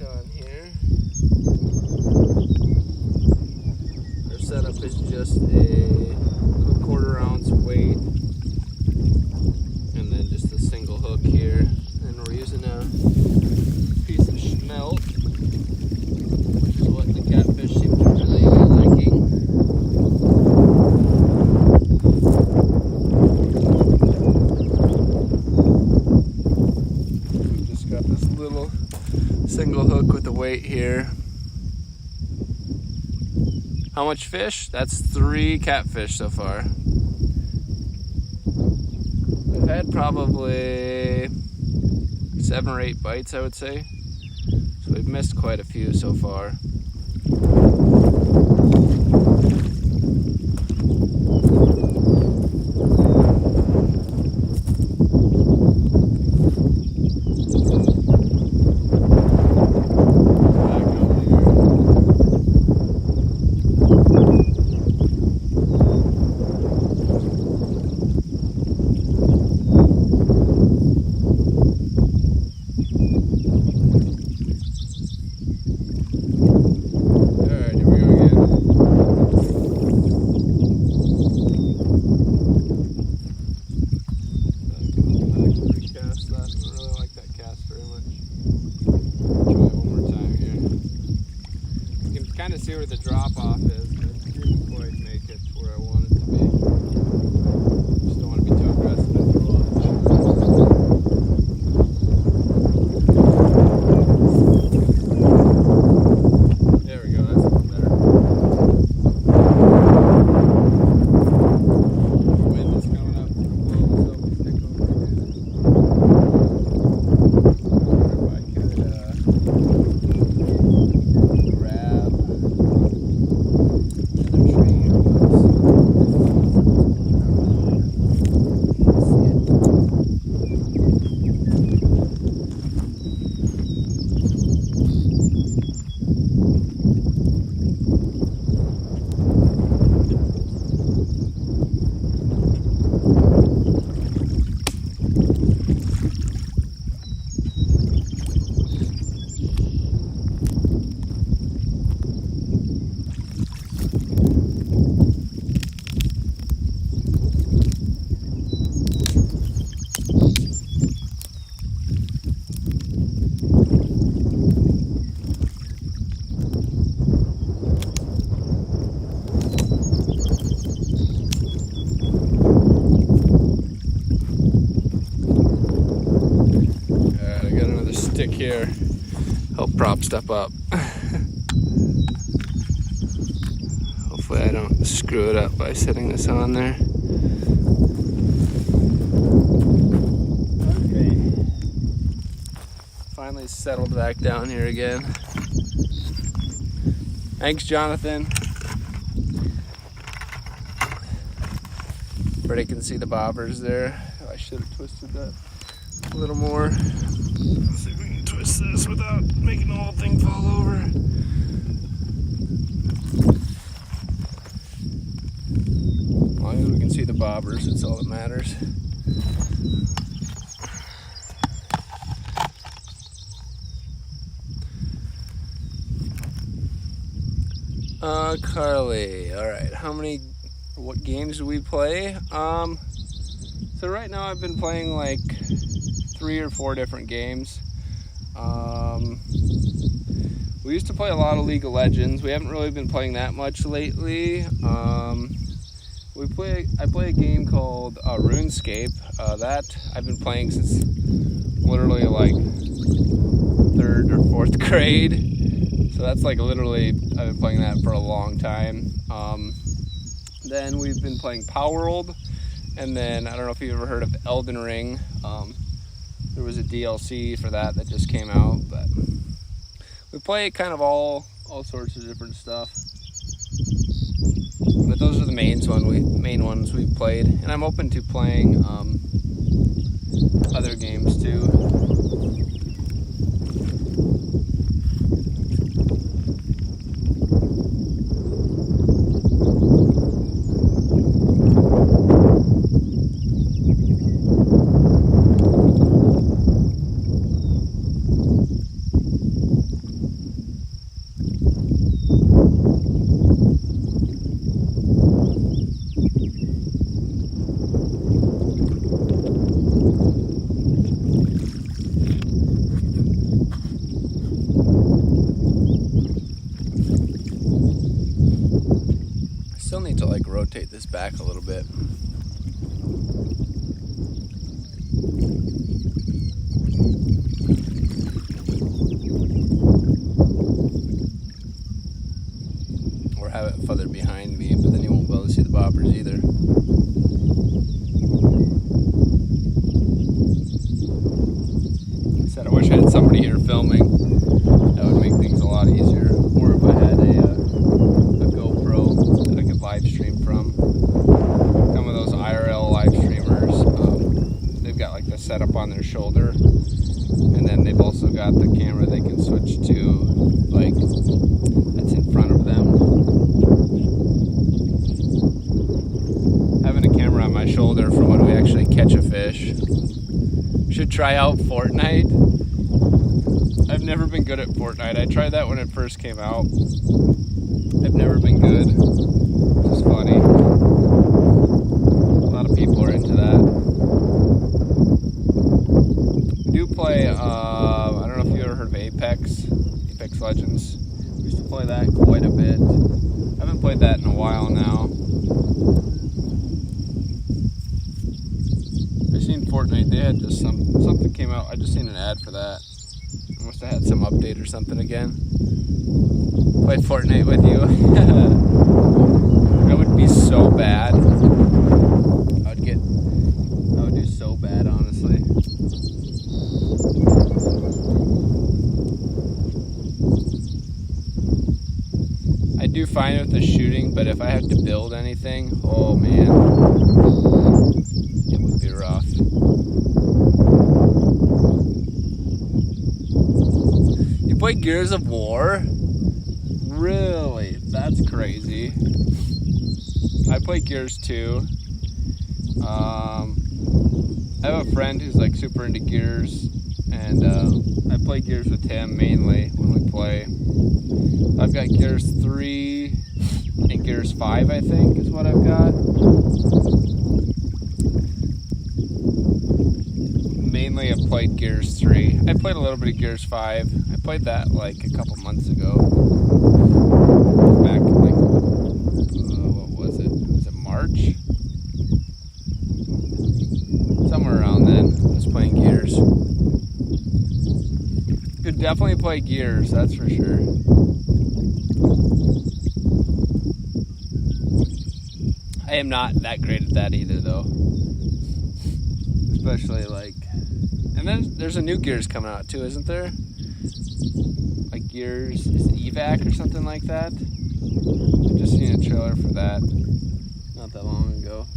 On here. Our setup is just a little 1/4 ounce weight and then just a single hook here, and we're using a piece of smelt, which is what the catfish seem to really be liking. We've just got this little single hook with the weight here. How much fish? That's 3 catfish so far. We've had probably 7 or 8 bites, I would say. So we've missed quite a few so far. Alright, here we go again. kind of see where the drop off is, but it didn't quite make it to where I want it to be. Just don't want to be too aggressive and throw off. There we go, that's a little better. The wind is coming up, it's going to blow the selfie stick over again. I wonder if I could grab another tree here. Stick here, help prop stuff up. Hopefully I don't screw it up by setting this on there. Okay, finally settled back down here again. Thanks, Jonathan. Pretty can see the bobbers there. I should have twisted that a little more. Let's see if we can twist this without making the whole thing fall over. As long as we can see the bobbers, it's all that matters. Carly, all right, what games do we play? So right now I've been playing like 3 or 4 different games. We used to play a lot of League of Legends. We haven't really been playing that much lately. I play a game called RuneScape. That I've been playing since literally like 3rd or 4th grade. So that's like literally, I've been playing that for a long time. Then we've been playing Power World. And then, I don't know if you've ever heard of Elden Ring. There was a DLC for that just came out, but we play kind of all sorts of different stuff. But those are the main ones we've played, and I'm open to playing other games too. Still need to like rotate this back a little bit. Or have it further behind me, but then you won't be able to see the bobbers either. I said I wish I had somebody here filming. That would make things a lot easier. Or if I had a GoPro that I could live stream from. Some of those IRL live streamers, they've got like the setup on their shoulder, and then they've also got the camera they can switch to, like, that's in front of them. Having a camera on my shoulder for when we actually catch a fish. Should try out Fortnite. I've never been good at Fortnite. I tried that when it first came out. I've never been good. It's funny. A lot of people are into that. We do play, I don't know if you ever heard of Apex Legends. We used to play that quite a played that in a while now. I seen Fortnite, they had just something came out, I just seen an ad for that. I must have had some update or something again. Played Fortnite with you. That would be so bad. I would do so bad, honestly. I do fine with the shooting, but if I have to build anything, oh man, it would be rough. You play Gears of War? Really? That's crazy. I play Gears too. I have a friend who's like super into Gears, and I play Gears with him mainly when we play. I've got Gears 3 and Gears 5, I think, is what I've got. Mainly I've played Gears 3. I played a little bit of Gears 5. I played that like a couple months ago. Back in like, what was it? Was it March? Somewhere around then, I was playing Gears. Could definitely play Gears, that's for sure. I am not that great at that either, though. Especially like, and then there's a new Gears coming out too, isn't there? Like Gears, is it Evac or something like that? I just seen a trailer for that not that long ago.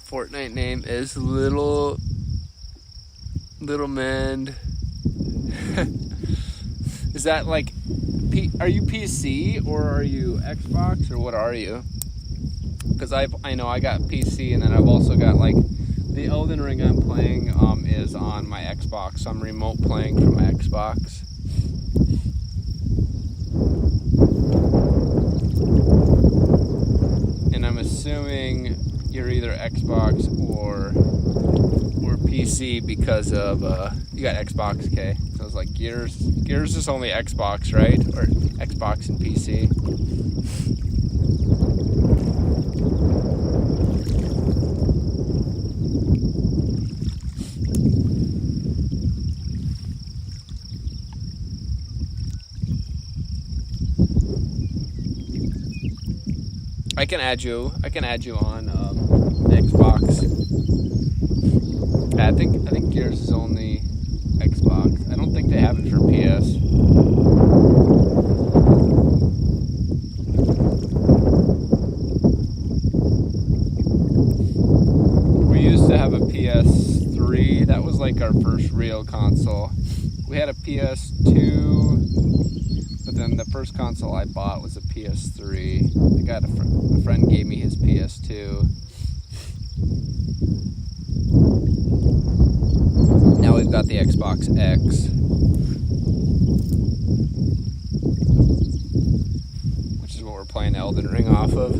Fortnite name is Little Man. Is that like, are you PC or are you Xbox or what are you? Because I know I got PC, and then I've also got like the Elden Ring I'm playing is on my Xbox. So I'm remote playing from my Xbox. And I'm assuming you're either Xbox or PC because of you got Xbox, okay? So it's like Gears is only Xbox, right? Or Xbox and PC. I can add you on Xbox. Yeah, I think Gears is only Xbox. I don't think they have it for PS. We used to have a PS3. That was like our first real console. We had a PS2, but then the first console I bought was a PS3. I got a friend gave me his PS2. Now we've got the Xbox X, which is what we're playing Elden Ring off of.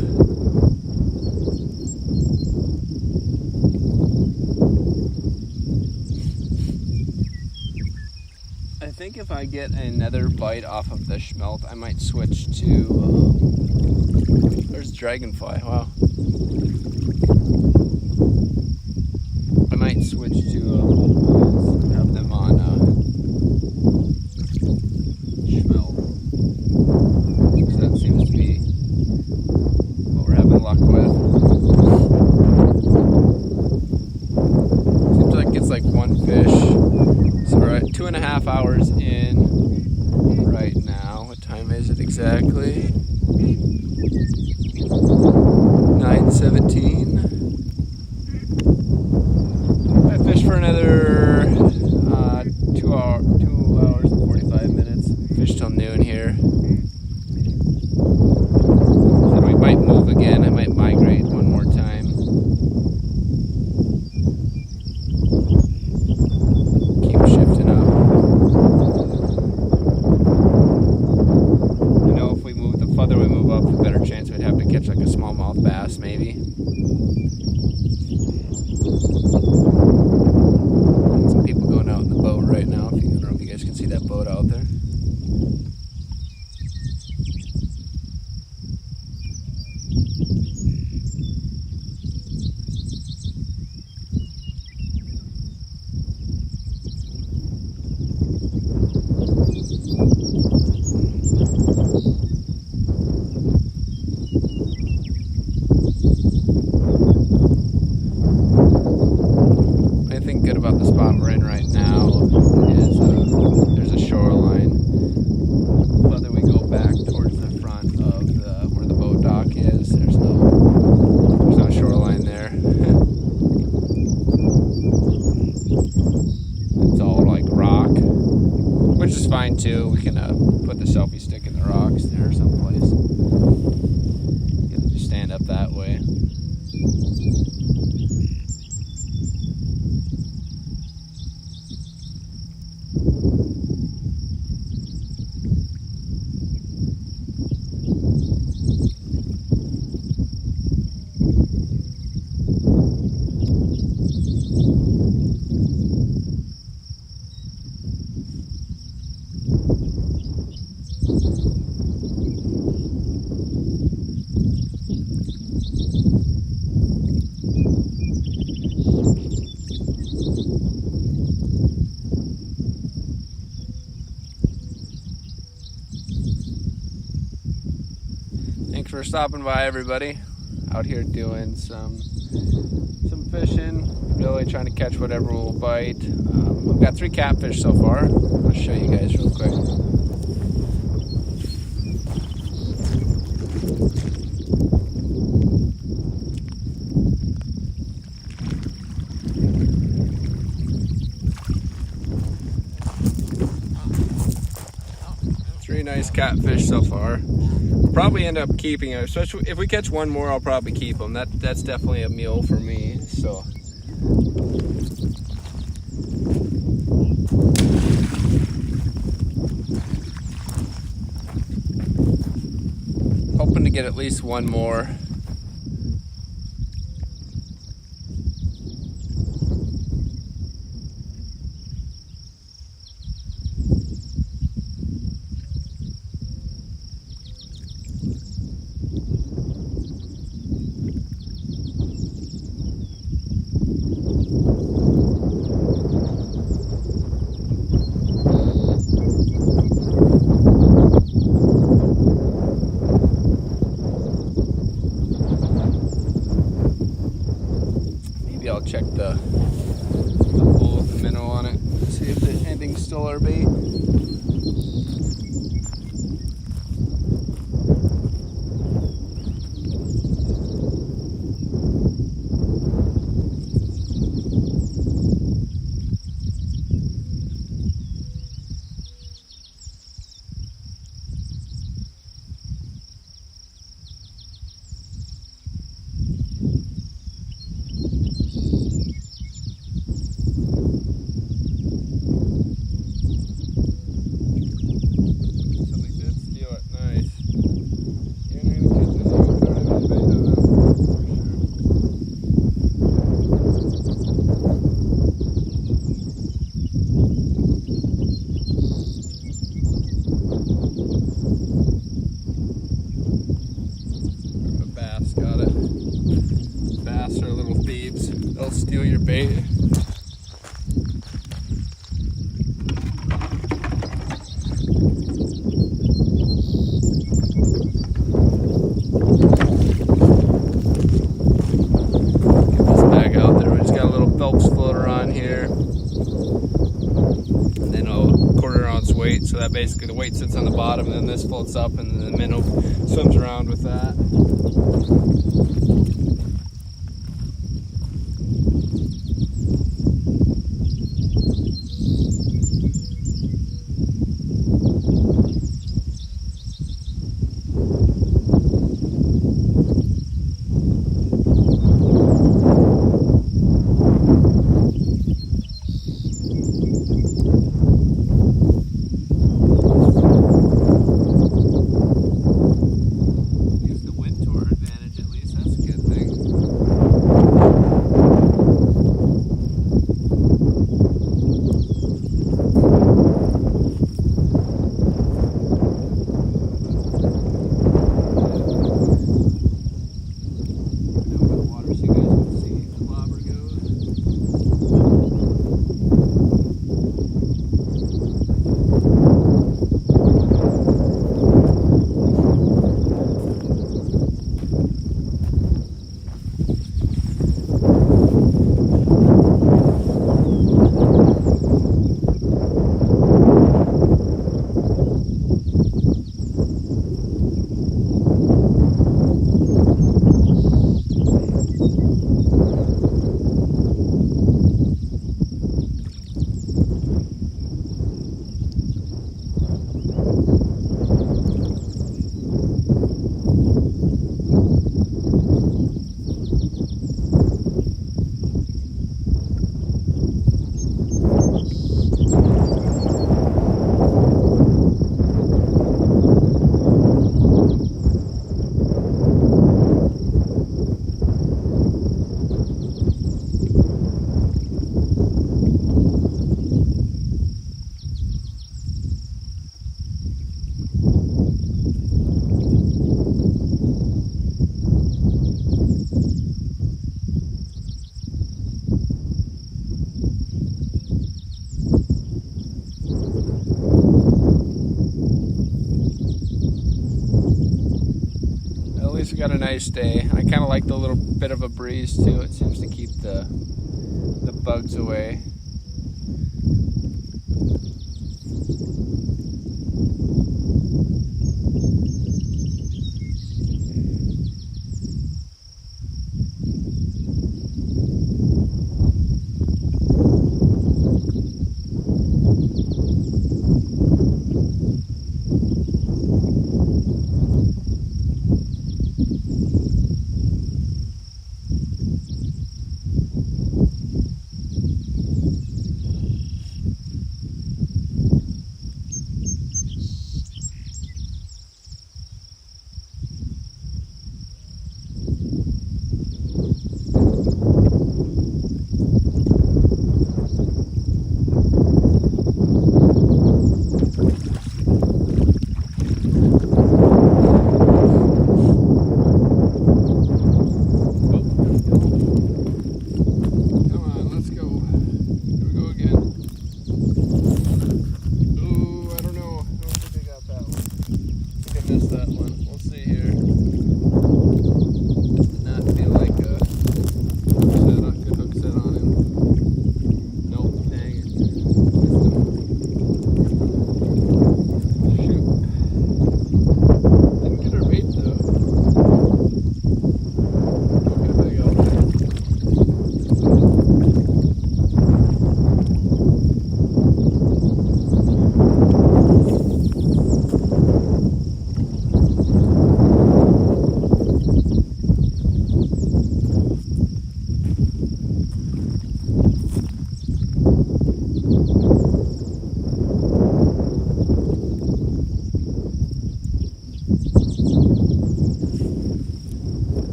I think if I get another bite off of the schmelt, I might switch to, there's Dragonfly, wow. I might switch to, have them on, schmelt. So that seems to be what we're having luck with. Seems like it's like one fish. So we're at 2.5 hours in right now. What time is it exactly? 9:17. I fished for another 2 hours and 45 minutes. Fished till noon here. Then we might move again. I might migrate one more time. Keep shifting up. I know catch like a smallmouth bass maybe. Some people going out in the boat right now. I don't know if you guys can see that boat out there. Good about the spot we're in right now is there's a shoreline. Whether we go back towards the front of where the boat dock is, there's no shoreline there. It's all like rock, which is fine too. We can put the selfie stick in the rocks there someplace. You can just stand up that way. Thanks for stopping by, everybody. Out here doing some fishing, really trying to catch whatever will bite. I've got 3 catfish so far. I'll show you guys real quick. Nice catfish so far. We'll probably end up keeping it, especially if we catch one more. I'll probably keep them. That's definitely a meal for me. So hoping to get at least one more. I'll check the pool with the minnow on it, see if anything stole our bait. They'll steal your bait. Get this bag out there. We just got a little Phelps floater on here. And then a 1/4 ounce weight. So that basically the weight sits on the bottom and then this floats up and then the minnow swims around with that. Use the wind to our advantage. we got a nice day. I kind of like the little bit of a breeze too. It seems to keep the bugs away.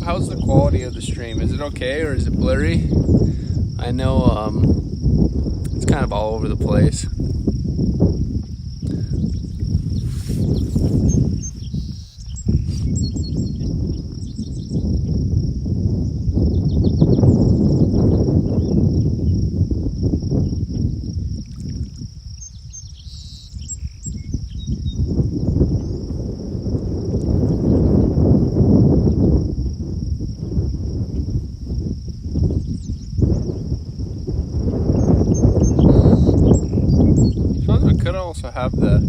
How's the quality of the stream? Is it okay or is it blurry? I know it's kind of all over the place. Could also have the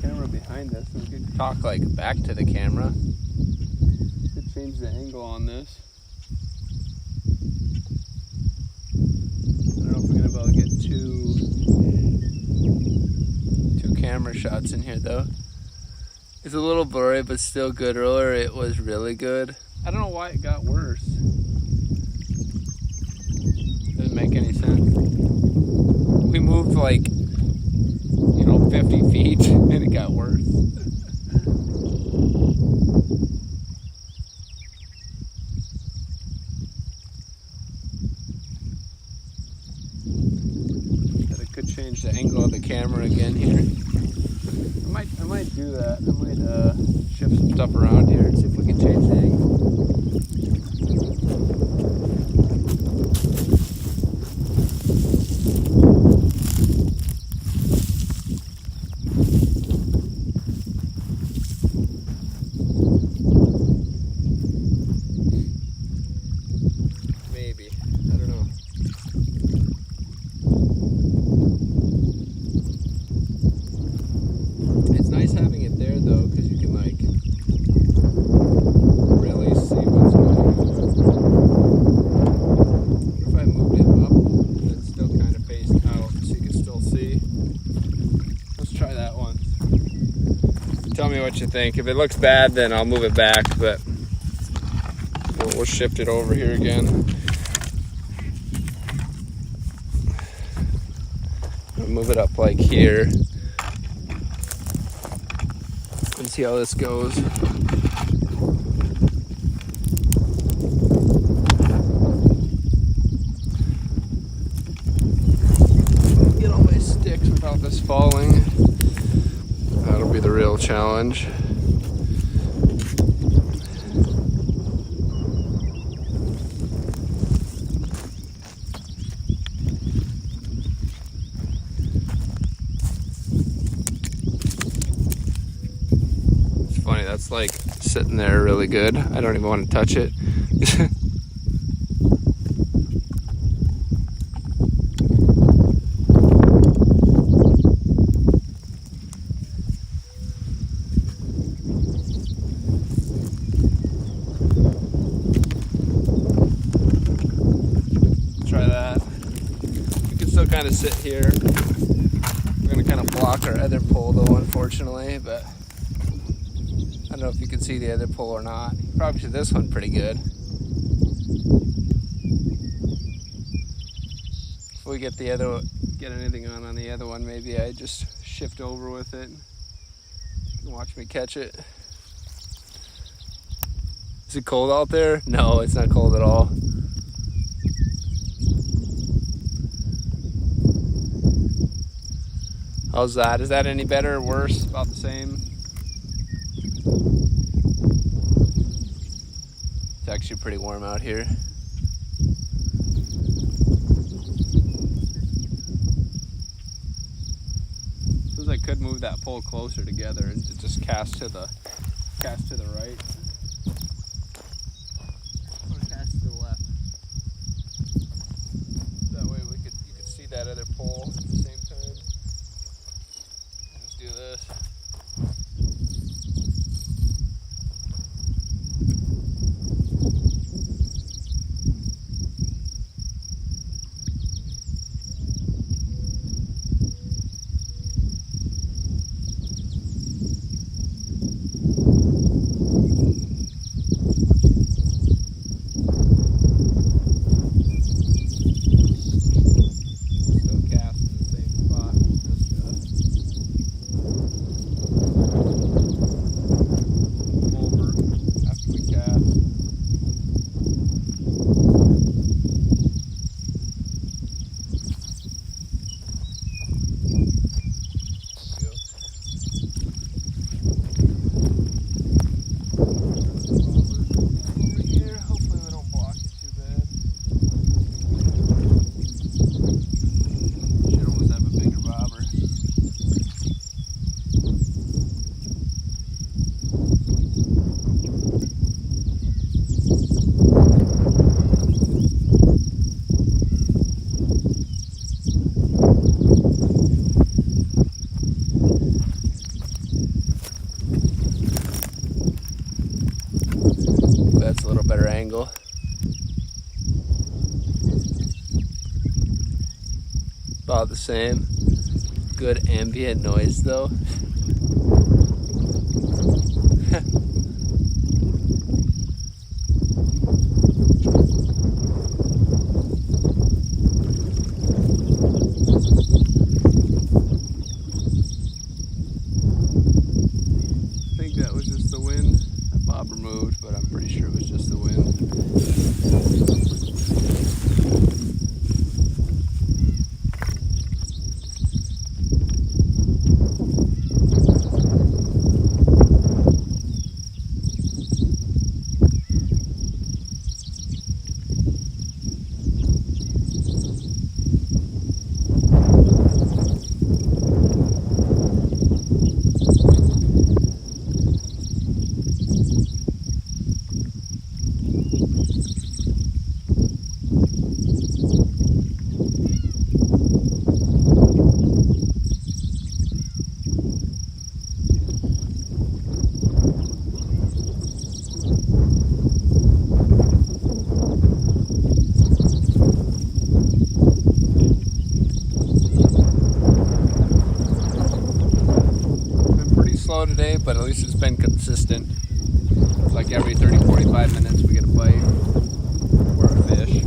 camera behind us and we could talk like back to the camera. Could change the angle on this. I don't know if we're gonna be able to get two camera shots in here though. It's a little blurry but still good. Earlier it was really good. I don't know why it got worse. Doesn't make any sense. We moved like 50 feet and it got worse. But it could change the angle of the camera again here. I might do that. I might shift some stuff around here and see if we can change the angle. Tell me what you think. If it looks bad, then I'll move it back, but we'll shift it over here again. gonna move it up like here and see how this goes. Get all my sticks without this falling. That'll be the real challenge. That's like sitting there really good. I don't even want to touch it. Try that. We can still kind of sit here. We're going to kind of block our other pole though, unfortunately, but I don't know if you can see the other pole or not. You probably see this one pretty good. If we get anything on the other one, maybe I just shift over with it and watch me catch it. Is it cold out there? No, it's not cold at all. How's that? Is that any better or worse? About the same? It's actually pretty warm out here. Suppose I could move that pole closer together and just cast to the right. Or cast to the left. That way you could see that other pole at the same time. Let's do this. That's a little better angle. About the same. Good ambient noise though. I think that was just the wind. That bob removed, but I'm pretty sure it was just the wind. Slow today, but at least it's been consistent. Like every 30-45 minutes we get a bite or a fish.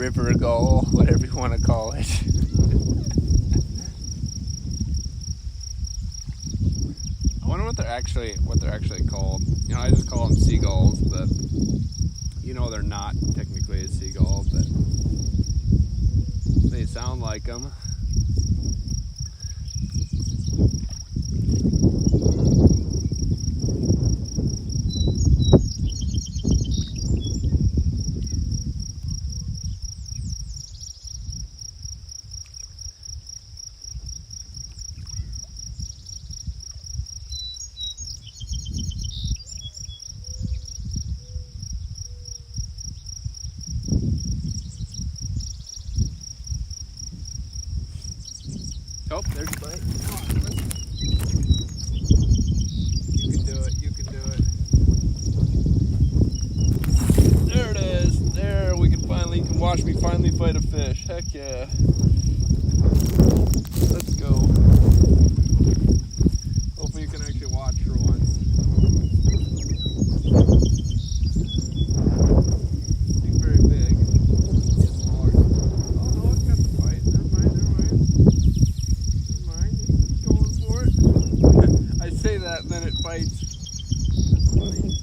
river gull, whatever you want to call it. I wonder what they're actually called. You know, I just call them seagulls, but you know they're not technically a seagull, but they sound like them. Oh, there's a bite. Come on, you can do it, you can do it. There it is. There, you can watch me finally fight a fish. Heck yeah. Let's go. Hopefully you can actually watch for once. Being very big. Get smaller. Oh no, it's got the bite. Never mind. It's going for it. I say that and then it bites. That's funny.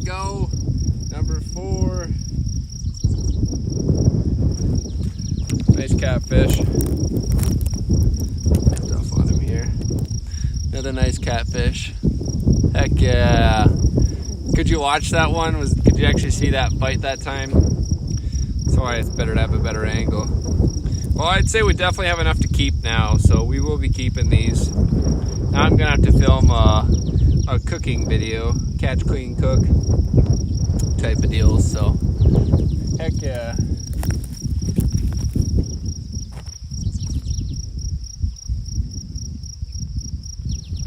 Go, number 4. Nice catfish. Stuff on him here. Another nice catfish. Heck yeah. Could you watch that one? Could you actually see that bite that time? That's why it's better to have a better angle. Well, I'd say we definitely have enough to keep now, so we will be keeping these. Now I'm gonna have to film a cooking video, catch, clean, cook type of deals, so heck yeah.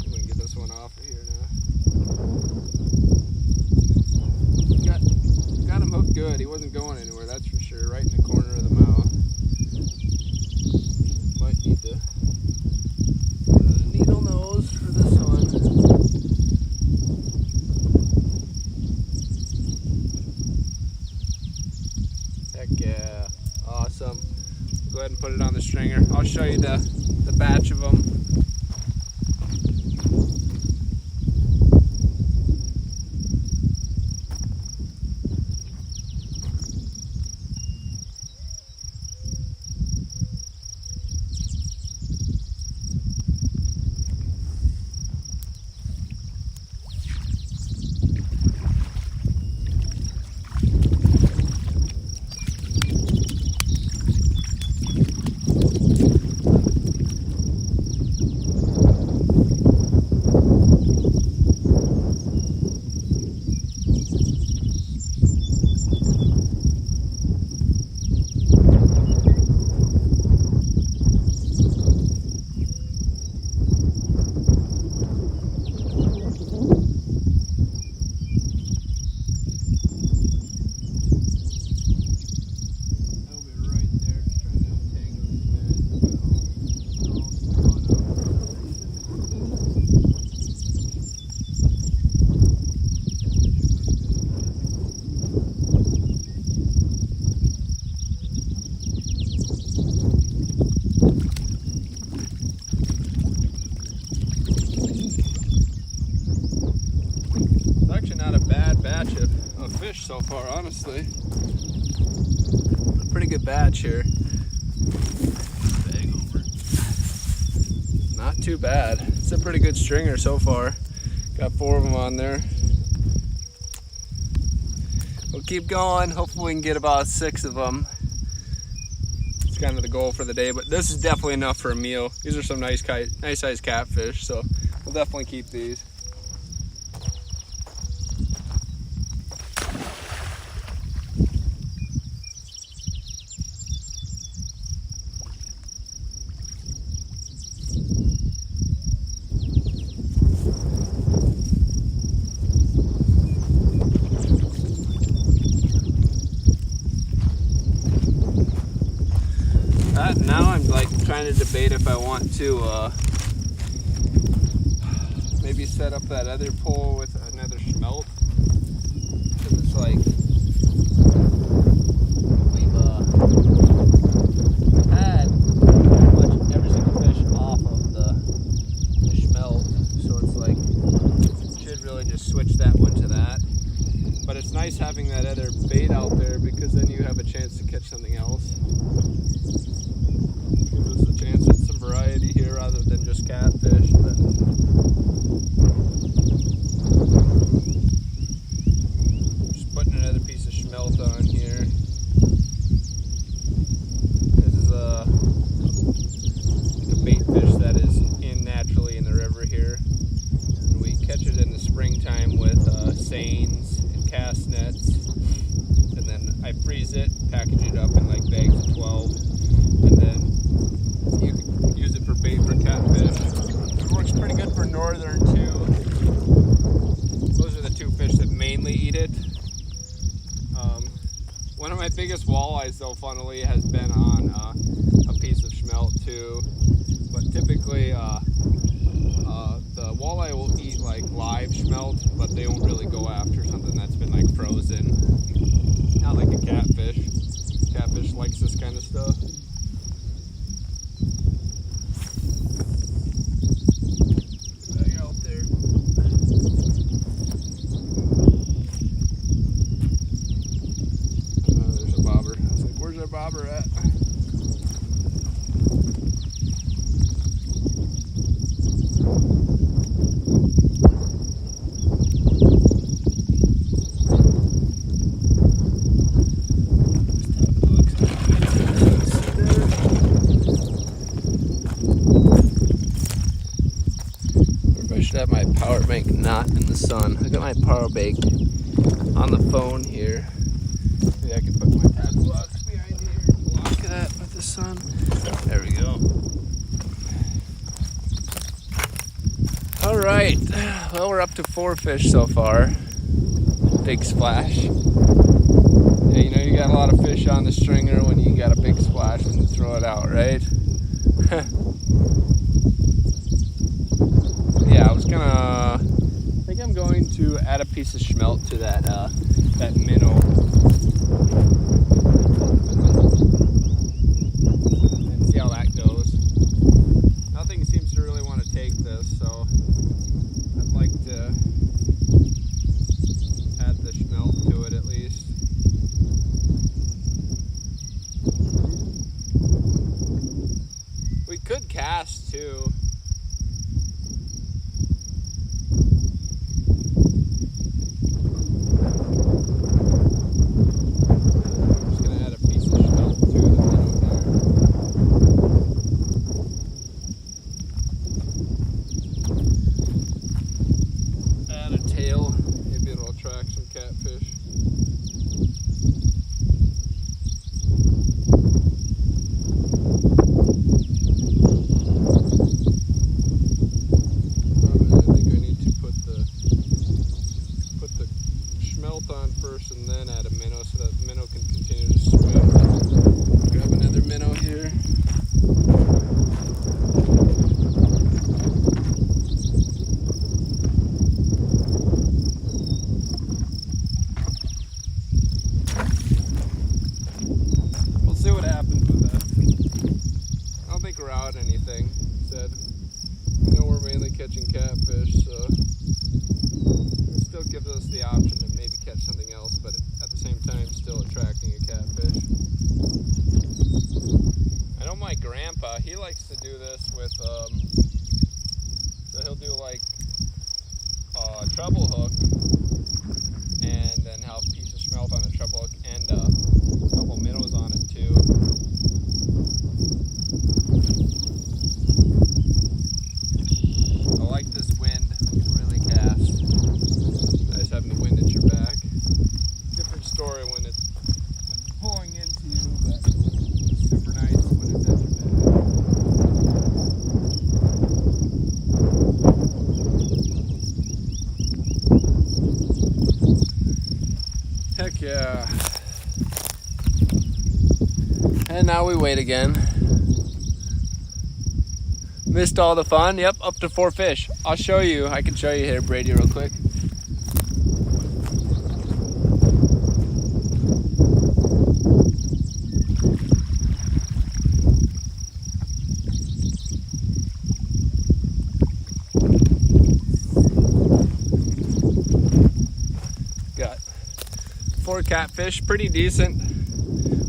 We can get this one off of here now. Got him hooked good. He wasn't going anywhere, that's for sure. Right in the corner of the mouth. Might need to put a needle nose for this one. Heck yeah, awesome. Go ahead and put it on the stringer. I'll show you the batch of them. Of fish so far, honestly. Pretty good batch here. Bag over. Not too bad. It's a pretty good stringer so far. Got 4 of them on there. we'll keep going. Hopefully we can get about 6 of them. It's kind of the goal for the day, but this is definitely enough for a meal. These are some nice sized catfish, so we'll definitely keep these. Now I'm like trying to debate if I want to maybe set up that other pole with another smelt, because it's like we've had pretty much every single fish off of the smelt, so it's like should really just switch that one to that. But it's nice having that other bait out there, because then you have a chance to catch something else. Gives us a chance at some variety here rather than just catfish. But just putting another piece of smelt on here. This is a bait fish that is naturally in the river here. And we catch it in the springtime with seines and cast nets. And then I freeze it, package it up in like bags of 12. And then you can use it for bait for catfish. It works pretty good for northern too. Those are the 2 fish that mainly eat it. One of my biggest walleyes though, funnily, has been on a piece of smelt too. But typically the walleye will eat like live smelt, but they won't really go after something that's been like frozen. Not like a catfish. Catfish likes this kind of stuff. Bobber at? I should have my power bank not in the sun. I got my power bank on the phone here. Maybe I can put my tackle box behind here and block that with the sun. There we go. All right, well, we're up to 4 fish so far. Big splash. Yeah, you know you got a lot of fish on the stringer when you got a big splash and you throw it out, right? Yeah, I think I'm going to add a piece of smelt to that minnow. And see how that goes. Nothing seems to really want to take this, so I'd like to add the smelt to it at least. We could cast too. On first and then add a minnow so that the minnow can continue to swim. Grab another minnow here. We'll see what happens with that. I don't think we're out anything. Said, I know we're mainly catching catfish, so it still gives us the option to maybe catch something else, but at the same time still attracting a catfish. I know my grandpa, he likes to do this with so he'll do like a treble hook and then have a piece of smelt on a Yeah. And now we wait again. Missed all the fun. Yep, up to 4 fish. I'll show you. I can show you here, Brady, real quick. Got 4 catfish, pretty decent.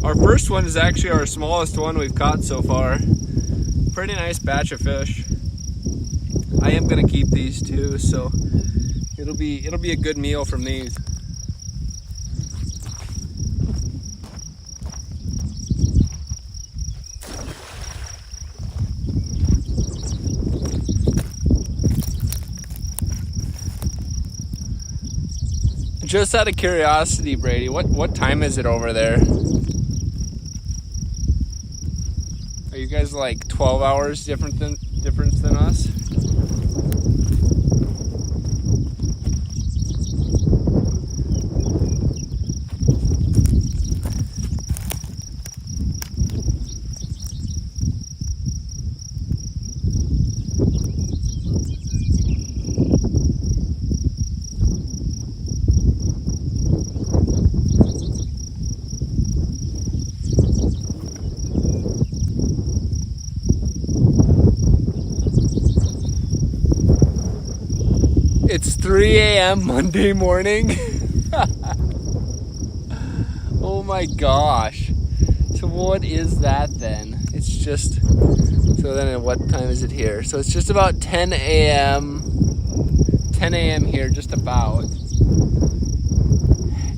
Our first one is actually our smallest one we've caught so far. Pretty nice batch of fish. I am gonna keep these too, so it'll be a good meal from these. Just out of curiosity, Brady, what time is it over there? Are you guys like 12 hours difference than us? It's 3 a.m. Monday morning. Oh my gosh. So what is that then? It's just, so then at what time is it here? So it's just about 10 a.m. 10 a.m. here, just about.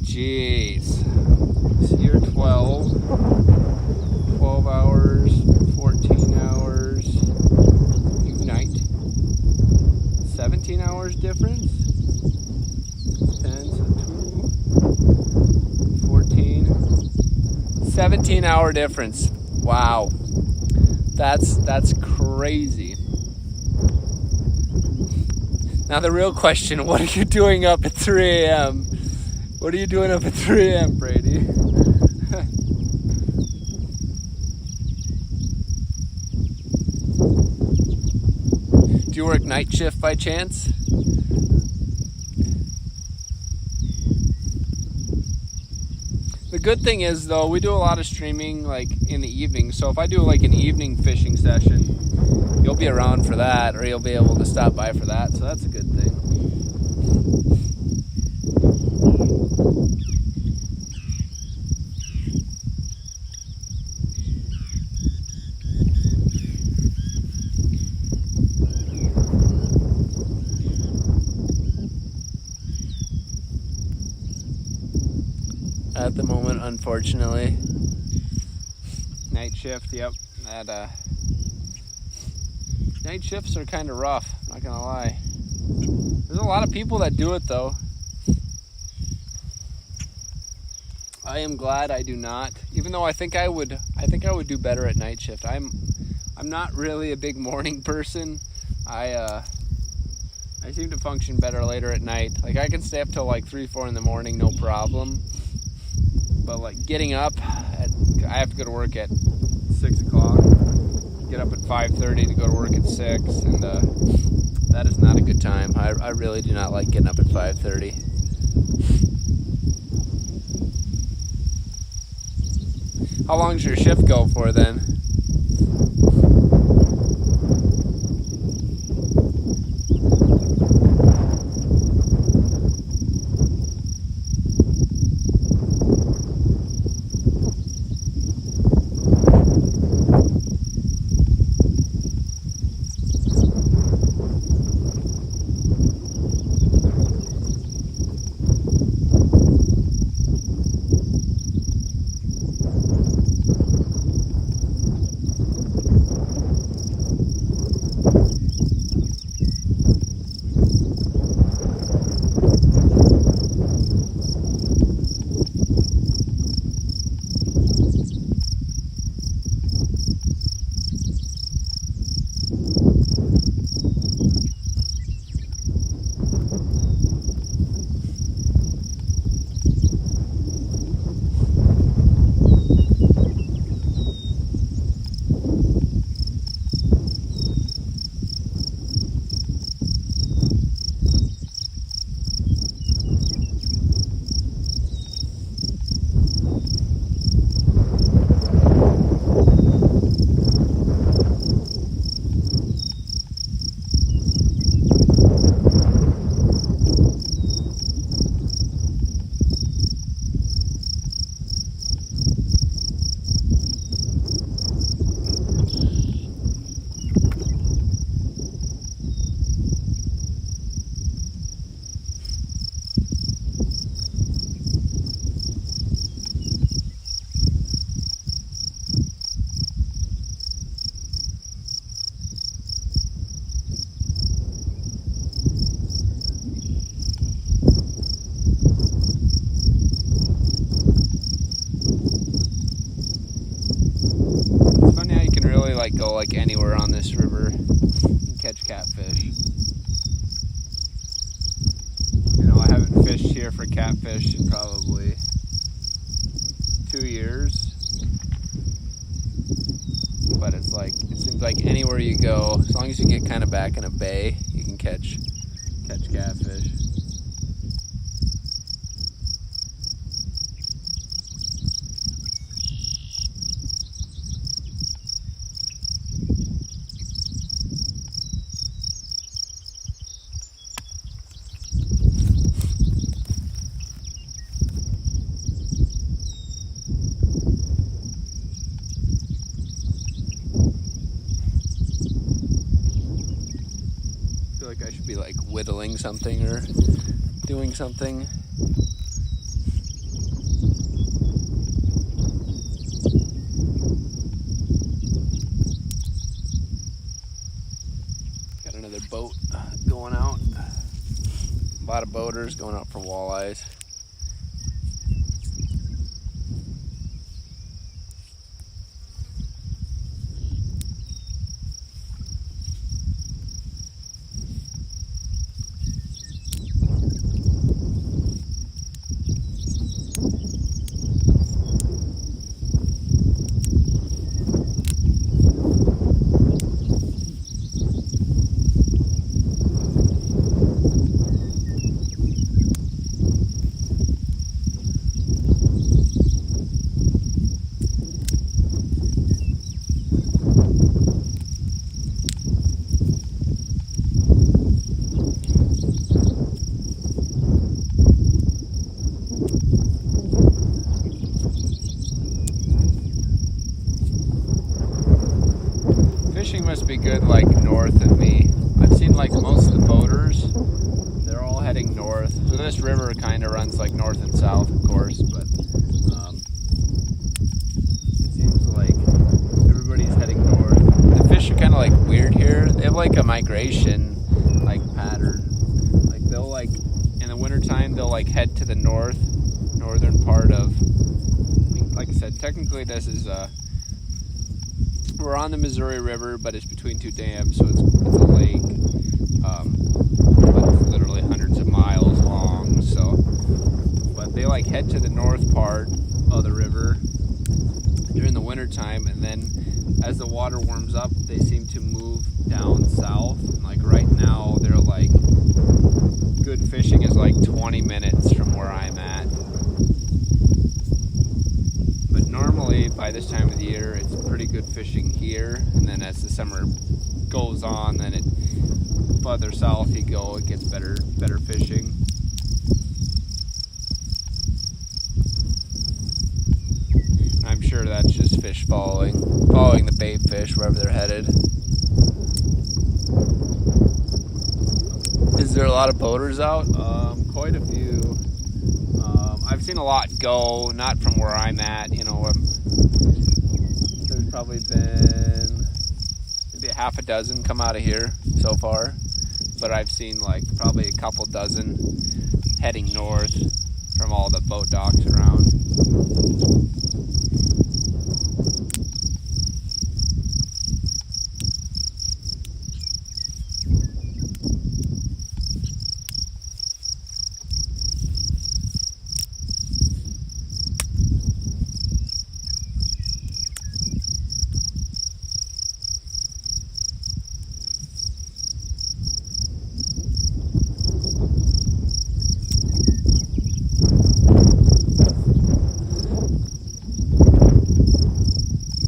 Jeez. So you're 12 hours, 14 hours, night. 17 hours difference. 10, so 2, 14, 17-hour difference. Wow, that's crazy. Now the real question: what are you doing up at 3 a.m.? What are you doing up at 3 a.m., Brady? Do you work night shift by chance? The good thing is, though, we do a lot of streaming like in the evening. So if I do like an evening fishing session, you'll be around for that, or you'll be able to stop by for that. So that's a good thing. At the moment, unfortunately. Night shift, yep. Night shifts are kind of rough, not gonna lie. There's a lot of people that do it though. I am glad I do not, even though I think I would do better at night shift. I'm not really a big morning person. I seem to function better later at night. Like I can stay up till like 3-4 in the morning, no problem. But like getting up, I have to go to work at 6 o'clock. Get up at 5:30 to go to work at 6, and that is not a good time. I really do not like getting up at 5:30. How long does your shift go for then? like anywhere on this river and catch catfish. You know, I haven't fished here for catfish in probably 2 years. But it's like, it seems like anywhere you go, as long as you get kind of back in a bay, you can catch catfish. I should be like whittling something or doing something. Got another boat going out. A lot of boaters going out for walleyes. Fishing must be good like north of me. I've seen like most of the boaters, they're all heading north. So this river kind of runs like north and south, of course, but it seems like everybody's heading north. The fish are kind of like weird here. They have like a migration like pattern. Like they'll like, in the wintertime, they'll like head to the northern part of, I mean, like I said, technically this is we're on the Missouri River, but it's between two dams, so it's a lake, but it's literally hundreds of miles long. So, but they like head to the north part of the river during the winter time, and then as the water warms up, they seem to move down south. And like right now, they're like, good fishing is like 20 minutes from where I'm at. But normally by this time of the year, it's pretty good fishing here, and then as the summer goes on, then it further south you go, it gets better fishing. I'm sure that's just fish following the bait fish wherever they're headed. Is there a lot of boaters out? Quite a few. I've seen a lot go, not from where I'm at, you know. There's probably been maybe a half a dozen come out of here so far, but I've seen like probably a couple dozen heading north from all the boat docks around.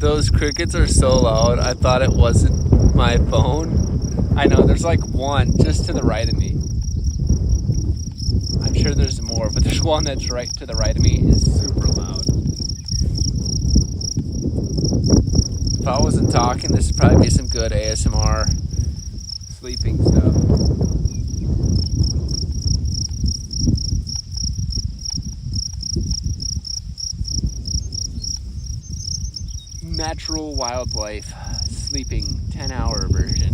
Those crickets are so loud, I thought it wasn't my phone. I know, there's like one just to the right of me. I'm sure there's more, but there's one that's right to the right of me. It's super loud. If I wasn't talking, this would probably be some good ASMR sleeping stuff. Natural wildlife sleeping 10-hour version.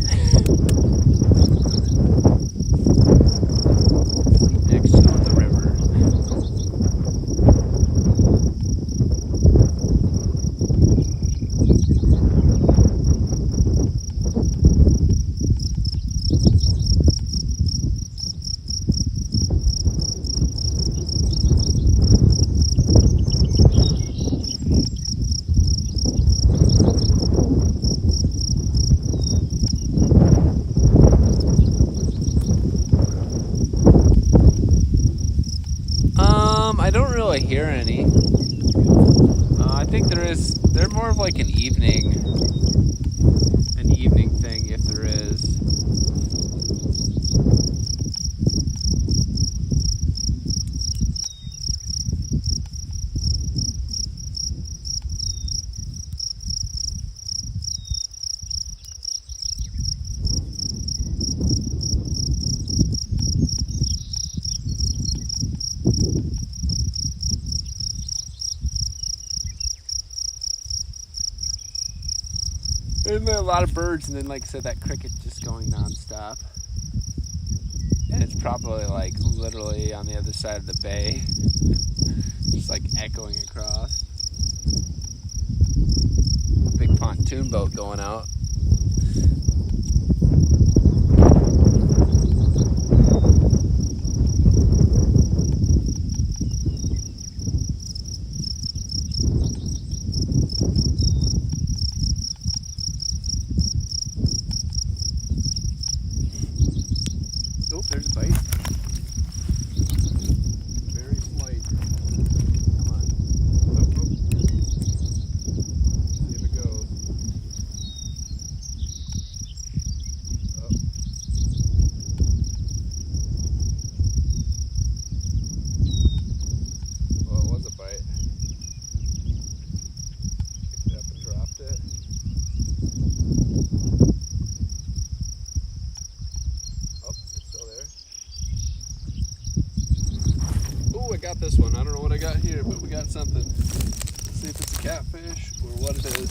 Next to the river. I don't really hear any. I think they're more of like an evening thing, if there is. There's been a lot of birds, and then, like I said, that cricket just going nonstop. And it's probably like literally on the other side of the bay, just like echoing across. Big pontoon boat going out. Oh, there's a bite. Very slight. Come on. Oh, oh. See if it goes. Oh. Well, it was a bite. Picked it up and dropped it. I got this one. I don't know what I got here, but we got something. Let's see if it's a catfish or what it is.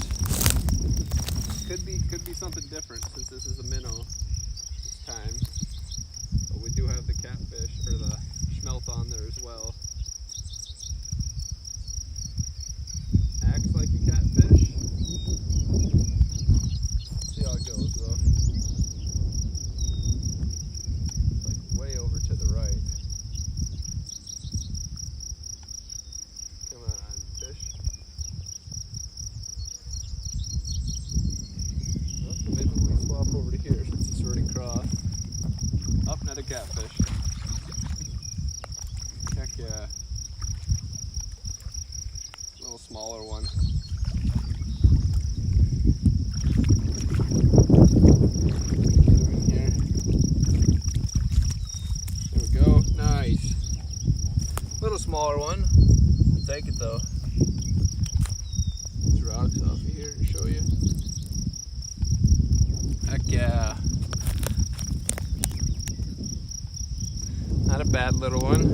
Could be something different since this is a minnow this time. But we do have the catfish or the smelt on there as well. Acts like a catfish. Let's see how it goes though. It's like way over to the right. Over to here since it's already crossed. Up, another catfish. Heck yeah. A little smaller one. Get him in here. There we go. Nice. Little smaller one. I'll take it though. These rocks off of here to show you. Heck yeah. Not a bad little one.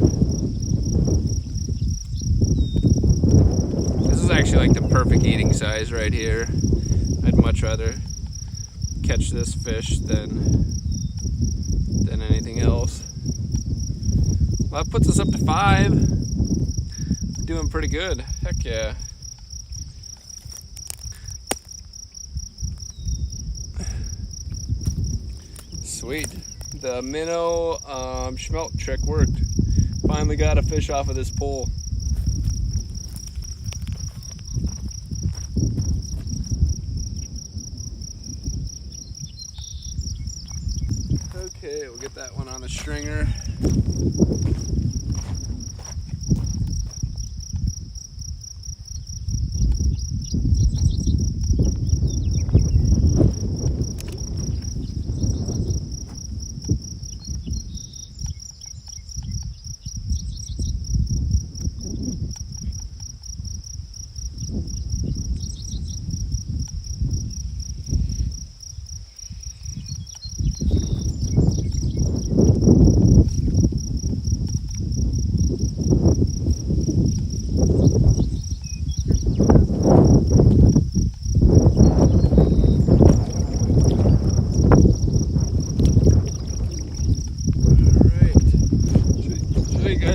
This is actually like the perfect eating size right here. I'd much rather catch this fish than anything else. Well, that puts us up to 5. We're doing pretty good. Heck yeah. Sweet. The minnow smelt trick worked. Finally got a fish off of this pole. Okay, we'll get that one on the stringer.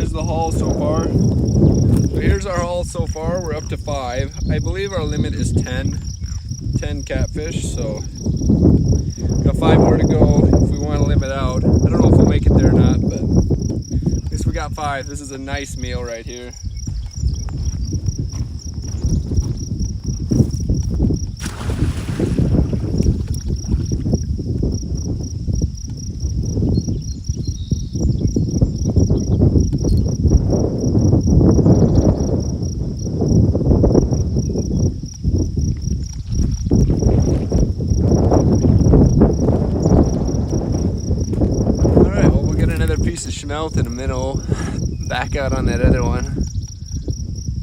The haul so far. So here's our haul so far. We're up to 5. I believe our limit is 10 catfish, so got 5 more to go if we want to limit out. I don't know if we'll make it there or not, but at least we got 5. This is a nice meal right here. smelt and a minnow back out on that other one.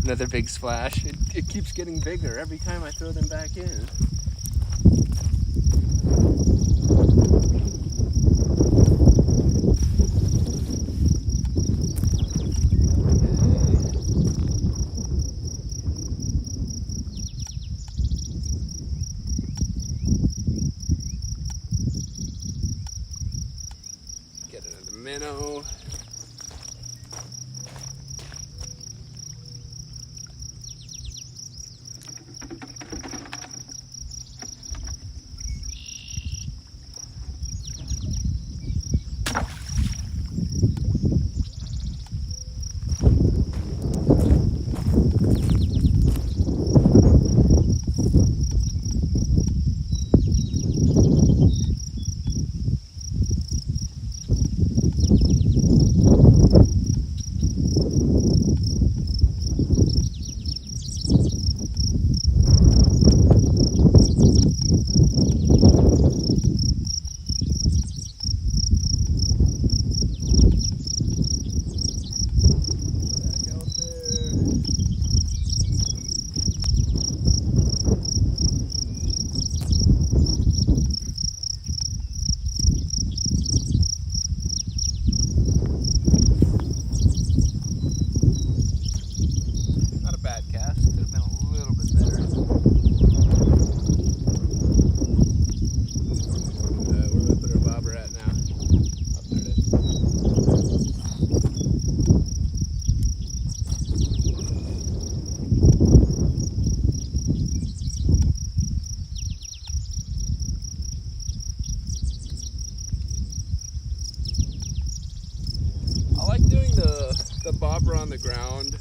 Another big splash. It keeps getting bigger every time I throw them back in. Get another minnow. The bobber on the ground,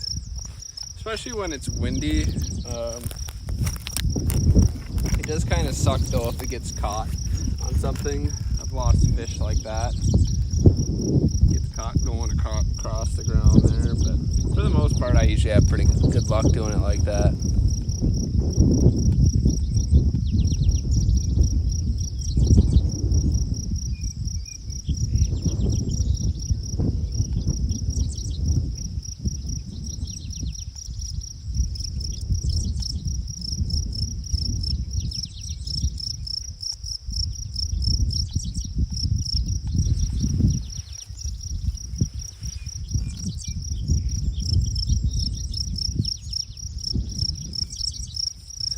especially when it's windy. It does kind of suck though if it gets caught on something. I've lost fish like that. Gets caught going across the ground there, but for the most part I usually have pretty good luck doing it like that.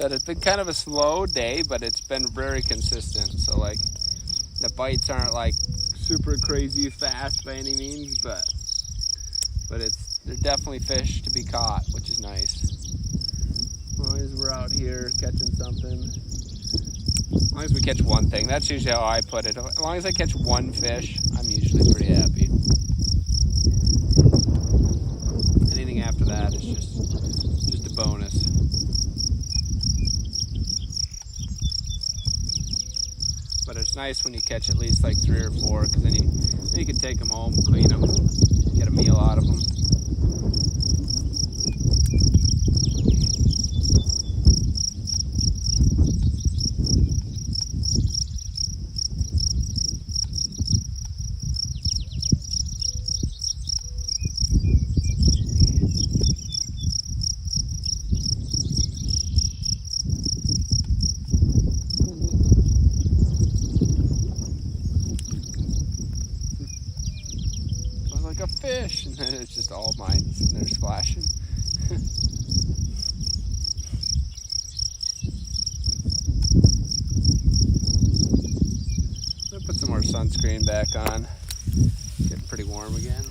It's been kind of a slow day, but it's been very consistent. So like the bites aren't like super crazy fast by any means, but they're definitely fish to be caught, which is nice. As long as we're out here catching something, as long as we catch one thing, that's usually how I put it. As long as I catch one fish, I'm usually pretty happy. Anything after that is just a bonus. But it's nice when you catch at least like 3 or 4, because then you can take them home, clean them, get a meal out of them. A fish, and then it's just all mine sitting there splashing. I'm gonna put some more sunscreen back on. It's getting pretty warm again.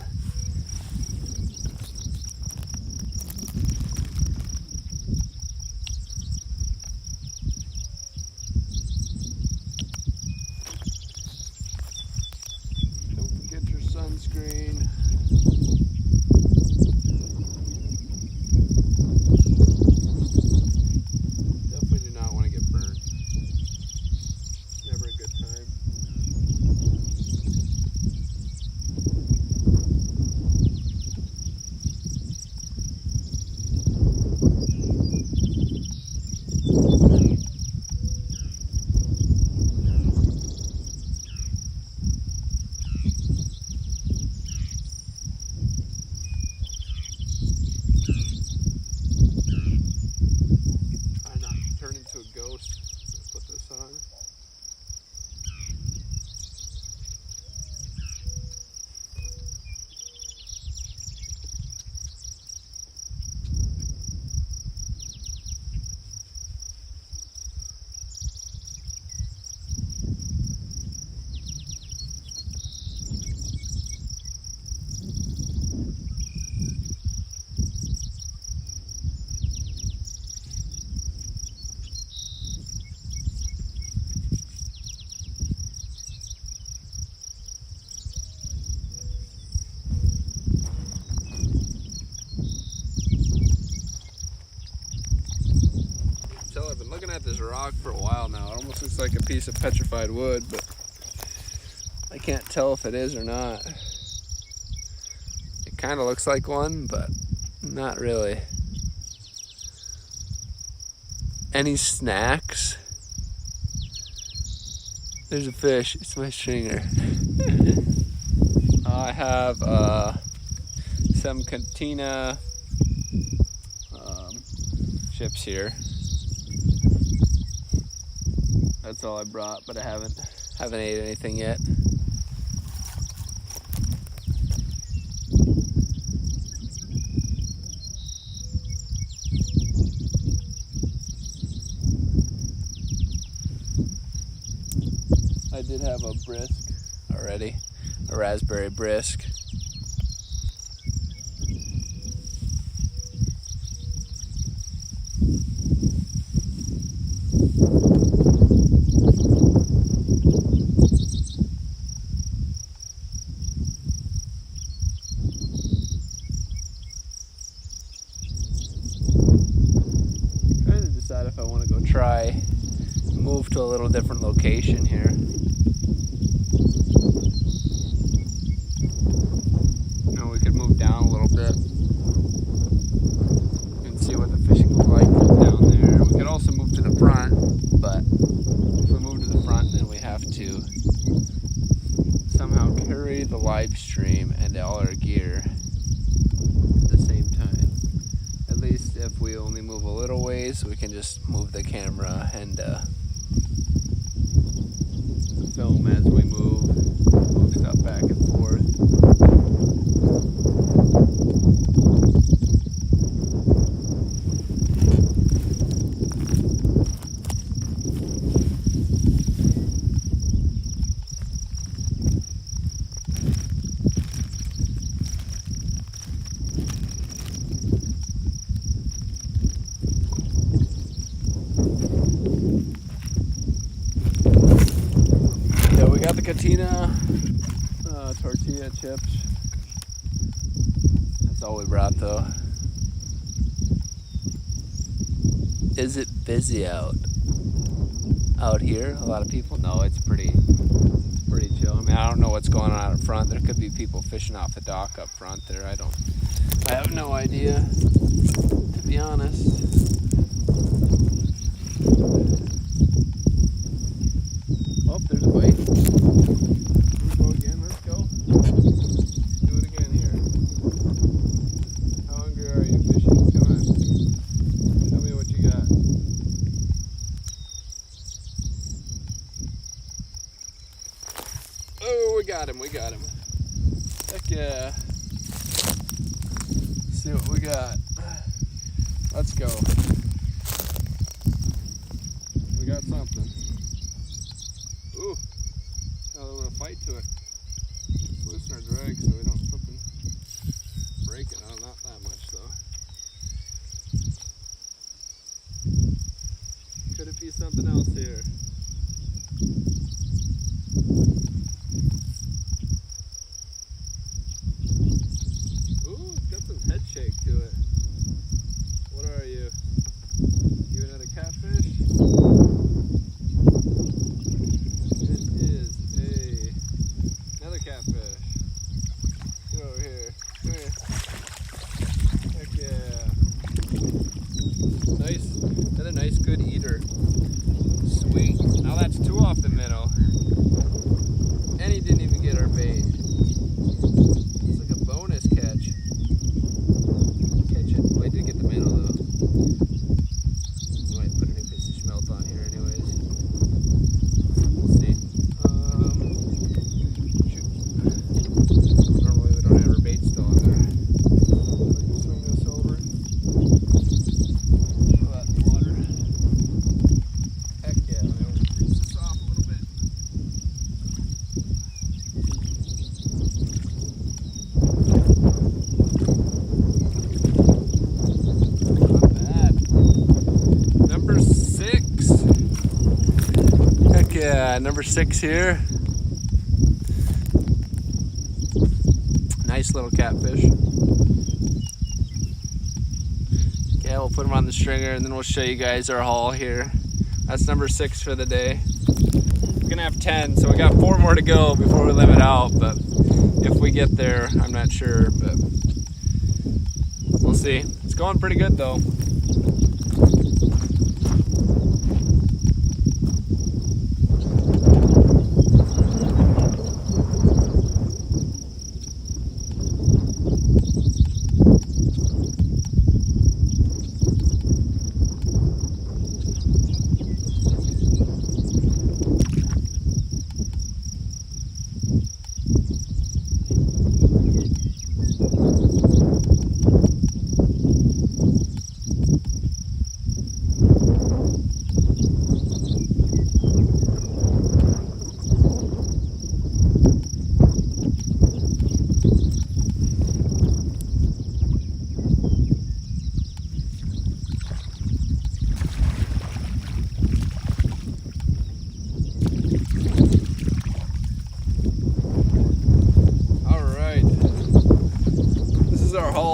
Don't forget your sunscreen. dog for a while now. It almost looks like a piece of petrified wood, but I can't tell if it is or not. It kind of looks like one, but not really. Any snacks? There's a fish. It's my stringer. I have some cantina chips here. That's all I brought, but I haven't ate anything yet. I did have a brisk already, a raspberry brisk. Trying to decide if I want to go move to a little different location here. We could move down a little bit and see what the fishing is like down there. We could also move to the front, but if we move to the front, then we have to somehow carry the live stream and all our gear at the same time. At least if we only move a little ways, we can just move the camera and film as we move stuff back and forth. Got the cantina tortilla chips. That's all we brought though. Is it busy out here? A lot of people? No, it's pretty chill. I mean, I don't know what's going on out front. There could be people fishing off the dock up front there. I have no idea, to be honest. Oh, there's a bite. Here we go again. Let's go. Do it again here. How hungry are you fishing? Come on. Tell me what you got. Oh, we got him. Heck yeah. Let's see what we got. Let's go. We got something. Ooh, now a little fight to it. Let's loosen our drag so we don't flip and break it. Oh, not that much though. Could it be something else here? Ooh, it's got some head shake to it. What are you? You another catfish? Catfish. Get over here. Come here. Heck yeah. Nice. Another nice, good eater. Sweet. Now that's two off the minnow. And he didn't even get our bait. It's like a bonus catch. Catch it. Wait to get the minnow though. Might put a new piece of smelt on here anyways. We'll see. Normally we don't have our bait still on there. I can swing this over. Throw that in the water. Heck yeah, let me grease this off a little bit. Not bad. Number 6. Heck yeah, number 6 here. Nice little catfish. Okay, we'll put them on the stringer and then we'll show you guys our haul here. That's number 6 for the day. We're gonna have 10, so we got 4 more to go before we limit out, but if we get there, I'm not sure, but we'll see. It's going pretty good though.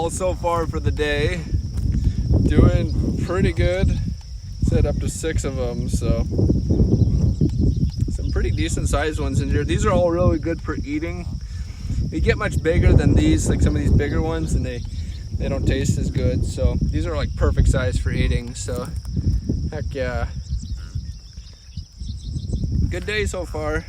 So far for the day, doing pretty good. Set up to 6 of them, so some pretty decent sized ones in here. These are all really good for eating. They get much bigger than these, like some of these bigger ones, and they don't taste as good. So these are like perfect size for eating. So heck yeah, good day so far.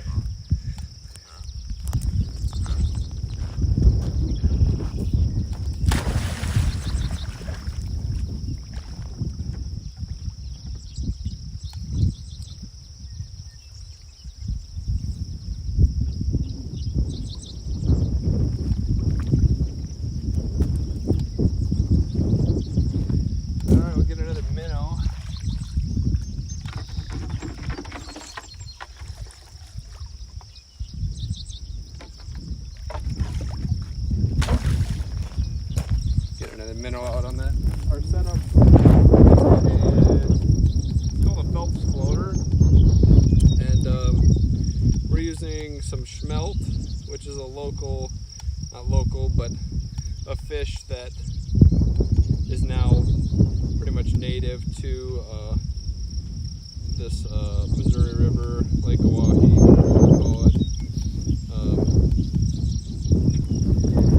Minnow out on that. Our setup is called a Phelps floater, and we're using some smelt, which is a local, not local, but a fish that is now pretty much native to this Missouri River, Lake Oahe, whatever you want to call it.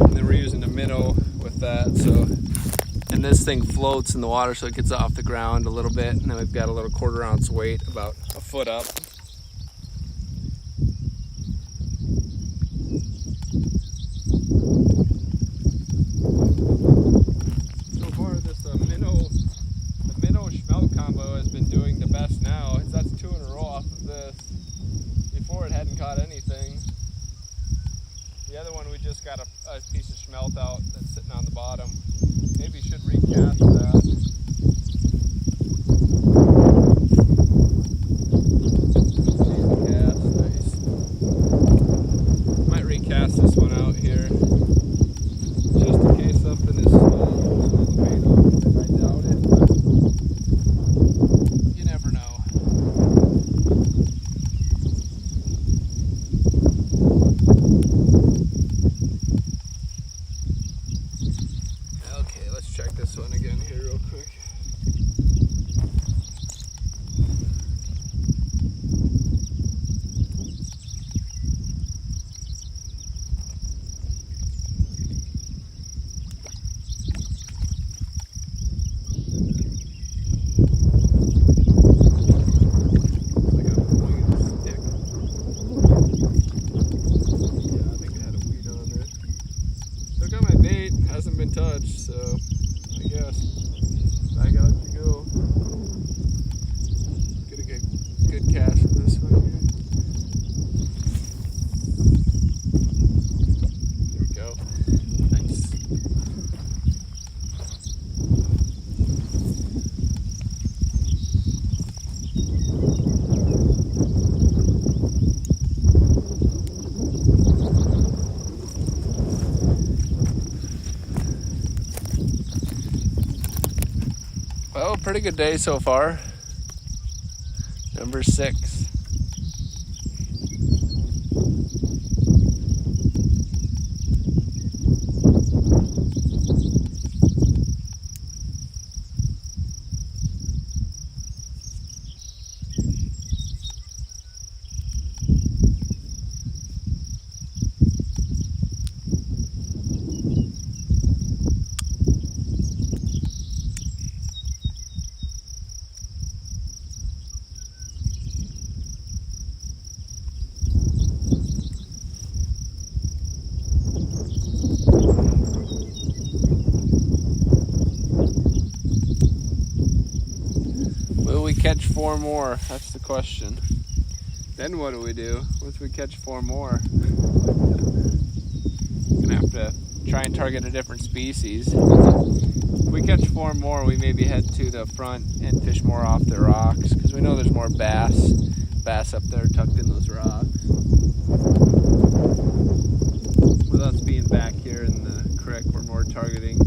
And then we're using a minnow with that, so. And this thing floats in the water so it gets off the ground a little bit, and then we've got a little 1/4 ounce weight, about a foot up. So far this minnow smelt combo has been doing the best now. That's 2 in a row off of this. Before it hadn't caught anything. The other one we just got a piece of smelt out that's sitting on the bottom. Maybe should recast that. Cast, nice. Might recast this one out here, just in case something is small. I doubt it, but you never know. Check this one again here real quick. Like a weed stick. Yeah, I think it had a weed on there. Still got my bait, hasn't been touched, so I guess back out you go. Get a good cast for this one here. There we go. Nice. Well, pretty good day so far. Number 6. catch 4 more? That's the question. Then what do we do once we catch 4 more? Gonna have to try and target a different species. If we catch 4 more, we maybe head to the front and fish more off the rocks, because we know there's more bass up there tucked in those rocks. With us being back here in the creek, we're more targeting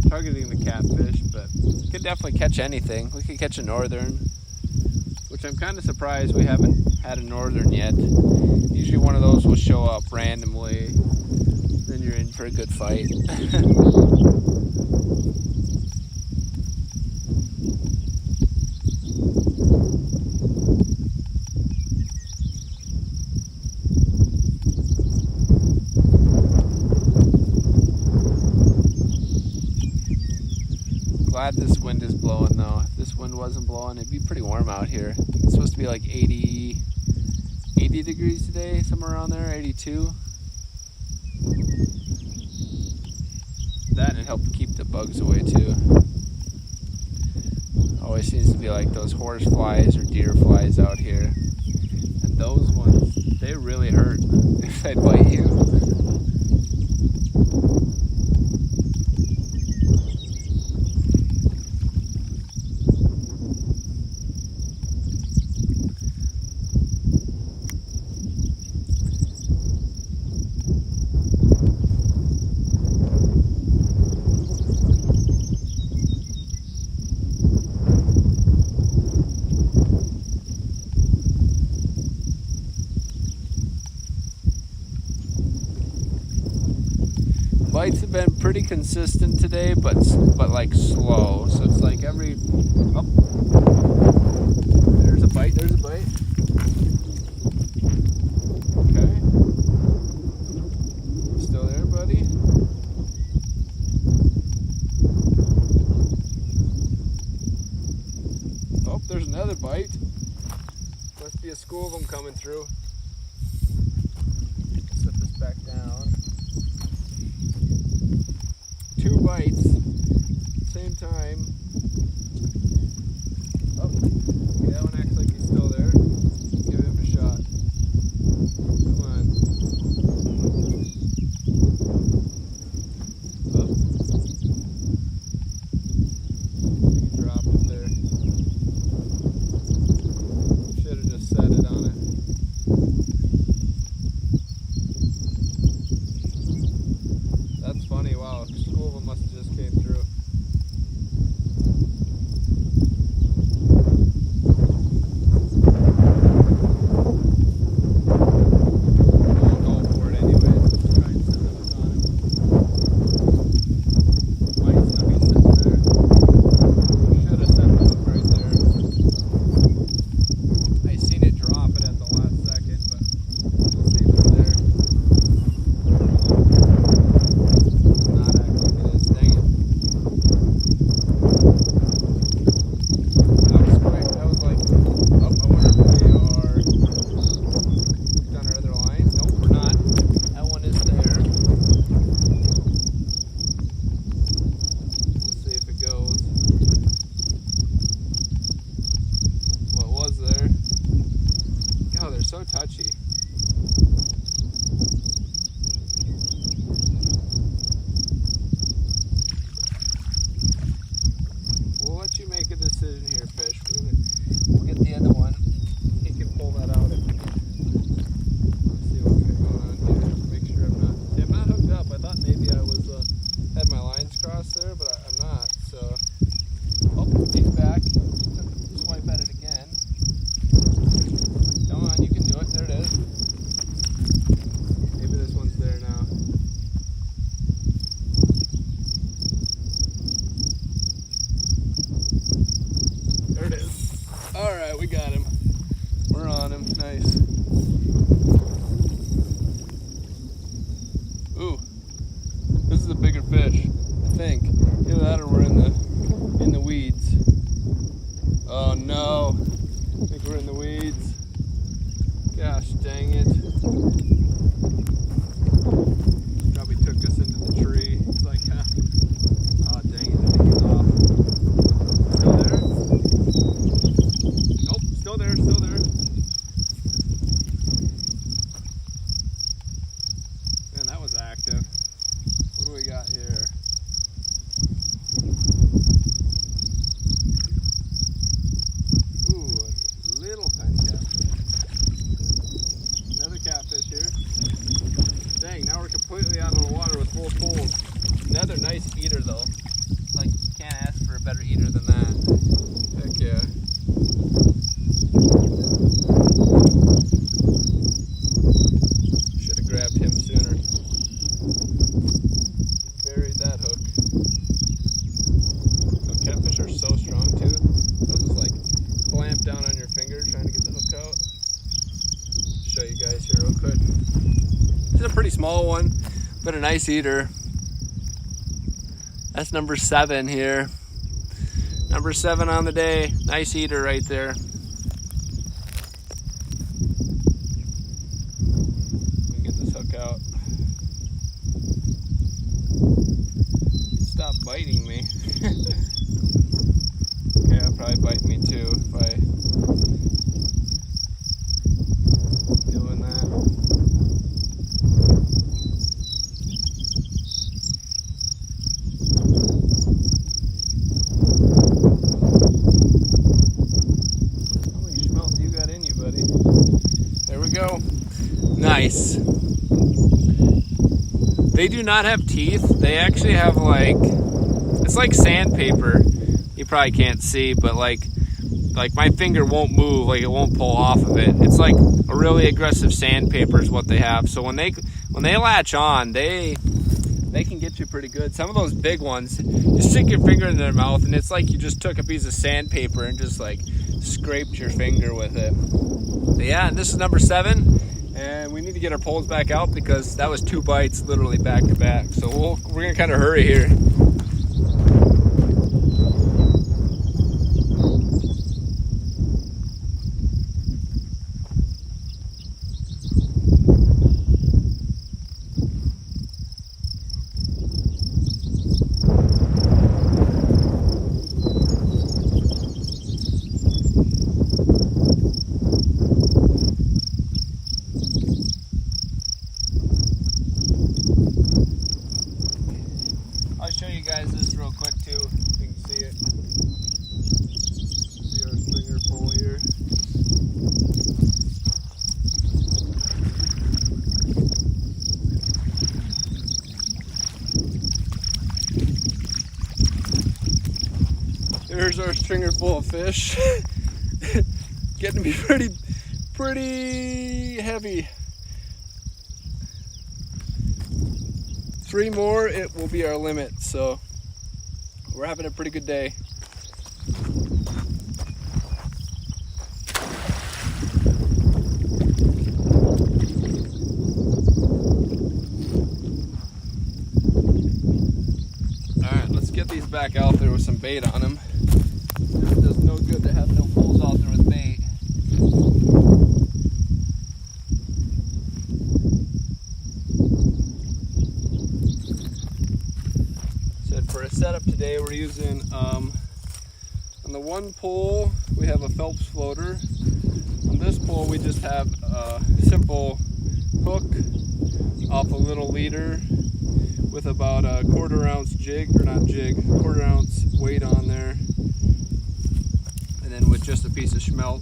the catfish, but we could definitely catch anything. We could catch a northern, which I'm kind of surprised we haven't had a northern yet. Usually one of those will show up randomly, then you're in for a good fight. Glad this wind is blowing though. If this wind wasn't blowing, it'd be pretty warm out here. It's supposed to be like 80 degrees today, somewhere around there, 82. That and it helped keep the bugs away too. Always seems to be like those horse flies or deer flies out here. And those ones, they really hurt if they'd bite you. Bites have been pretty consistent today, but like slow. So it's like every, oh, there's a bite. Okay, you still there, buddy? Oh, there's another bite. Must be a school of them coming through. Set this back down. 2 bites, same time. Oh, okay, that one acts like he's still there. Give him a shot. Come on. Oh. He dropped it there. Should have just set it on it. That's funny, wow. School of them must have just came through. I'll go for it anyway. Just try and set the hook on him. Might's not be sitting there. Should have set the hook right there. I seen it drop it at the last second, but we'll see if they're there. Not acting like it is. Dang it. That was quick. That was like, oh, I wonder if we are hooked on our other line. Nope, we're not. That one is there. We'll see if it goes. Well, it was there. God, they're so touchy. We'll let you make a decision here, fish. We'll get the other one. He can pull that out if you can. Let's see what we got going on here. Make sure I'm not. See, I'm not hooked up. I thought maybe I was had my lines crossed there, but I'm not. So, oh, he's back. Swipe at it again. Come on, you can do it. There it is. Maybe this one's there now. There it is. Alright, we got him. We're on him. Nice. Ooh. This is a bigger fish, I think. Either that or we're in the weeds. Oh no. I think we're in the weeds. Gosh dang it. Probably took us into the tree. It's like, oh dang it, I think he's off. Still there? small one, but a nice eater. That's number 7 here. Number 7 on the day. Nice eater right there. Let me get this hook out. Stop biting me. Okay, it'll probably bite me too if I doing that. How many schmelts you got in you, buddy? There we go. Nice. They do not have teeth. They actually have like, it's like sandpaper. You probably can't see, but like my finger won't move, like it won't pull off of it. It's like a really aggressive sandpaper is what they have. So when they latch on, they can get you pretty good. Some of those big ones, you stick your finger in their mouth and it's like you just took a piece of sandpaper and just like scraped your finger with it. So yeah, this is number 7. And we need to get our poles back out because that was 2 bites literally back to back. So we're gonna kind of hurry here. I'll show you guys this real quick too, so you can see it. See our stringer pole here. There's our stringer full of fish. Getting to be pretty heavy. 3 more, it will be our limit, so we're having a pretty good day. Alright, let's get these back out there with some bait on them. It does no good to have no poles out there with bait. For a setup today, we're using on the one pole we have a Phelps floater. On this pole we just have a simple hook off a little leader with about a 1/4 ounce jig, or not jig, 1/4 ounce weight on there, and then with just a piece of smelt.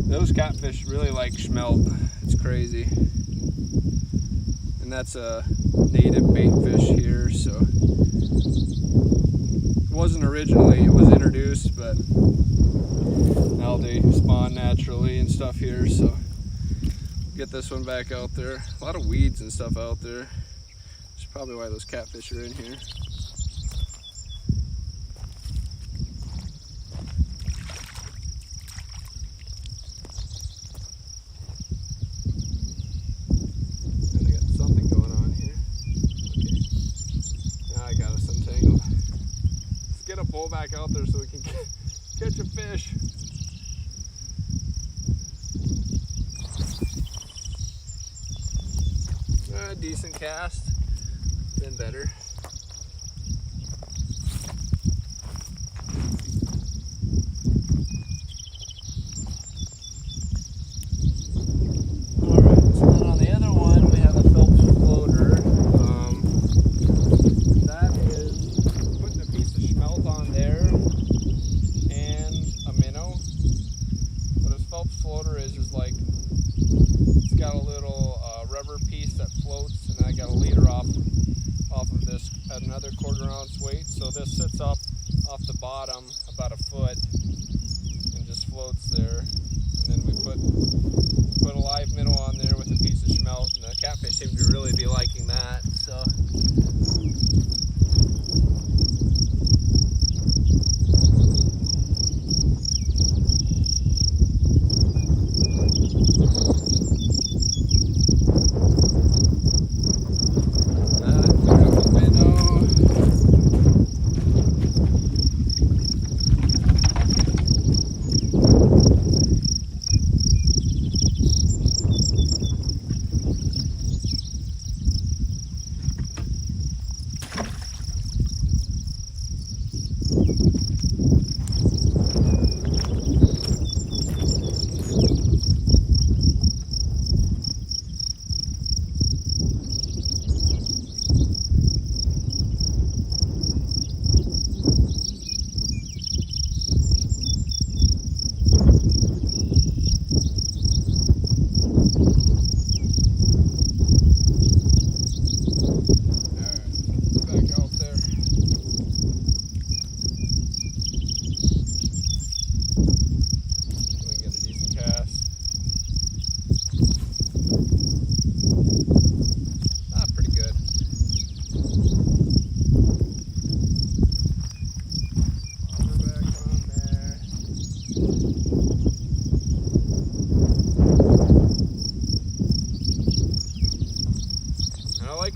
Those catfish really like smelt. It's crazy. And that's a native bait fish here, so it wasn't originally, it was introduced, but now they spawn naturally and stuff here, so get this one back out there. A lot of weeds and stuff out there. That's probably why those catfish are in here. Pull back out there so we can catch a fish. Decent cast, been better. Alright, so then on the other one we have a Phelps floater. That is putting a piece of smelt on there and a minnow. What a Phelps floater is like, it's got a little rubber piece that floats, and I got a leader off of this at another 1/4 ounce weight. So this sits up off the bottom about a foot and just floats there. And then we put a live minnow on there with a piece of smelt, and the catfish seem to really be liking that. So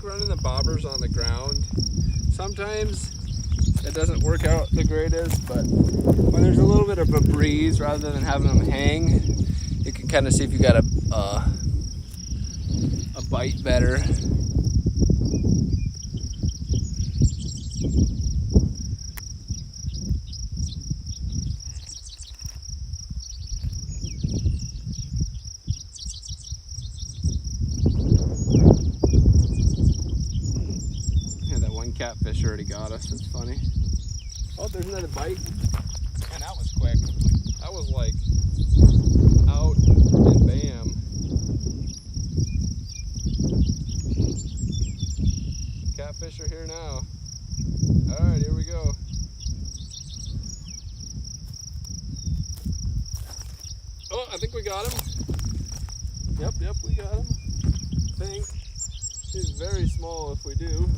Running the bobbers on the ground. Sometimes it doesn't work out the greatest, but when there's a little bit of a breeze, rather than having them hang, you can kind of see if you got a bite better. Catfish already got us. That's funny. Oh, there's another bite. Man, that was quick. That was like out and bam. Catfish are here now. All right, here we go. Oh, I think we got him. Yep, we got him. I think. He's very small if we do.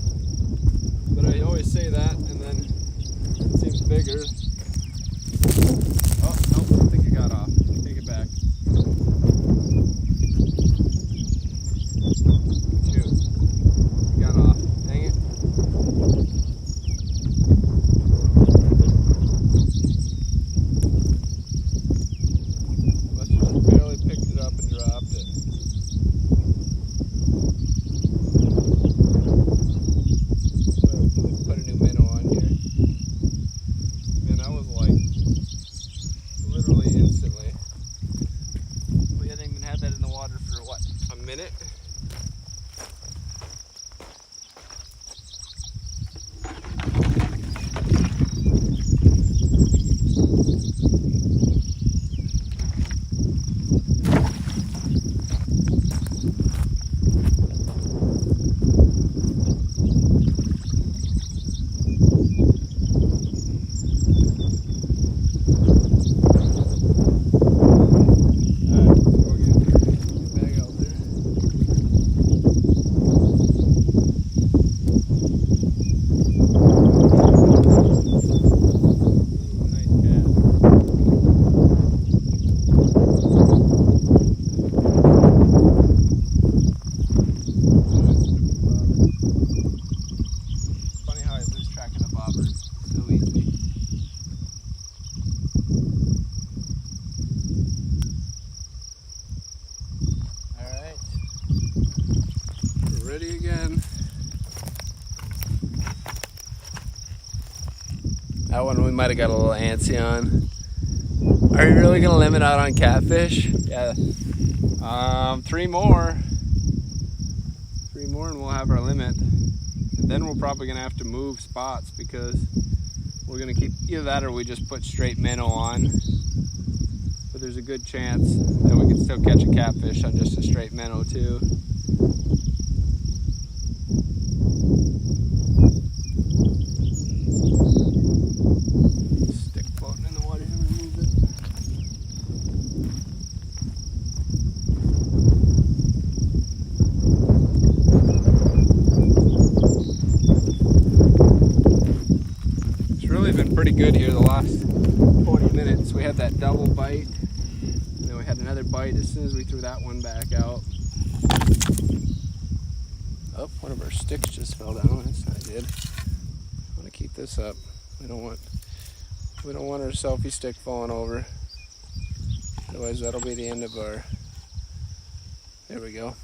But I always say that, and then it seems bigger. Oh, nope, I think it got off. Take it back. Shoot. It got off. Dang it. Must have just barely picked it up and dropped it. Put a new minnow on here. Man, that was like literally instantly. We hadn't even had that in the water for what, a minute? Ready again. That one we might have got a little antsy on. Are you really gonna limit out on catfish? Yeah. 3 more. 3 more and we'll have our limit. And then we're probably gonna have to move spots because we're gonna keep either that or we just put straight minnow on. But there's a good chance that we can still catch a catfish on just a straight minnow too. Stick floating in the water, I'm gonna move it. It's really been pretty good here the last 20 minutes. We had that double bite, and then we had another bite as soon as we threw that one back out. Oh, one of our sticks just fell down. That's not good. I want to keep this up. We don't want our selfie stick falling over. Otherwise, that'll be the end of our. There we go.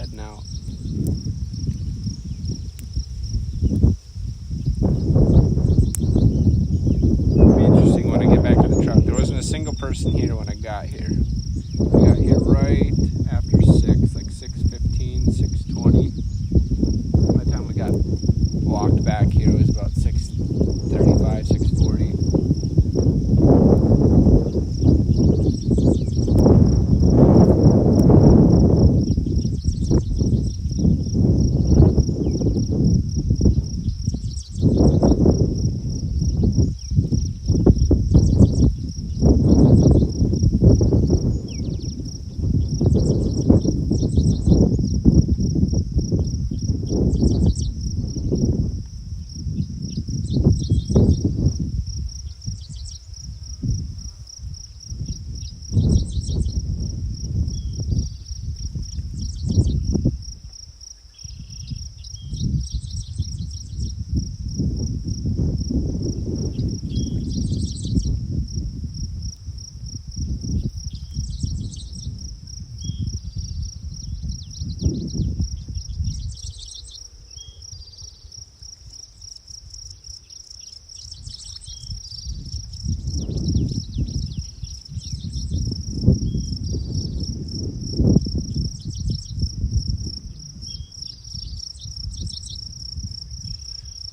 heading out. It'll be interesting when I get back to the truck. There wasn't a single person here when I got here. I got here right after 6, like 6:15, 6:20. By the time we walked back here, it was about 6:35, 6:40.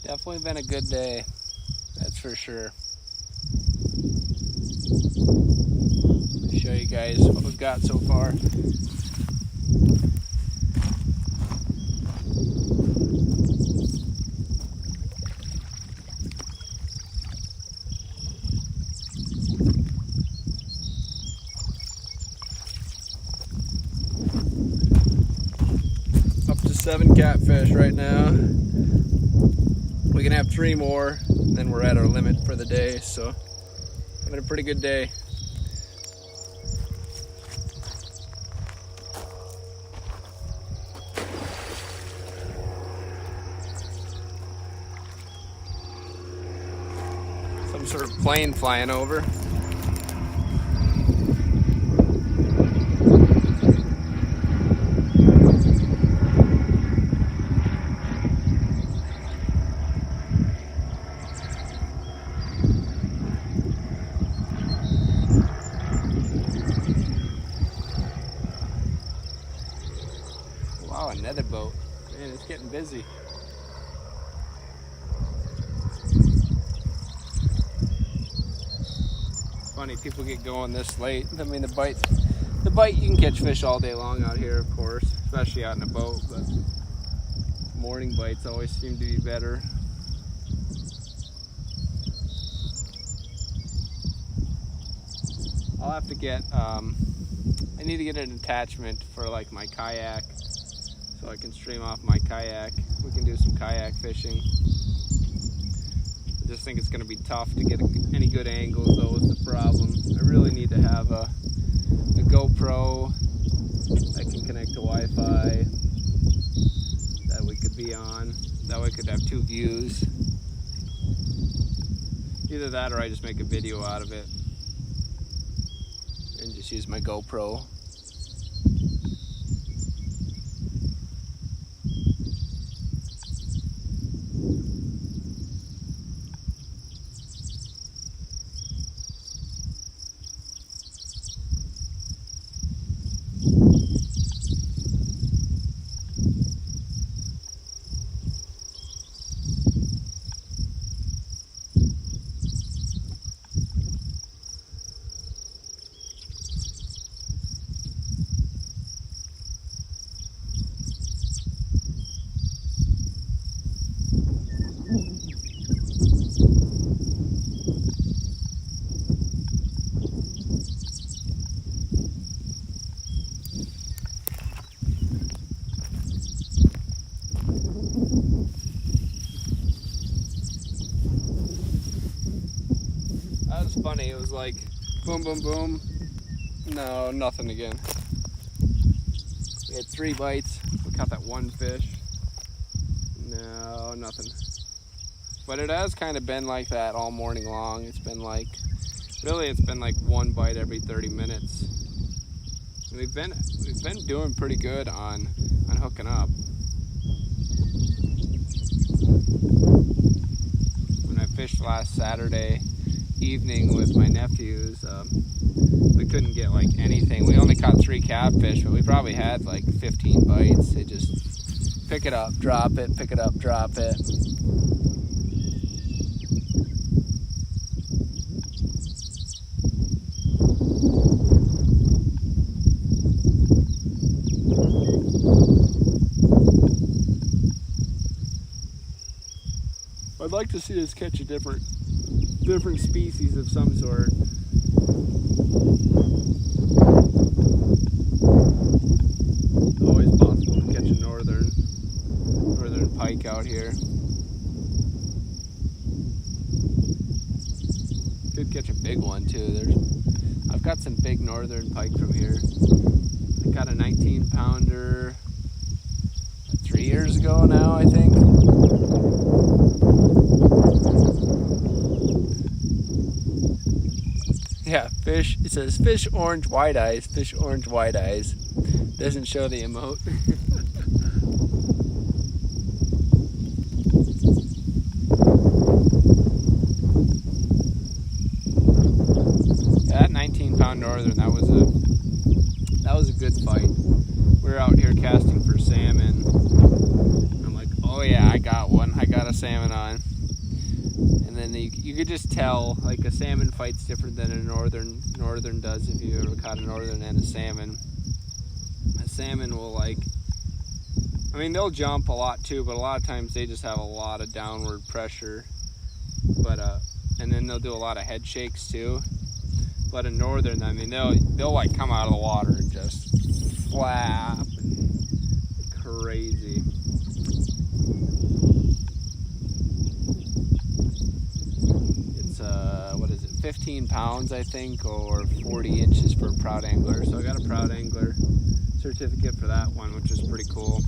Definitely been a good day, that's for sure. I'll show you guys what we've got so far. Up to 7 catfish right now. We can have 3 more, and then we're at our limit for the day, so having a pretty good day. Some sort of plane flying over. Wow, another boat. Man, it's getting busy. Funny, people get going this late. I mean, the bite, you can catch fish all day long out here, of course, especially out in a boat, but morning bites always seem to be better. I'll have to get, I need to get an attachment for like my kayak so I can stream off my kayak. We can do some kayak fishing. I just think it's going to be tough to get any good angles though is the problem. I really need to have a GoPro that can connect to Wi-Fi that we could be on. That way we could have 2 views. Either that or I just make a video out of it and just use my GoPro. That was funny. It was like boom, boom, boom. No, nothing again. We had 3 bites. We caught that 1 fish. No, nothing. But it has kind of been like that all morning long. It's been like, really, it's been like 1 bite every 30 minutes. And we've been doing pretty good on hooking up. When I fished last Saturday evening with my nephews, we couldn't get like anything. We only caught 3 catfish, but we probably had like 15 bites. They just pick it up, drop it, pick it up, drop it. I'd like to see us catch a different species of some sort. Always possible to catch a northern pike out here. Could catch a big one too. I've got some big northern pike from here. I got a 19-pounder 3 years ago now, I think. Yeah, fish. It says fish orange wide eyes. Fish orange wide eyes. Doesn't show the emote. Yeah, that 19-pound northern. That was a good fight. We were out here casting for salmon. I'm like, oh yeah, I got one. I got a salmon on. And then you could just tell, like, a salmon fight's different than a northern does. If you ever caught a northern and a salmon will, like, I mean, they'll jump a lot too, but a lot of times they just have a lot of downward pressure. But and then they'll do a lot of head shakes too. But a northern, I mean, they'll like come out of the water and just flap and crazy. What is it, 15 pounds I think, or 40 inches for a proud angler. So I got a proud angler certificate for that one, which is pretty cool.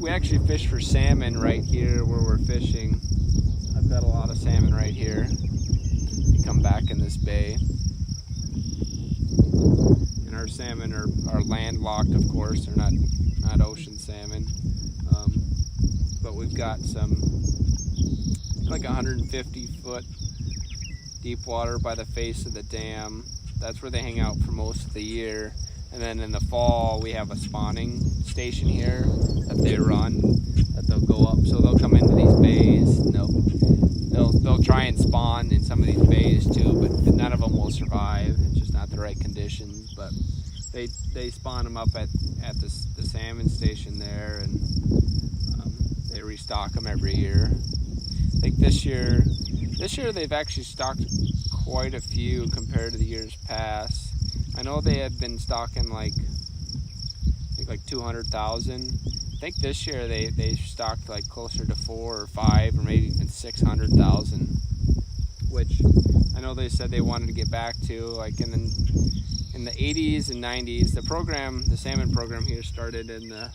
We actually fish for salmon right here where we're fishing. I've got a lot of salmon right here. They come back in this bay. And our salmon are landlocked, of course. They're not ocean salmon. But we've got some like 150-foot deep water by the face of the dam. That's where they hang out for most of the year. And then in the fall, we have a spawning station here that they run, that they'll go up. So they'll come into these bays and they'll try and spawn in some of these bays too, but none of them will survive. It's just not the right conditions. But they spawn them up at the salmon station there, and they restock them every year. I think this year they've actually stocked quite a few compared to the years past. I know they had been stocking like 200,000. I think this year they stocked like closer to 4 or 5 or maybe even 600,000, which I know they said they wanted to get back to. Like in the 80s and 90s, the salmon program here started in the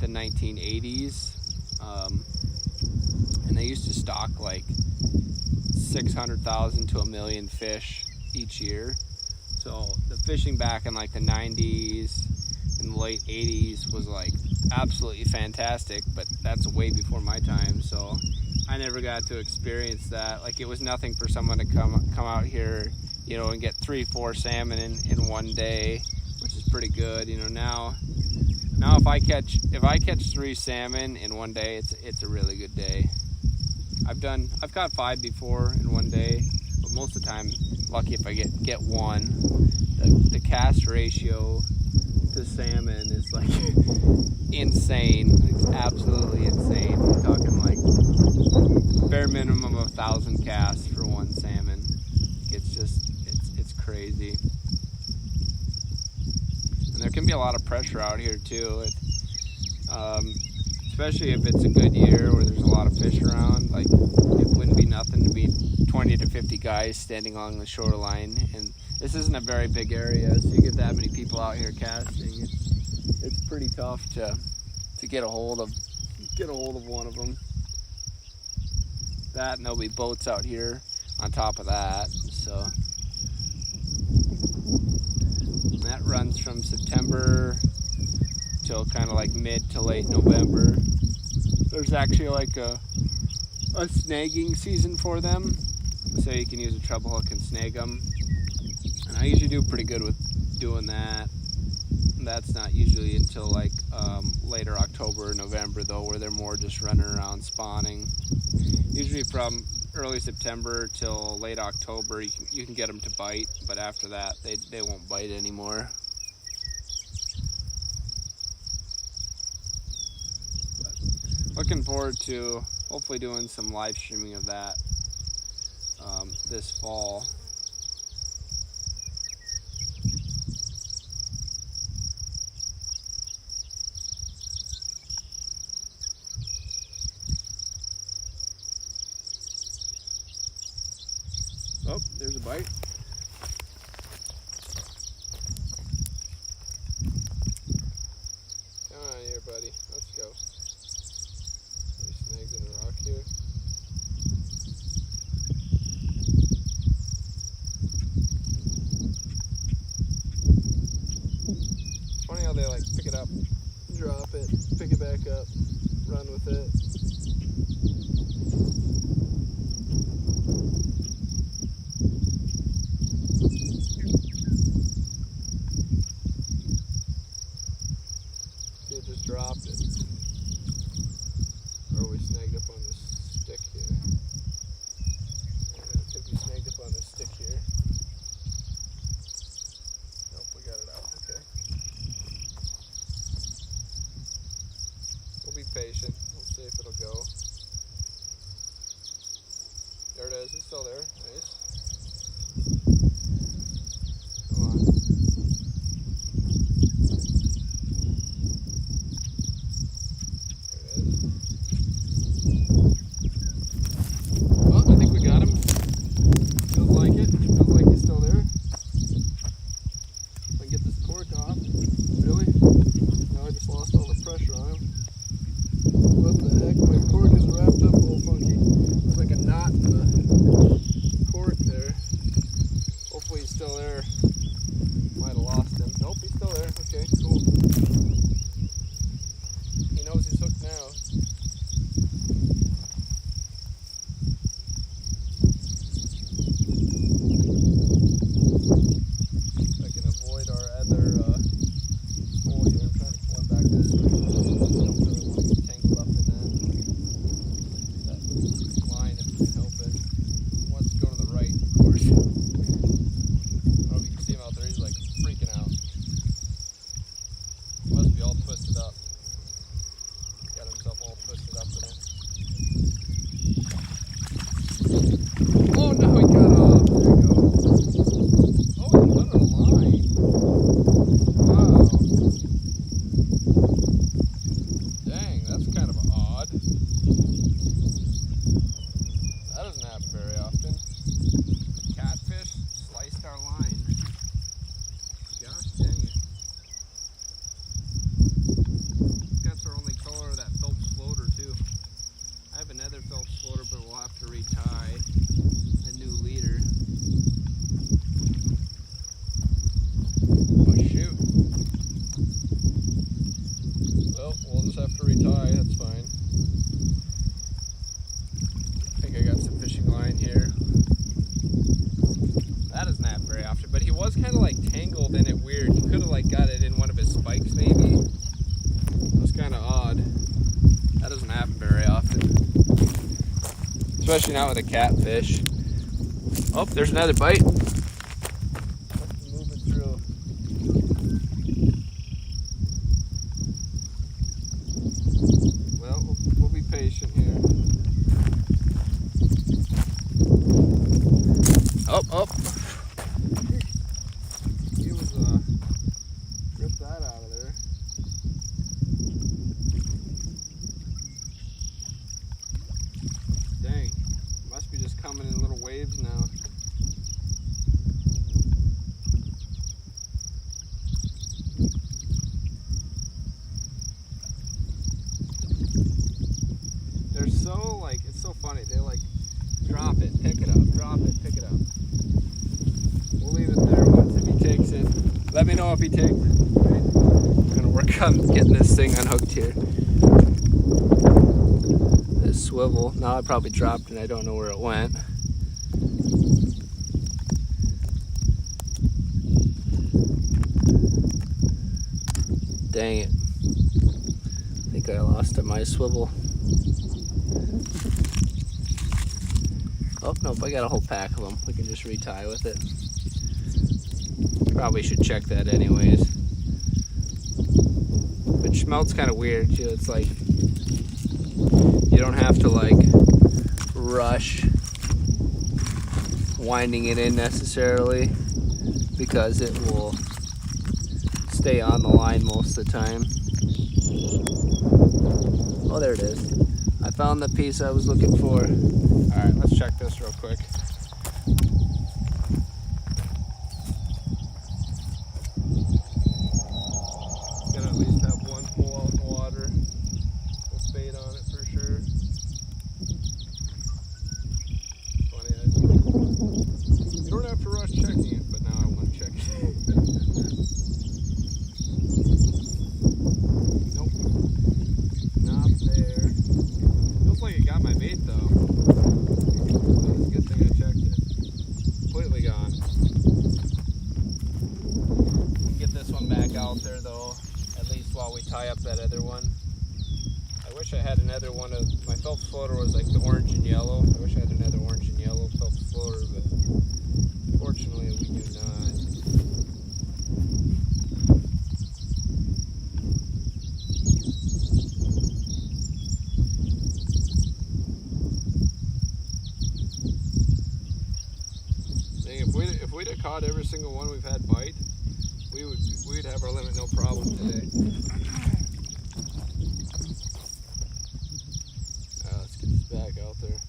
1980s, and they used to stock like 600,000 to 1 million fish each year. So the fishing back in like the 90s and the late 80s was like absolutely fantastic, but that's way before my time, so I never got to experience that. Like, it was nothing for someone to come out here, you know, and get 3-4 salmon in one day, which is pretty good. You know, now if I catch 3 salmon in one day, it's a really good day. I've caught 5 before in one day, but most of the time, lucky if I get one. The cast ratio to salmon is like insane. It's absolutely insane. We're talking like bare minimum of 1,000 casts for one salmon. It's crazy. And there can be a lot of pressure out here too. Especially if it's a good year where there's a lot of fish around. Like, it wouldn't be nothing to be 20 to 50 guys standing along the shoreline, and this isn't a very big area, so you get that many people out here casting. It's pretty tough to get a hold of one of them. That, and there'll be boats out here on top of that. So And that runs from September till kind of like mid to late November. There's actually like a snagging season for them, so you can use a treble hook and snag them. And I usually do pretty good with doing that. That's not usually until like later October or November though, where they're more just running around spawning. Usually from early September till late October you can get them to bite, but after that they won't bite anymore. But looking forward to hopefully doing some live streaming of that this fall. Oh, there's a bite. Come on here, buddy. Let's go. We snagged in a rock here. It's funny how they like pick it up, drop it, pick it back up, run with it. It just dropped it. Or we snagged up on this stick here. It could be snagged up on this stick here. Nope, we got it out. Okay. We'll be patient. We'll see if it'll go. There it is. It's still there. Nice. Come on. I think we got him. Feels like it. Feels like he's still there. If I can get this cork off. Really? Now I just lost all the pressure on him. What the heck? My cork is wrapped up all funky. There's like a knot in the cork there. Hopefully he's still there. Might have lost him. Nope, he's still there. Okay, cool. He knows he's hooked now. Twisted up. Got himself all twisted up in it. Oh no, he got off. There he goes. Oh, he cut a line. Wow. Dang, that's kind of odd. That doesn't happen very often. Catfish sliced our line. Gosh dang it. That's our only color of that Phelps floater too. I have another Phelps floater, but we'll have to retie a new leader. Oh shoot. Well, we'll just have to retie, that's fine. I think I got some fishing line here. That doesn't happen very often, but he was kind of like tangled in it weird. He could have like got it in one of his spikes maybe. That's kind of odd. That doesn't happen very often. Especially not with a catfish. Oh, there's another bite. Moving through. Well, we'll be patient here. Oh. He was, ripped that out of there. Dang, must be just coming in little waves now. They're so like, it's so funny. They like drop it, pick it up, drop it, pick it up. We'll leave it there once crappie tank. I'm gonna work on getting this thing unhooked here. This swivel. Now I probably dropped and I don't know where it went. Dang it. I think I lost my swivel. Oh, nope, I got a whole pack of them. We can just retie with it. Probably should check that anyways. But schmelt's kind of weird too. It's like, you don't have to like rush winding it in necessarily, because it will stay on the line most of the time. Oh, there it is. I found the piece I was looking for. All right, let's check this real quick. Gonna at least have one pull out in the water with bait on it for sure. Funny, you don't have to rush checking it, but now I want to check it. Nope, not there. Feels like it got my bait though. So it's a good thing I checked it. Completely gone. We can get this one back out there though, at least while we tie up that other one. I wish I had another one of my Phelps floater was like the orange and yellow. I wish I had another orange and yellow Phelps floater, but fortunately we do not. If we'd have caught every single one we've had bite, we'd have our limit no problem today. Let's get this back out there.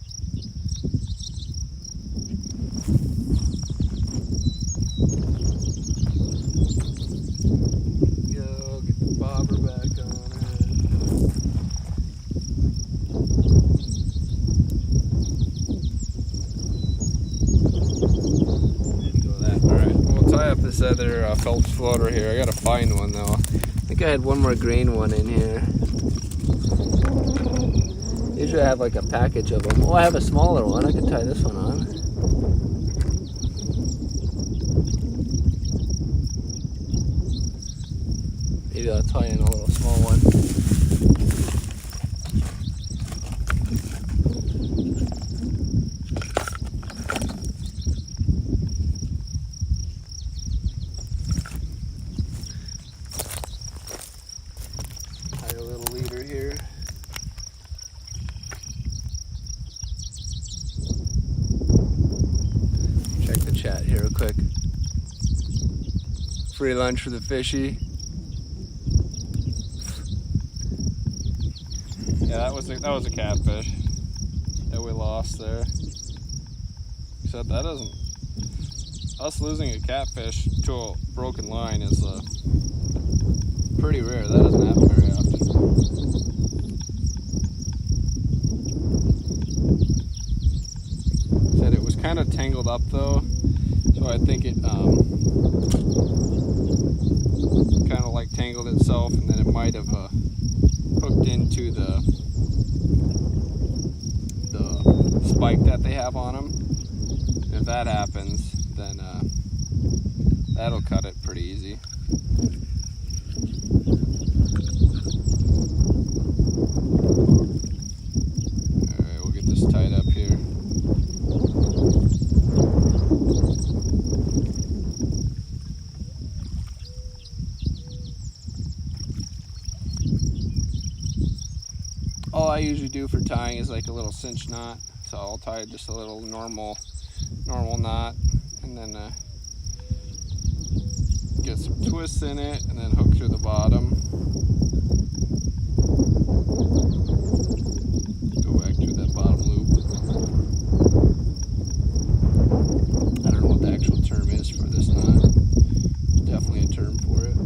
Go get the bobber back on it. Tie up this other Phelps floater here. I gotta find one though. I think I had one more green one in here. Usually I have like a package of them. Oh, I have a smaller one. I could tie this one on. Maybe I'll tie in a little small one. A little leader here. Check the chat here real quick. Free lunch for the fishy. Yeah, that was a catfish that we lost there. Except that doesn't. Us losing a catfish to a broken line is pretty rare. That doesn't happen very often. Said it was kind of tangled up though, so I think it kind of like tangled itself, and then it might have hooked into the spike that they have on them. And if that happens, then that'll cut it pretty easy. Alright, we'll get this tied up here. All I usually do for tying is like a little cinch knot. So I'll tie just a little normal knot, and then get some twists in it, and then hook through the bottom. Go back through that bottom loop. I don't know what the actual term is for this knot. There's definitely a term for it.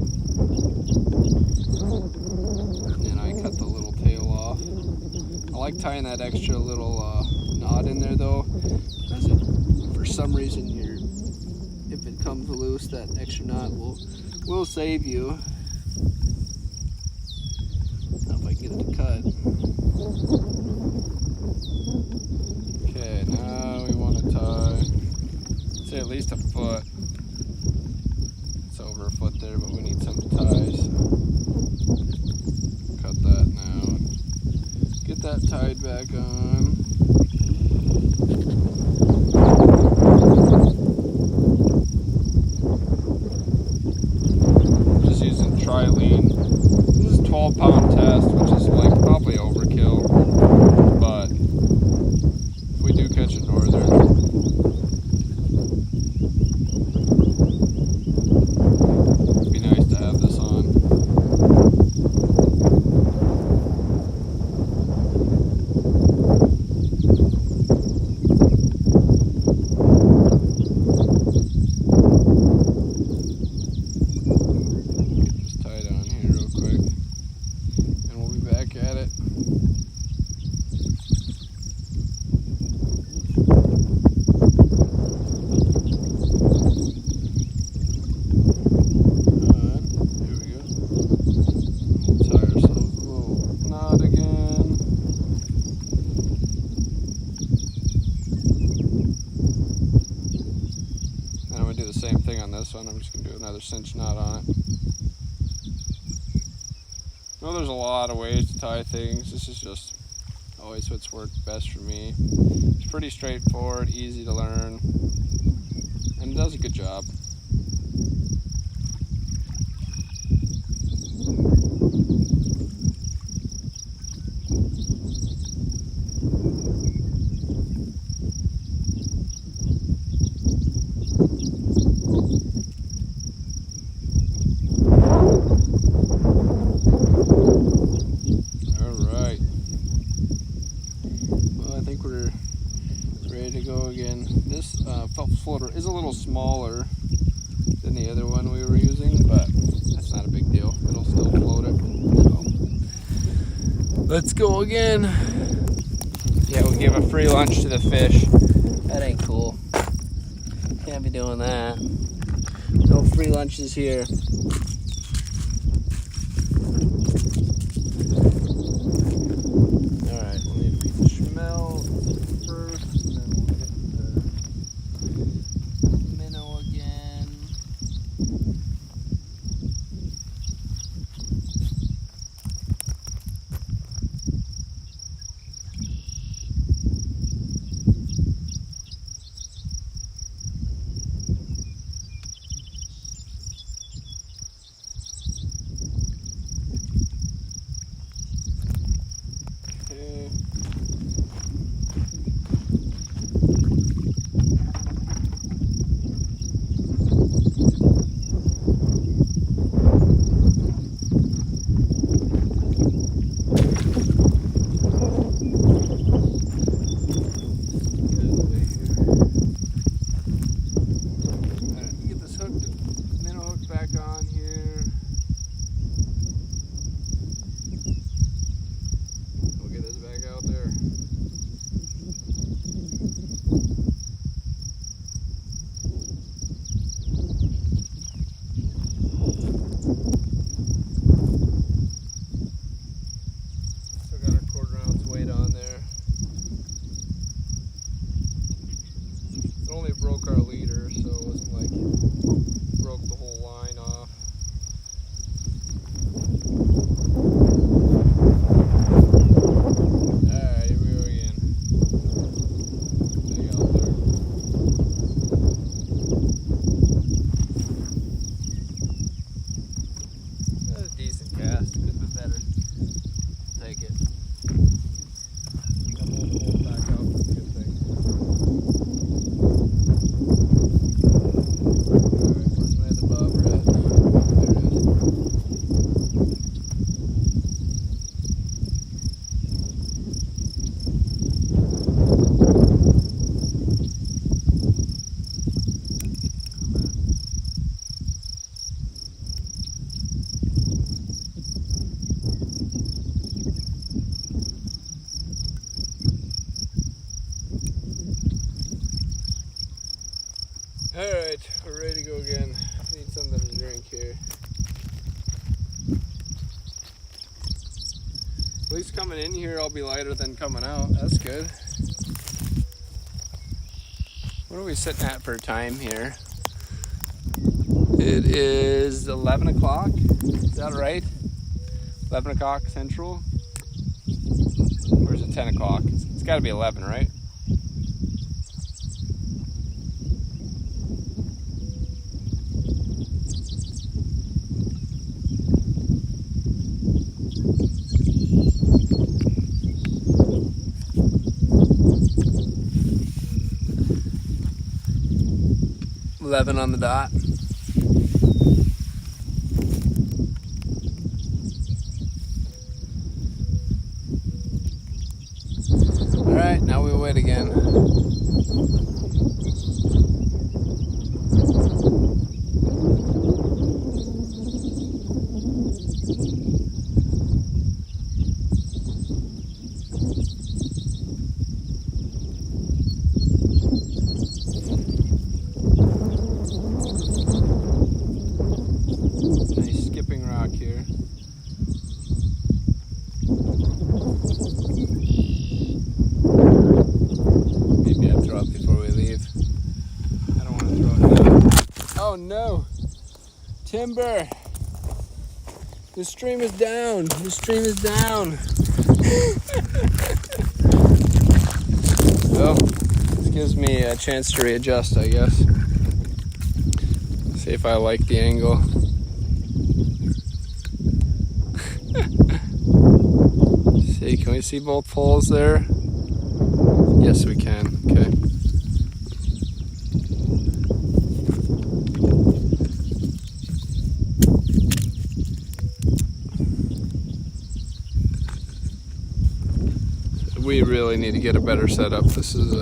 And then I cut the little tail off. I like tying that extra little knot in there though, because for some reason if it comes loose, that extra knot will will save you. If I can get it to cut. Okay, now we want to tie, say at least a foot. It's over a foot there, but we need some to tie, so cut that now. Get that tied back on. Just using trilene. This is a 12-pound test, which is like probably overkill, but if we do catch a northern, it'd be nice to have this on. Just tie it on here real quick, and we'll be back at it. Same thing on this one. I'm just going to do another cinch knot on it. Well, there's a lot of ways to tie things. This is just always what's worked best for me. It's pretty straightforward, easy to learn, and it does a good job. We're ready to go again. This felt floater is a little smaller than the other one we were using, but that's not a big deal. It'll still float it. So, let's go again. Yeah, we'll give a free lunch to the fish. That ain't cool. Can't be doing that. No free lunches here. Alright, we'll need to beat the schmelt first, and then we'll get the minnow again. Back on here. We'll get this back out there. Still got our 1/4 ounce weight on there. It only broke our leader, so it wasn't like broke the whole line off. Alright, here we go again. Back out there. That's a decent cast. Could have been better. Take it. Come on, pull it back out. That's a good thing. Alright, we're ready to go again. Need something to drink here. At least coming in here I'll be lighter than coming out. That's good. What are we sitting at for time here? It is 11 o'clock. Is that right? 11 o'clock Central? Or is it 10 o'clock? It's got to be 11, right? On the dot. All right, now we wait again. Here. Maybe I'll throw up before we leave. I don't want to throw it now. Oh no! Timber! The stream is down! The stream is down! Well, this gives me a chance to readjust, I guess. See if I like the angle. See, can we see both poles there? Yes, we can. Okay. We really need to get a better setup. This is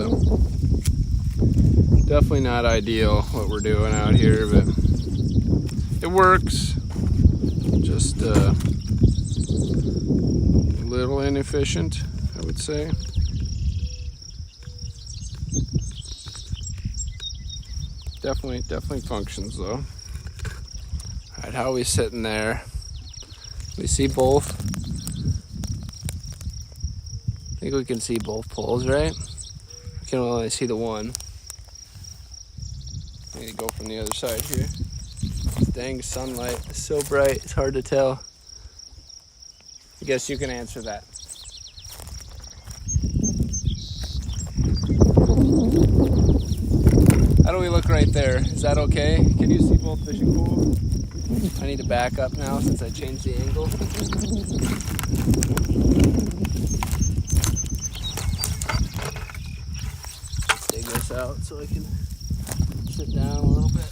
definitely not ideal what we're doing out here, but it works. Just a little inefficient, I would say. Definitely functions though. All right, how are we sitting there? We see both. I think we can see both poles, right? We can only see the one. I need to go from the other side here. Dang, sunlight is so bright, it's hard to tell. I guess you can answer that. How do we look right there? Is that okay? Can you see both fishing pools? I need to back up now since I changed the angle. Let's dig this out so I can sit down a little bit.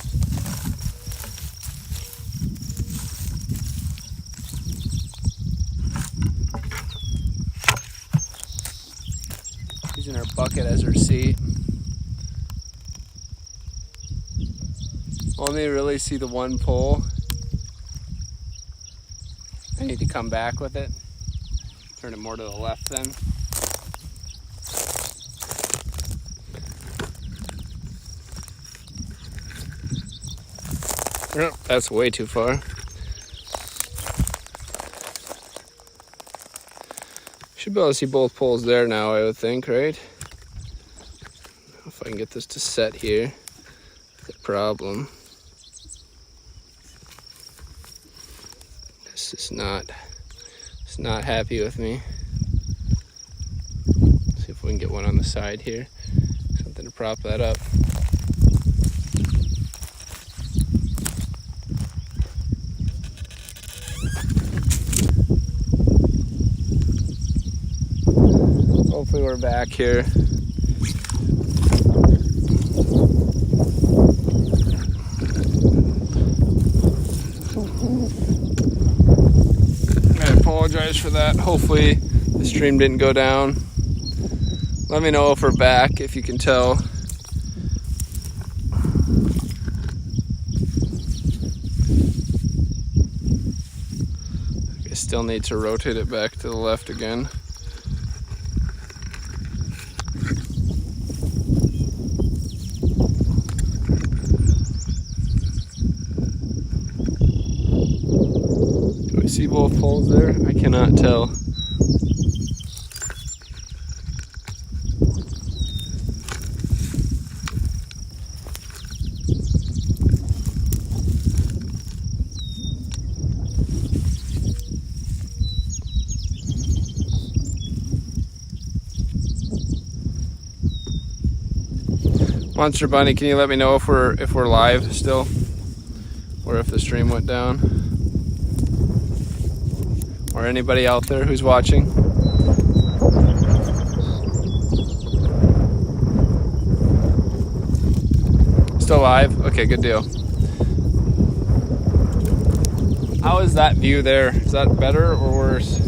Using our bucket as our seat. Only really see the one pole. I need to come back with it. Turn it more to the left then. Oh, that's way too far. Should be able to see both poles there now, I would think, right? If I can get this to set here. The problem. This is not happy with me. See if we can get one on the side here. Something to prop that up. Hopefully we're back here. I apologize for that. Hopefully the stream didn't go down. Let me know if we're back, if you can tell. I still need to rotate it back to the left again. see both poles there? I cannot tell. Monster Bunny, can you let me know if we're live still, or if the stream went down, or anybody out there who's watching? Still live? Okay, good deal. How is that view there? Is that better or worse?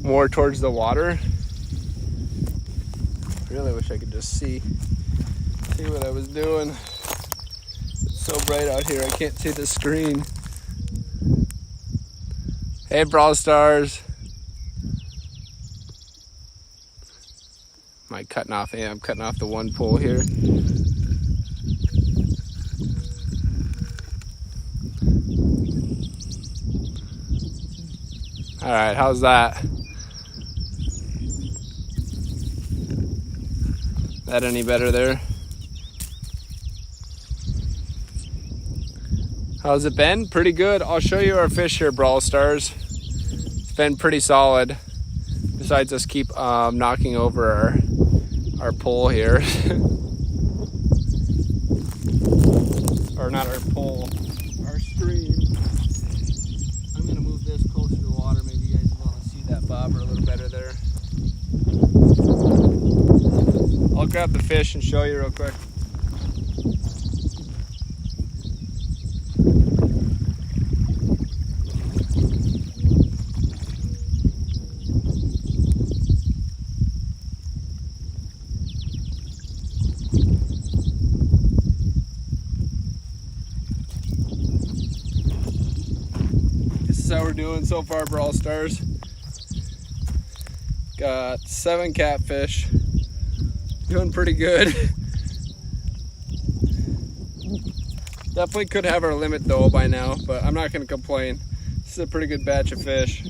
More towards the water. Really wish I could just see what I was doing. It's so bright out here, I can't see the screen. Hey, Brawl Stars. Am I cutting off? Yeah, I'm cutting off the one pole here. All right, how's that? That any better there? How's it been? Pretty good. I'll show you our fish here, Brawl Stars. It's been pretty solid. Besides us keep knocking over our pole here. Or not our pole, our stream. I'm gonna move this closer to the water. Maybe you guys want to see that bobber a little better there. I'll grab the fish and show you real quick. This is how we're doing so far, Brawl Stars. Got 7 catfish. Doing pretty good. Definitely could have our limit though by now, but I'm not gonna complain. This is a pretty good batch of fish.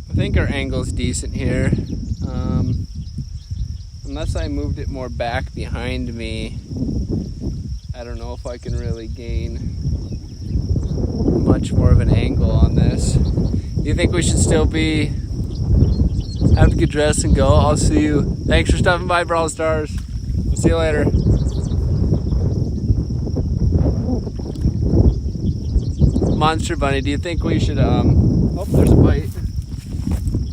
I think our angle's decent here. Unless I moved it more back behind me, I don't know if I can really gain much more of an angle on this. Do you think we should still be have to get dressed and go? I'll see you. Thanks for stopping by, Brawl Stars. We'll see you later. Monster Bunny, do you think we should oh, there's a bite.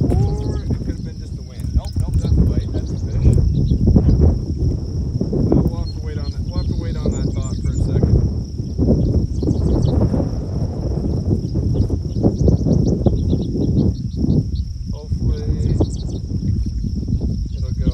Or it could have been just the wind. Nope, that's a bite. That's a fish. No, we'll have to wait on that. We'll have to wait on that thought for a second. Hopefully it'll go.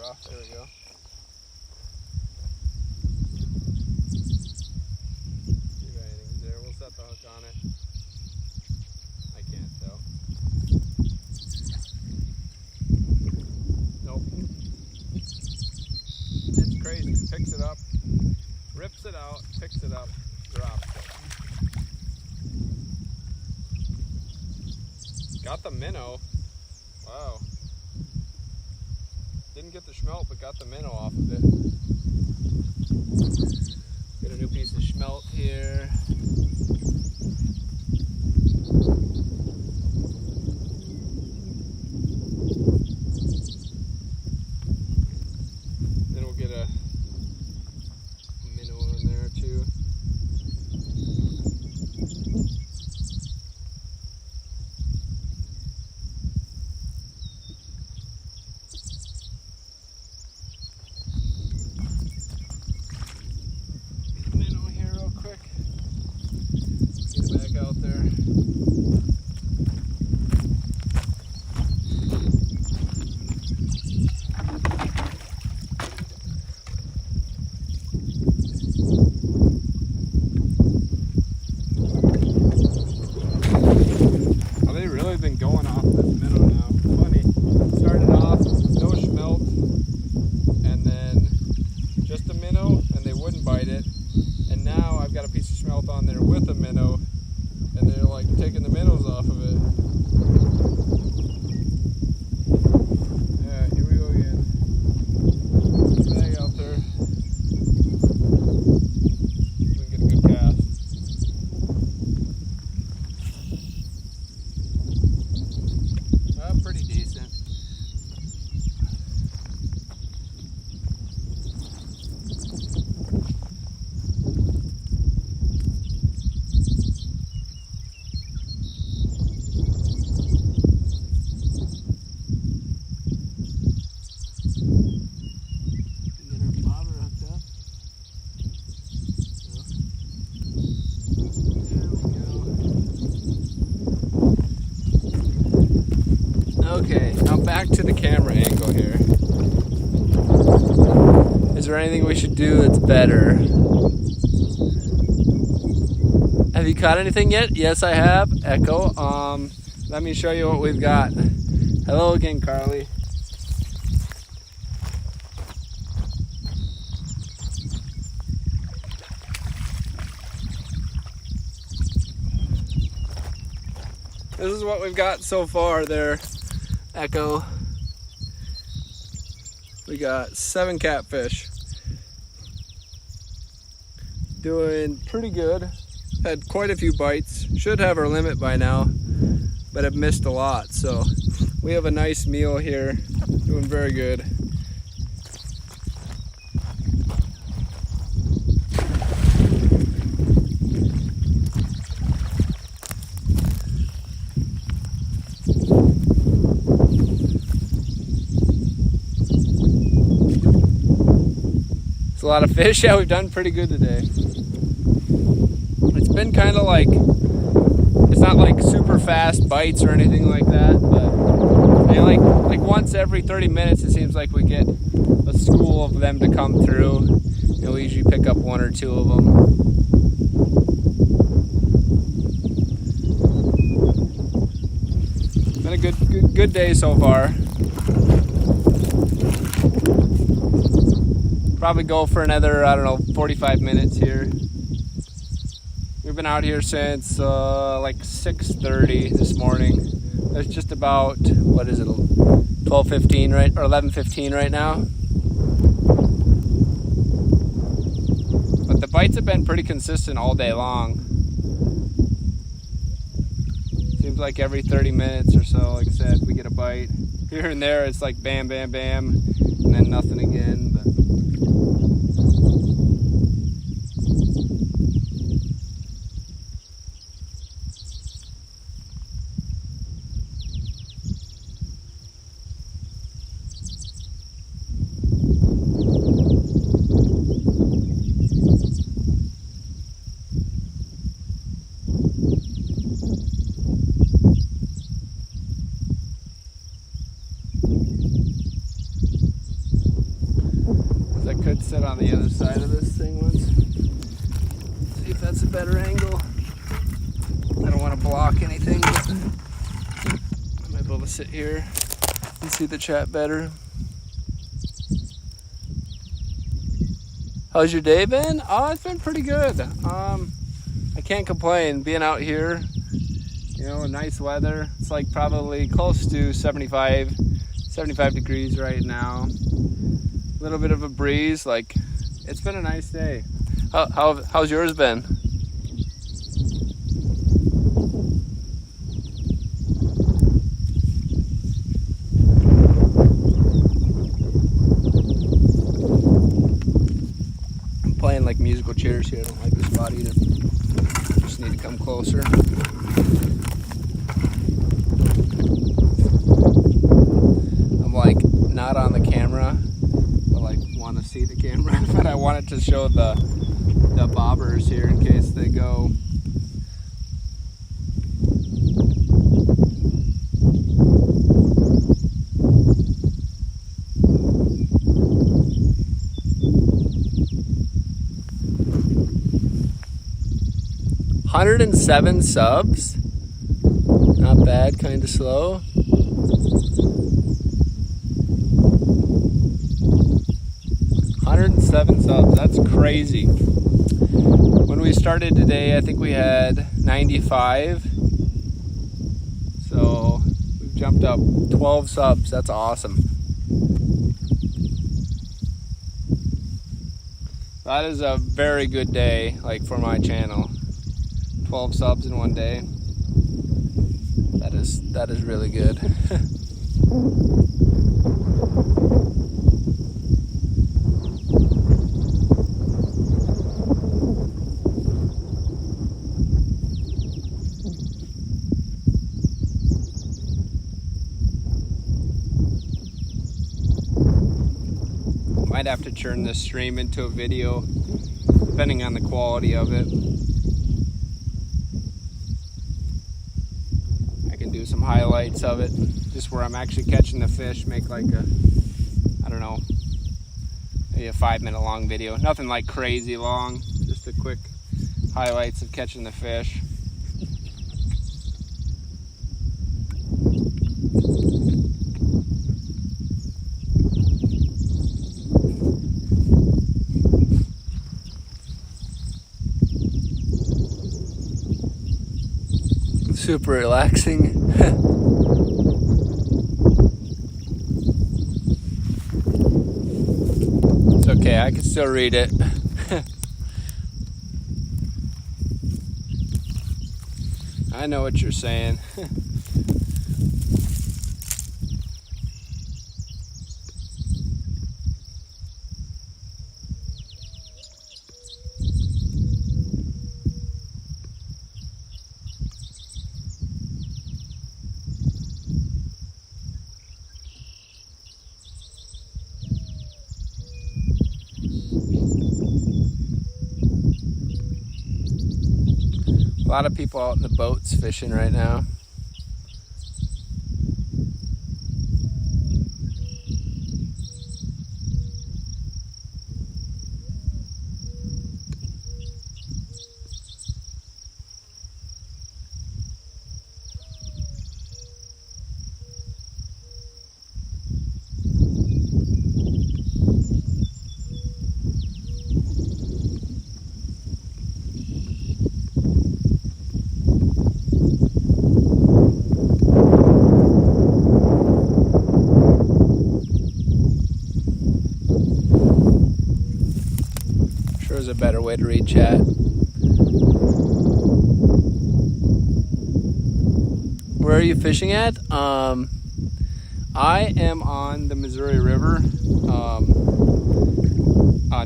off. There we go. See if anything's there. We'll set the hook on it. I can't tell. Nope. It's crazy. Picks it up, rips it out, picks it up, drops it. Got the minnow. Wow. Didn't get the schmelt, but got the minnow off of it. Got a new piece of schmelt here. Then we'll get a minnow in there too. Out there. Well, they've really been going off this minnow now. Funny. Started off no schmelt and then just a minnow and they wouldn't bite it. And now I've got a piece of schmelt on there with a minnow. And they're like taking the minnows off of it. Yeah, here we go again. Bag out there. We can get a good cast. Pretty decent. Okay, now back to the camera angle here. Is there anything we should do that's better? Have you caught anything yet? Yes, I have. Echo. Let me show you what we've got. Hello again, Carly. This is what we've got so far there. Echo. We got 7 catfish. Doing pretty good. Had quite a few bites. Should have our limit by now, but I've missed a lot. So we have a nice meal here. Doing very good. It's a lot of fish. Yeah, we've done pretty good today. It's been kind of like, it's not like super fast bites or anything like that, but like once every 30 minutes it seems like we get a school of them to come through. You know, we usually pick up 1 or 2 of them. Been a good day so far. Probably go for another, I don't know, 45 minutes here. We've been out here since like 6:30 this morning. It's just about, what is it, 12:15 right, or 11:15 right now. But the bites have been pretty consistent all day long. Seems like every 30 minutes or so, like I said, we get a bite. Here and there it's like bam, bam, bam, and then nothing again. But sit on the other side of this thing once. See if that's a better angle. I don't want to block anything, but I might be able to sit here and see the chat better. How's your day been? Oh, it's been pretty good. I can't complain. Being out here, you know, nice weather. It's like probably close to 75 degrees right now. A little bit of a breeze. Like, it's been a nice day. How's yours been? I'm playing like musical chairs here. I don't like this spot either. Just need to come closer. I'm like not on the camera, but like want to see the camera. But I wanted to show the bobbers here in case they go. $107 subs. Not bad, kind of slow. $107 subs, that's crazy. When we started today, I think we had 95. So we've jumped up 12 subs, that's awesome. That is a very good day, like for my channel. 12 subs in one day. That is really good. Might have to turn this stream into a video, depending on the quality of it. Do some highlights of it, just where I'm actually catching the fish, make like a, I don't know, maybe a 5-minute long video. Nothing like crazy long, just a quick highlights of catching the fish. Super relaxing. It's okay, I can still read it. I know what you're saying. A lot of people out in the boats fishing right now. There's a better way to read chat. Where are you fishing at? I am on the Missouri River,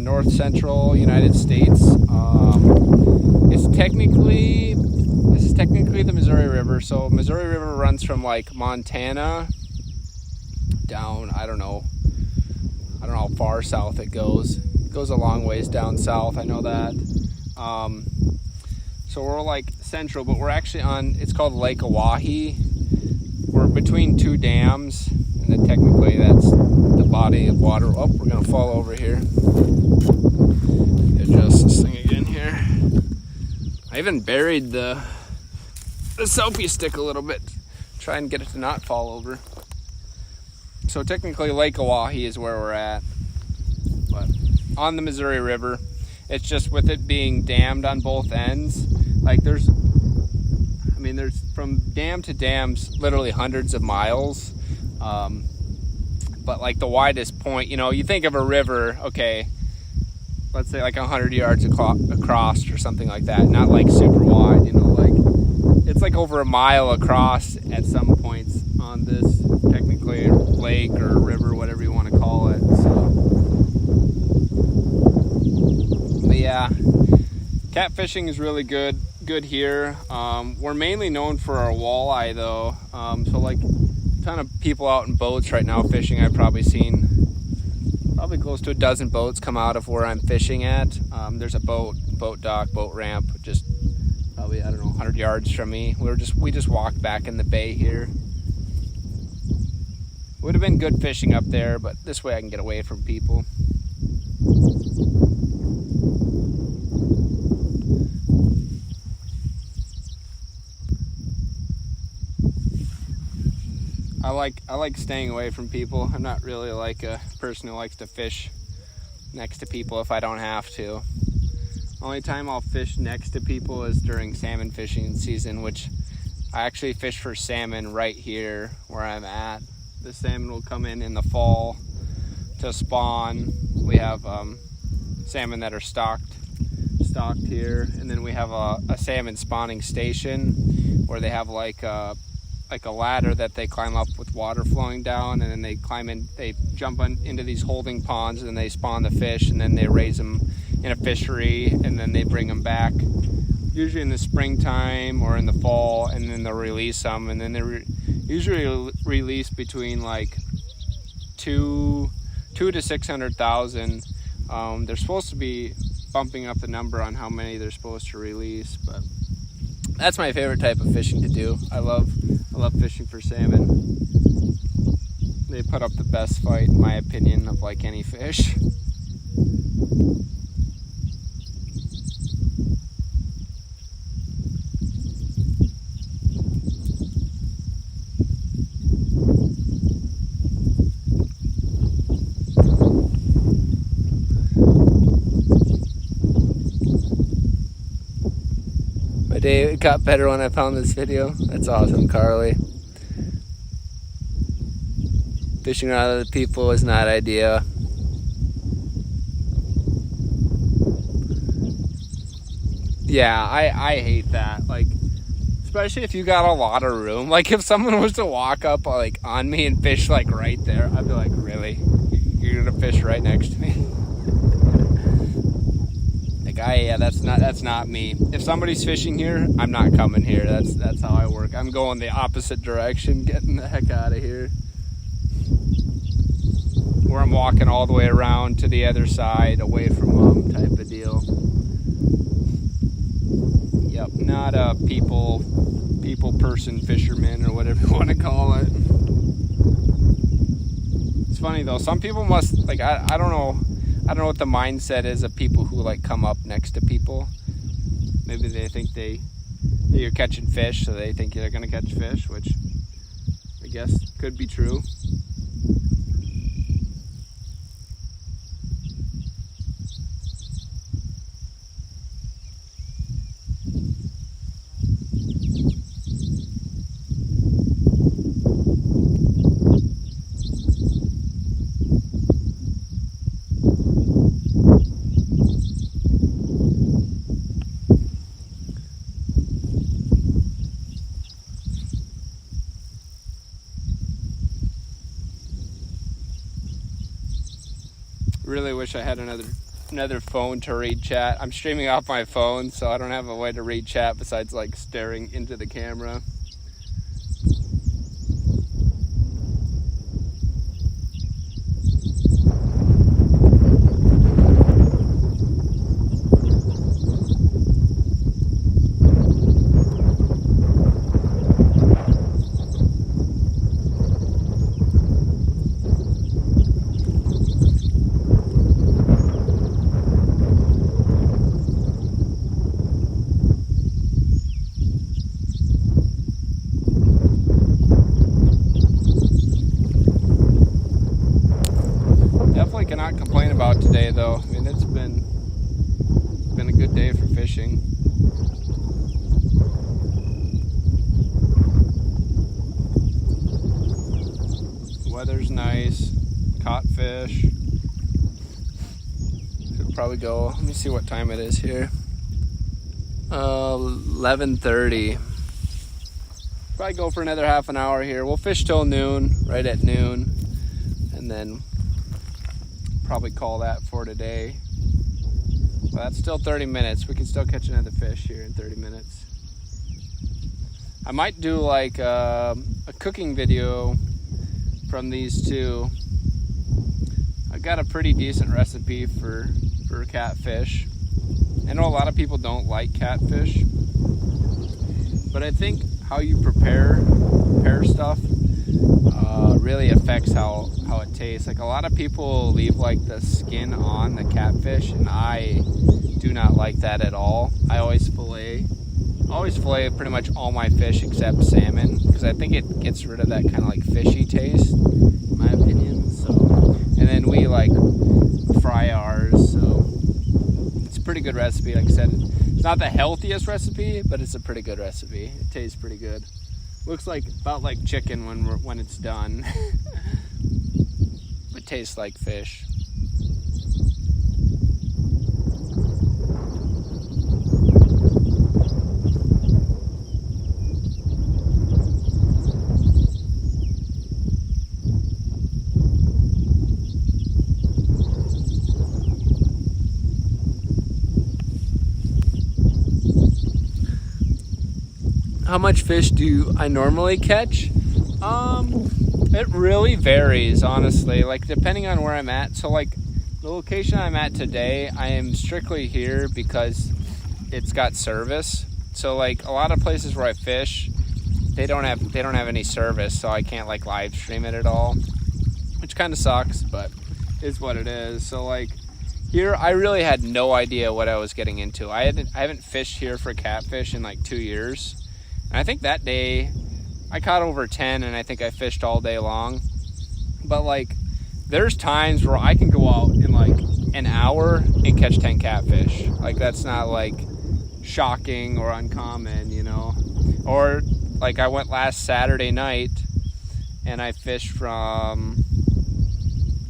north central United States. This is technically the Missouri River. So Missouri River runs from like Montana down, I don't know how far south it goes. It goes a long ways down south, I know that. So we're like central, but we're actually on, it's called Lake Oahe. We're between two dams, and then technically that's the body of water. Oh, we're gonna fall over here. twist this thing again here. I even buried the selfie stick a little bit, try and get it to not fall over. So technically Lake Oahe is where we're at, but on the Missouri River. It's just with it being dammed on both ends, like there's from dam to dams literally hundreds of miles, but like the widest point, you know, you think of a river, okay, let's say like 100 yards across or something like that, not like super wide, you know, like it's like over a mile across at some points on this technically lake or river, whatever you want to call it. So, but yeah, catfishing is really good here. We're mainly known for our walleye though. So like a ton of people out in boats right now fishing. I've probably seen probably close to a dozen boats come out of where I'm fishing at. There's a boat dock, boat ramp, just probably, I don't know, 100 yards from me. We just walked back in the bay here. Would have been good fishing up there, but this way I can get away from people. I like staying away from people. I'm not really like a person who likes to fish next to people if I don't have to. Only time I'll fish next to people is during salmon fishing season, which I actually fish for salmon right here where I'm at. The salmon will come in the fall to spawn. We have salmon that are stocked here, and then we have a salmon spawning station where they have like a ladder that they climb up with water flowing down, and then they jump into these holding ponds, and then they spawn the fish, and then they raise them in a fishery, and then they bring them back usually in the springtime or in the fall, and then they'll release them, and then they usually release between like 2 to 600,000. They're supposed to be bumping up the number on how many they're supposed to release, but that's my favorite type of fishing to do. I love fishing for salmon. They put up the best fight, in my opinion, of like any fish. My day got better when I found this video. That's awesome, Carly. Fishing around other people is not ideal. Yeah, I hate that. Like, especially if you got a lot of room. Like, if someone was to walk up like on me and fish like right there, I'd be like, really? You're gonna fish right next to me? Yeah, that's not me. If somebody's fishing here, I'm not coming here. That's how I work. I'm going the opposite direction, getting the heck out of here. Where I'm walking all the way around to the other side, away from them, type of deal. Yep, not a people person fisherman or whatever you want to call it. It's funny though. Some people must like I don't know what the mindset is of people who like come up next to people. Maybe they think that you're catching fish, so they think they're gonna catch fish, which I guess could be true. Really wish I had another phone to read chat. I'm streaming off my phone, so I don't have a way to read chat besides like staring into the camera. though. I mean, it's been a good day for fishing. Weather's nice. Caught fish. Should probably go. Let me see what time it is here. 11:30. Probably go for another half an hour here. We'll fish till noon, right at noon, and then probably call that for today. Well, that's still 30 minutes. We can still catch another fish here in 30 minutes. I might do like a cooking video from these two. I got a pretty decent recipe for catfish. I know a lot of people don't like catfish, but I think how you prepare stuff really affects how it tastes. Like a lot of people leave like the skin on the catfish, and I do not like that at all. I always fillet pretty much all my fish except salmon, because I think it gets rid of that kind of like fishy taste, in my opinion. So, and then we like fry ours, so it's a pretty good recipe. Like I said, it's not the healthiest recipe, but it's a pretty good recipe. It tastes pretty good. Looks like about like chicken when it's done. It tastes like fish. How much fish do I normally catch? It really varies, honestly, like depending on where I'm at. So like the location I'm at today, I am strictly here because it's got service. So like a lot of places where I fish, they don't have any service, so I can't like live stream it at all, which kind of sucks, but is what it is. So like here, I really had no idea what I was getting into. I haven't fished here for catfish in like 2 years. And I think that day I caught over 10, and I think I fished all day long. But like there's times where I can go out in like an hour and catch 10 catfish. Like that's not like shocking or uncommon, you know. Or like I went last Saturday night and I fished from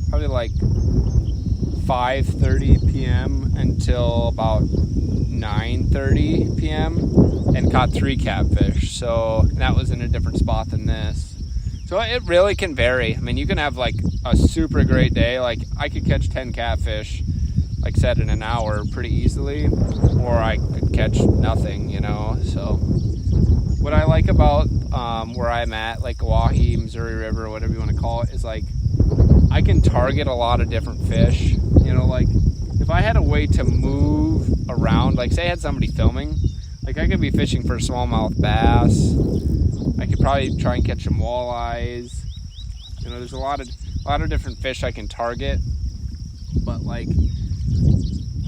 probably like 5:30 p.m. until about 9:30 p.m. and caught 3 catfish. So that was in a different spot than this. So it really can vary. I mean, you can have like a super great day. Like I could catch 10 catfish, like I said, in an hour pretty easily, or I could catch nothing, you know. So what I like about where I'm at, like Wahi, Missouri River, whatever you want to call it, is like I can target a lot of different fish. You know, like if I had a way to move around, like say I had somebody filming, like I could be fishing for smallmouth bass. I could probably try and catch some walleyes. You know, there's a lot of different fish I can target. But like,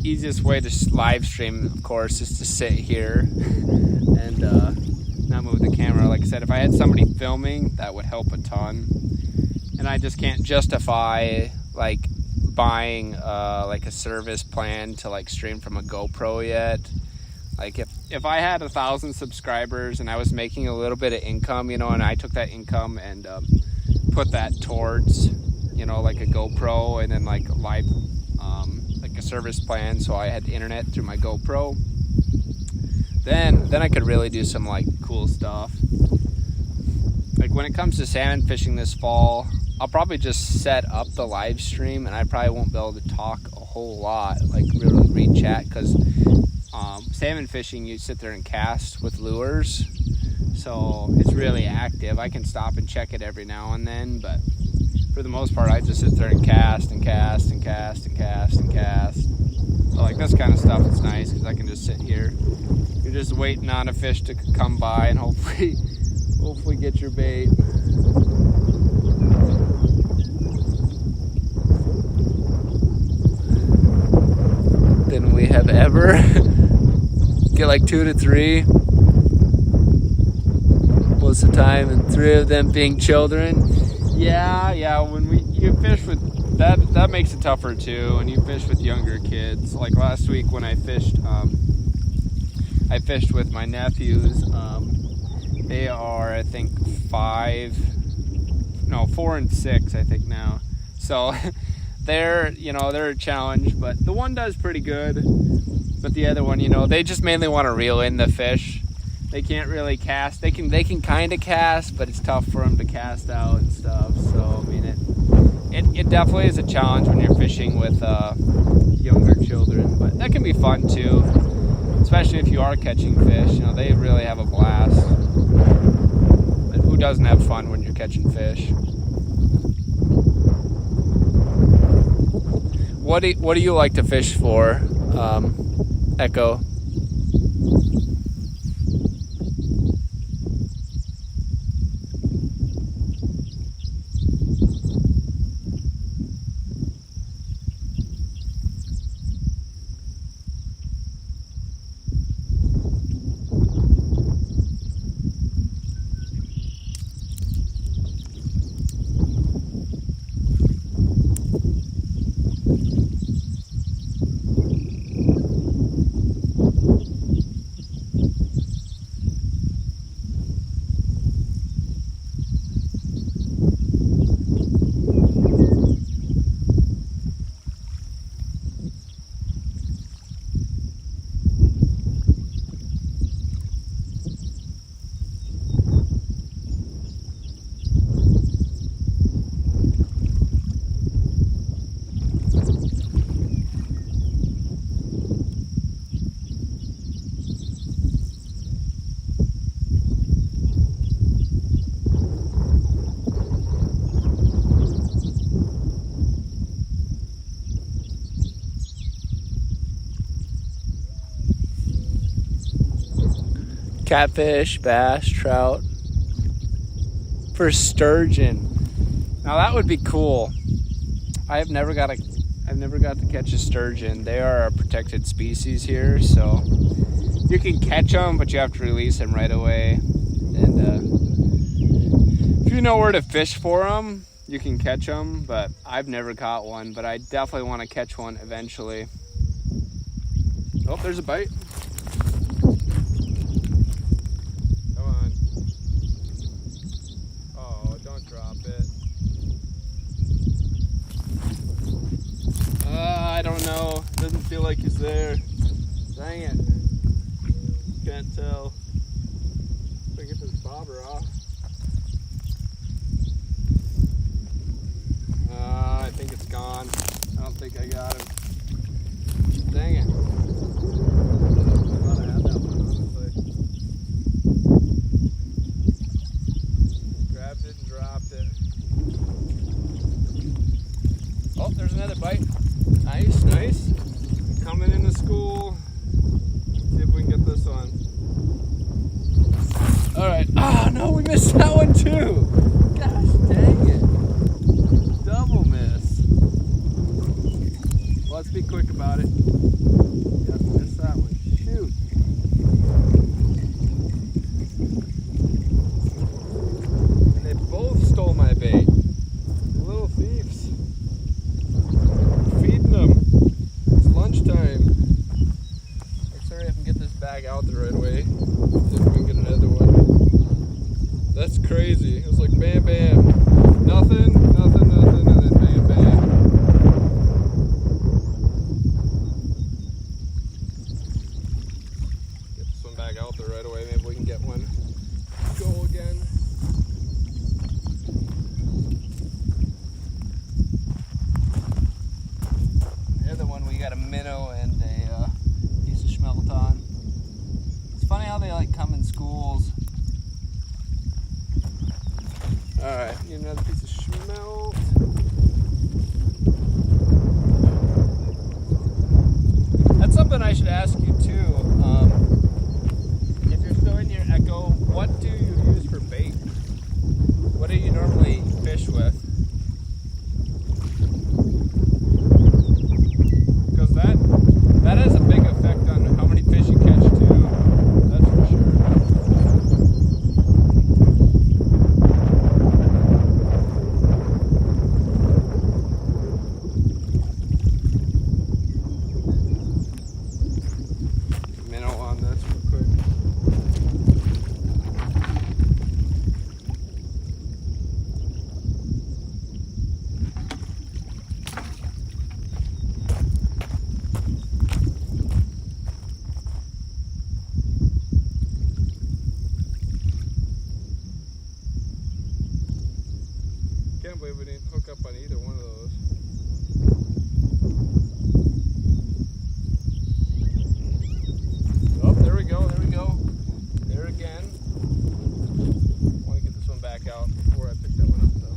easiest way to live stream, of course, is to sit here and not move the camera. Like I said, if I had somebody filming, that would help a ton. And I just can't justify like buying like a service plan to like stream from a GoPro yet. Like if I had 1,000 subscribers and I was making a little bit of income, you know, and I took that income and put that towards, you know, like a GoPro and then like live, like a service plan, so I had internet through my GoPro, then I could really do some like cool stuff. Like when it comes to salmon fishing this fall, I'll probably just set up the live stream, and I probably won't be able to talk a whole lot, like really read chat, because salmon fishing, you sit there and cast with lures, so it's really active. I can stop and check it every now and then, but for the most part, I just sit there and cast and cast and cast and cast and cast. So like this kind of stuff, it's nice because I can just sit here. You're just waiting on a fish to come by and hopefully get your bait. Than we have ever. Get like 2 to 3 most of the time, and 3 of them being children. Yeah, when you fish with that makes it tougher too when you fish with younger kids. Like last week when I fished with my nephews. They are, I think, 4 and 6, I think now. So they're a challenge, but the one does pretty good. But the other one, they just mainly want to reel in the fish. They can't really cast. They can kind of cast, but it's tough for them to cast out and stuff. So I mean, it definitely is a challenge when you're fishing with younger children. But that can be fun too, especially if you are catching fish. They really have a blast. But who doesn't have fun when you're catching fish? What do you like to fish for, Echo? Catfish, bass, trout. For sturgeon. Now that would be cool. I've never got to catch a sturgeon. They are a protected species here, so you can catch them, but you have to release them right away. And if you know where to fish for them, you can catch them. But I've never caught one. But I definitely want to catch one eventually. Oh, there's a bite. I don't know. Doesn't feel like he's there. Dang it. Can't tell. If I get this bobber off. I think it's gone. I don't think I got him. Dang it. I thought I had that one, honestly. Grabbed it and dropped it. Oh, there's another bite. Nice. Coming into school. See if we can get this one. Alright. Oh no, we missed that one too. Gosh dang it. Double miss. Well, let's be quick about it. Yeah, missed that one. Shoot. And they both stole my bait. Little thieves. Feeding them. It's lunchtime. Let's hurry up and get this bag out there right away. See if we can get another one. That's crazy. It was like bam bam. Nothing, and then bam bam. Get this one back out there right away. Maybe we can get one. Go again. Got a minnow and a piece of smelt on. It's funny how they come in schools. Alright, need another piece of smelt. That's something I should ask you too. If you're still in your Echo, what do you use for bait? What do you normally fish with? That has a big effect on how many fish you catch too. That's for sure. can't believe we didn't hook up on either one of those. Oh, there we go, there we go. There again. I want to get this one back out before I pick that one up though.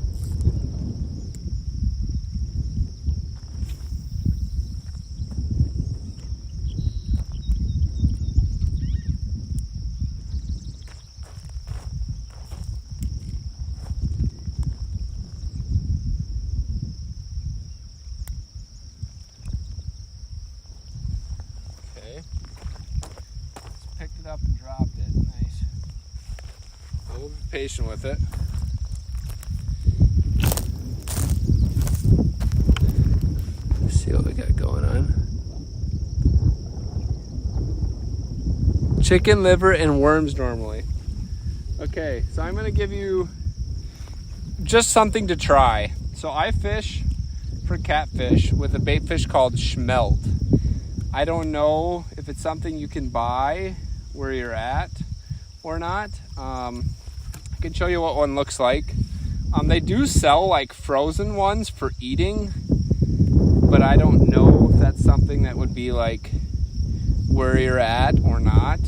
Okay. Just picked it up and dropped it. Nice. We'll be patient with it. Let's see what we got going on. Chicken liver and worms normally. Okay, so I'm gonna give you just something to try. So I fish for catfish with a bait fish called schmelt. I don't know if it's something you can buy where you're at or not. I can show you what one looks like. They do sell like frozen ones for eating, but I don't know if that's something that would be like where you're at or not.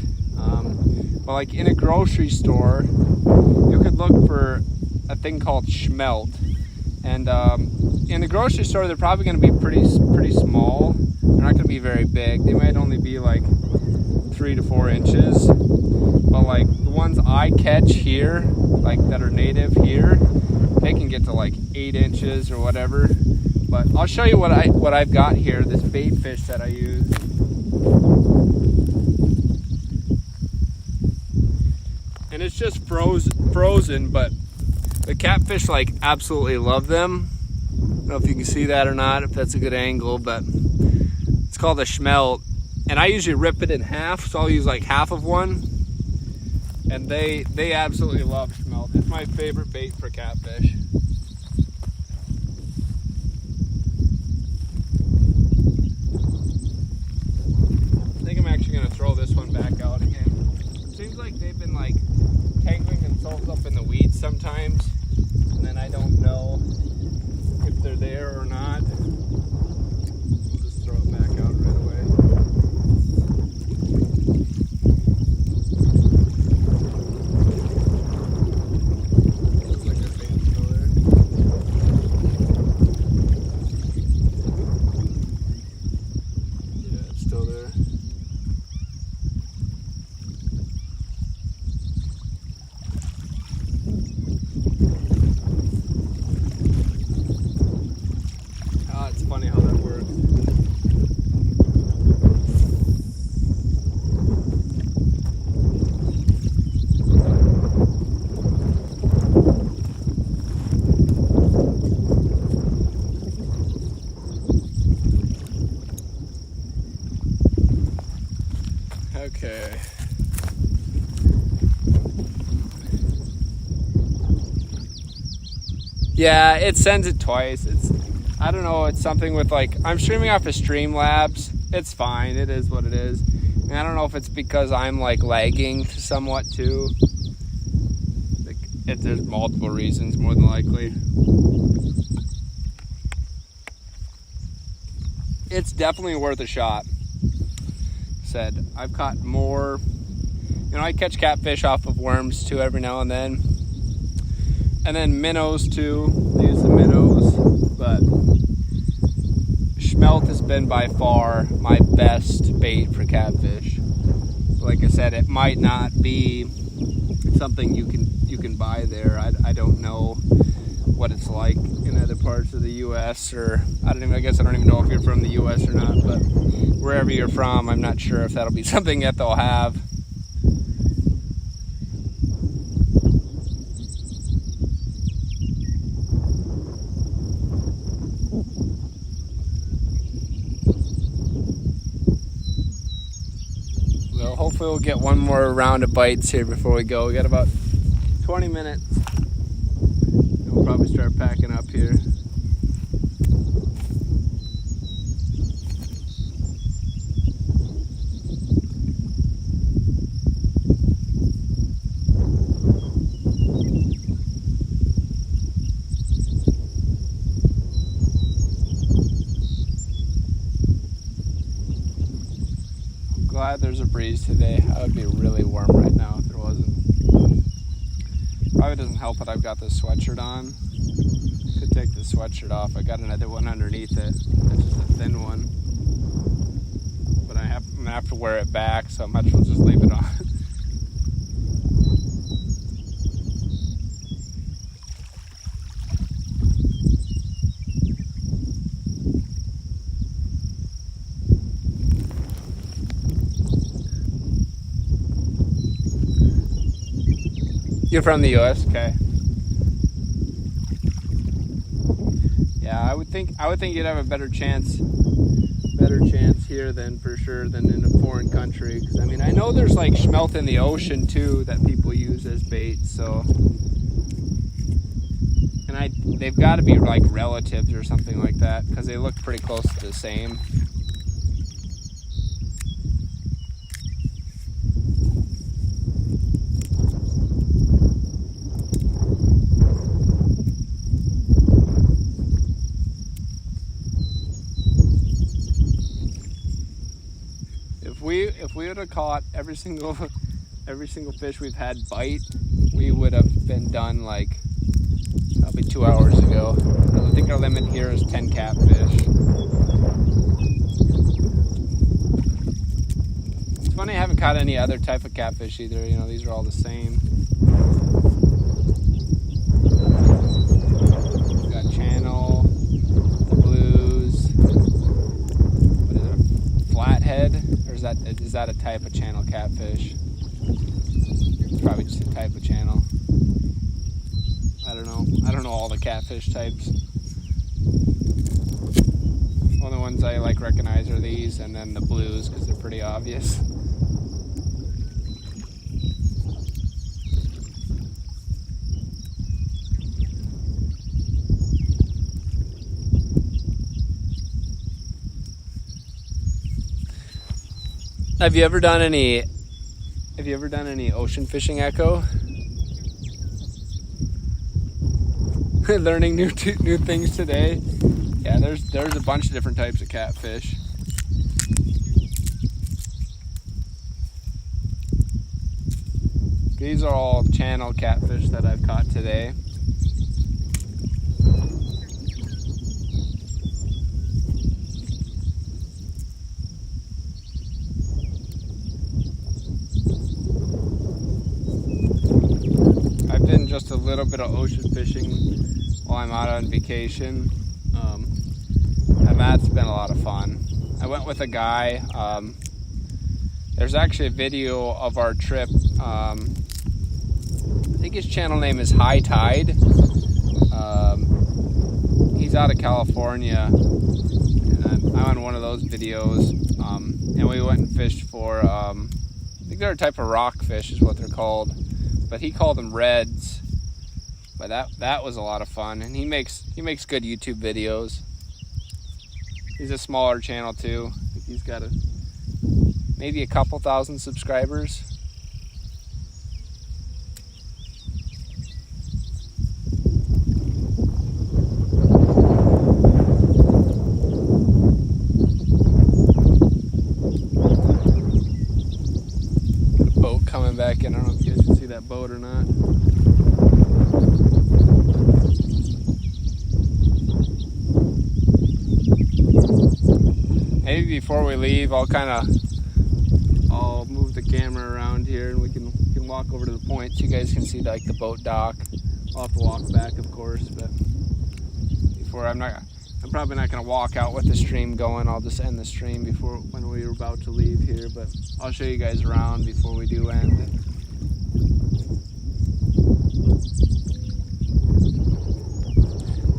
But like in a grocery store, you could look for a thing called schmelt. And in the grocery store, they're probably going to be pretty small. They're not going to be very big. They might only be like 3 to 4 inches. But like the ones I catch here, like that are native here, they can get to like 8 inches or whatever. But I'll show you what I've got here. This bait fish that I use. And it's just frozen, but the catfish like absolutely love them. I don't know if you can see that or not, if that's a good angle, but it's called a schmelt. And I usually rip it in half, so I'll use like half of one. And they absolutely love schmelt. It's my favorite bait for catfish. I think I'm actually gonna throw this one back out again. It seems like they've been like tangling themselves up in the weeds sometimes, and then I don't know if they're there or not. We'll just throw it back out right away. Looks like their bait's still there. Yeah, it's still there. It's funny how that works. Okay. Yeah, it sends it twice. I don't know, it's something with like, I'm streaming off of Streamlabs. It's fine, it is what it is. And I don't know if it's because I'm like lagging somewhat too. Like, there's multiple reasons, more than likely. It's definitely worth a shot. Said, I've caught more, you know, I catch catfish off of worms too every now and then. And then minnows too, I use the minnows, but schmelt has been by far my best bait for catfish. Like I said, it might not be something you can buy there. I don't know what it's like in other parts of the U.S. or I guess I don't even know if you're from the U.S. or not, but wherever you're from, I'm not sure if that'll be something that they'll have. So hopefully we'll get one more round of bites here before we go. We got about 20 minutes. And we'll probably start packing up here. glad there's a breeze today. I would be really warm right now if there wasn't. Probably doesn't help that I've got this sweatshirt on. Could take the sweatshirt off. I got another one underneath it. It's just a thin one. But I'm gonna have to wear it back, so I might as well just leave it on. You're from the U.S., okay? Yeah, I would think you'd have a better chance here than for sure than in a foreign country. Because I mean, I know there's like smelt in the ocean too that people use as bait. So, and they've got to be like relatives or something like that because they look pretty close to the same. If we would have caught every single fish we've had bite, we would have been done like probably 2 hours ago. I think our limit here is 10 catfish. It's funny I haven't caught any other type of catfish either. You know, these are all the same. We've got channel, the blues. What is it? Flathead? Or is that a type of channel catfish? It's probably just a type of channel. I don't know. I don't know all the catfish types. Only ones I like recognize are these and then the blues because they're pretty obvious. Have you ever done any ocean fishing, Echo? Learning new things today. Yeah, there's a bunch of different types of catfish. These are all channel catfish that I've caught today. Just a little bit of ocean fishing while I'm out on vacation, and that's been a lot of fun. I went with a guy. There's actually a video of our trip. I think his channel name is High Tide. He's out of California, and I'm on one of those videos, and we went and fished for I think they're a type of rockfish is what they're called, but he called them reds. But that was a lot of fun, and he makes good YouTube videos. He's a smaller channel too. I think he's got maybe a couple thousand subscribers. Got a boat coming back in. I don't know if you guys can see that boat or not. Maybe before we leave, I'll move the camera around here and we can walk over to the point so you guys can see like the boat dock. I'll have to walk back, of course, but before I'm probably not gonna walk out with the stream going. I'll just end the stream when we were about to leave here, but I'll show you guys around before we do end.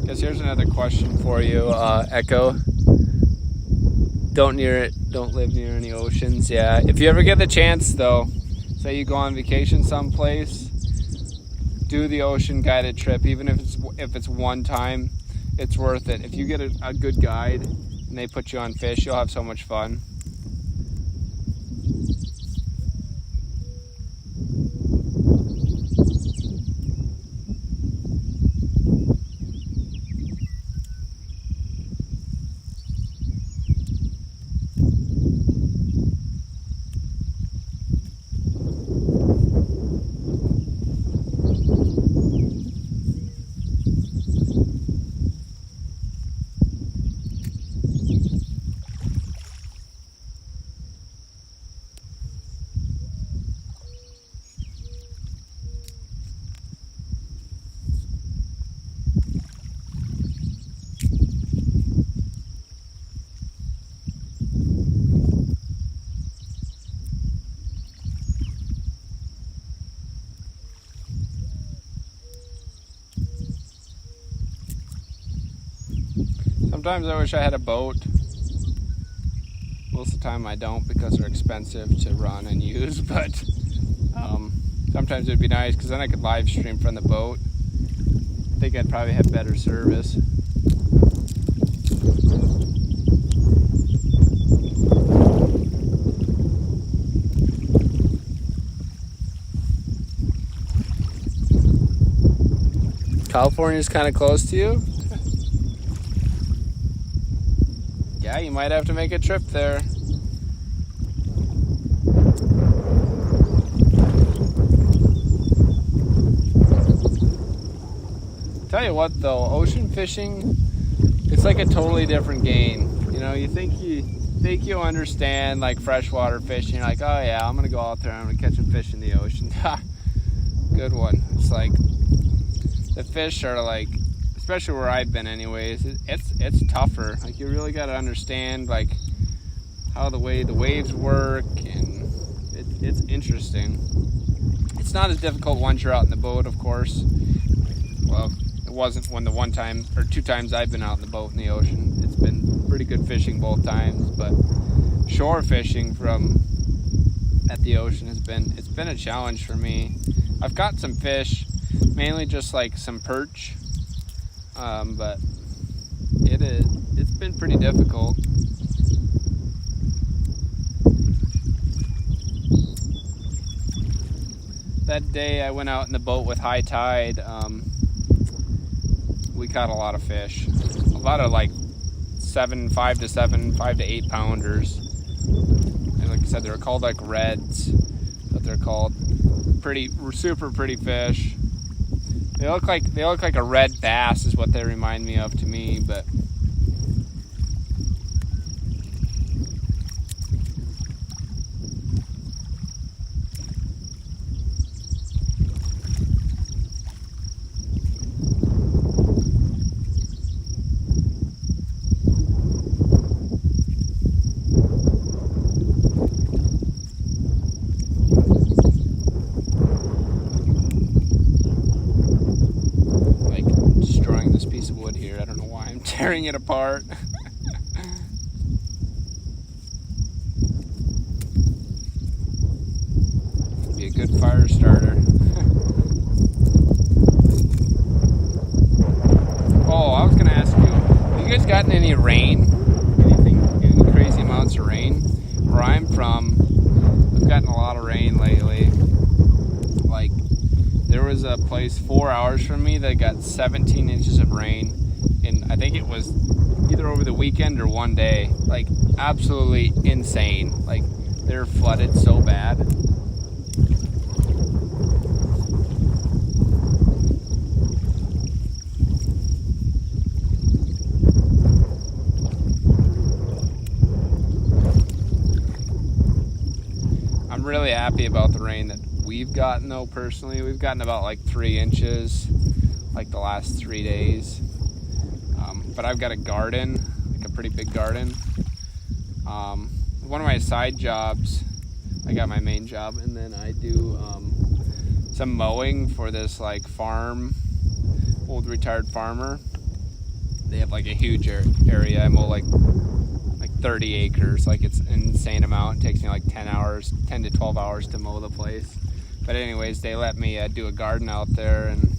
Guess here's another question for you, Echo. Don't live near any oceans. Yeah, if you ever get the chance though, say you go on vacation someplace, do the ocean guided trip. Even if it's one time, it's worth it. If you get a good guide and they put you on fish, you'll have so much fun. Sometimes I wish I had a boat. Most of the time I don't because they're expensive to run and use, but sometimes it'd be nice because then I could live stream from the boat. I think I'd probably have better service. California's kind of close to you? Yeah, you might have to make a trip there. Tell you what though, ocean fishing, it's like a totally different game. You know, you think you understand like freshwater fishing. You're like, oh yeah, I'm gonna go out there and I'm gonna catch some fish in the ocean. Good one. It's like the fish are like, especially where I've been anyways, it's tougher. Like you really got to understand like how the waves work, and it's interesting. It's not as difficult once you're out in the boat, of course. Well, it wasn't when the one time or two times I've been out in the boat in the ocean. It's been pretty good fishing both times, but shore fishing at the ocean it's been a challenge for me. I've got some fish, mainly just like some perch. But it's been pretty difficult. That day I went out in the boat with high tide, we caught a lot of fish. A lot of like 5 to 8 pounders. And like I said, they're called like reds, but they're called super pretty fish. They look like a red bass is what they remind me of to me, but tearing it apart. Be a good fire starter. Oh, I was gonna ask you, have you guys gotten any rain? Any crazy amounts of rain? Where I'm from, we've gotten a lot of rain lately. Like, there was a place 4 hours from me that got 17 inches of rain. And I think it was either over the weekend or one day. Like, absolutely insane. Like, they're flooded so bad. I'm really happy about the rain that we've gotten though, personally. We've gotten about like 3 inches like the last 3 days. But I've got a garden, like a pretty big garden. One of my side jobs, I got my main job, and then I do some mowing for this like farm, old retired farmer. They have like a huge area. I mow like 30 acres. Like, it's an insane amount. It takes me like 10 to 12 hours to mow the place. But anyways, they let me do a garden out there, and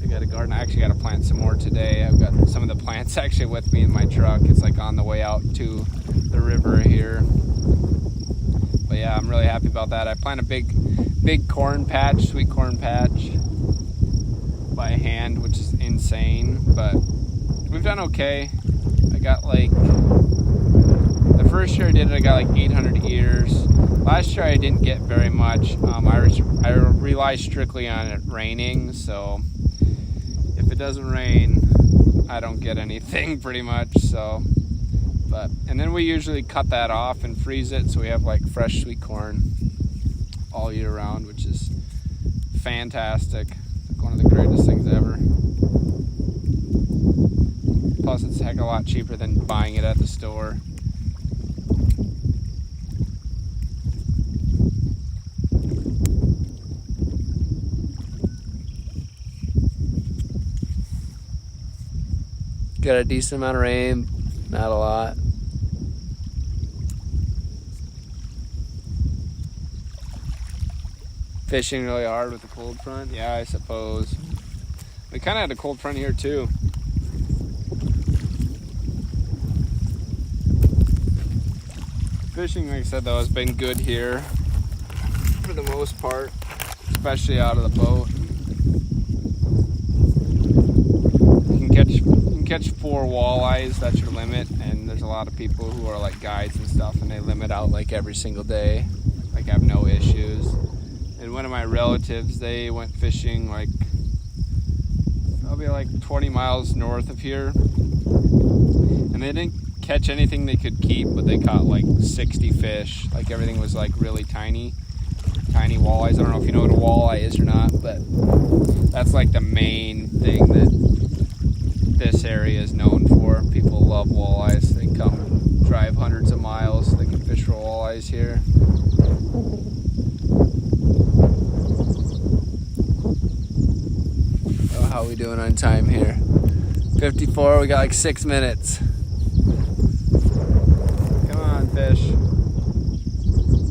I got a garden. I actually got to plant some more today. I've got some of the plants actually with me in my truck. It's like on the way out to the river here. But yeah, I'm really happy about that. I planted a big corn patch, sweet corn patch by hand, which is insane. But we've done okay. I got like, the first year I did it, I got like 800 ears. Last year I didn't get very much. I rely strictly on it raining, so if it doesn't rain, I don't get anything pretty much. So, and then we usually cut that off and freeze it, so we have like fresh sweet corn all year round, which is fantastic. Like one of the greatest things ever. Plus, it's a heck of a lot cheaper than buying it at the store. Got a decent amount of rain, not a lot. Fishing really hard with the cold front? Yeah, I suppose. We kind of had a cold front here too. Fishing, like I said, though, has been good here for the most part, especially out of the boat. You can catch 4 walleyes, that's your limit, and there's a lot of people who are like guides and stuff, and they limit out like every single day. Like, I have no issues. And one of my relatives, they went fishing like probably like 20 miles north of here, and they didn't catch anything they could keep, but they caught like 60 fish. Like, everything was like really tiny walleyes. I don't know if you know what a walleye is or not, but that's like the main thing that this area is known for. People love walleyes. They come drive hundreds of miles so they can fish for walleyes here. Oh, how are we doing on time here? 54, we got like 6 minutes. Come on, fish.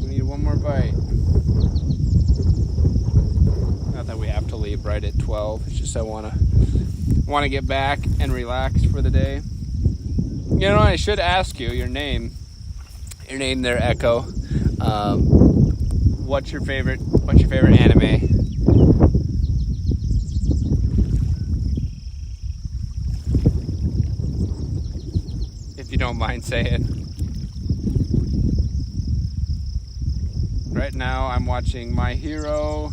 We need one more bite. Not that we have to leave right at 12. It's just I want to get back and relax for the day. You know, I should ask you your name. Your name there, Echo. What's your favorite anime? If you don't mind saying. Right now I'm watching My Hero,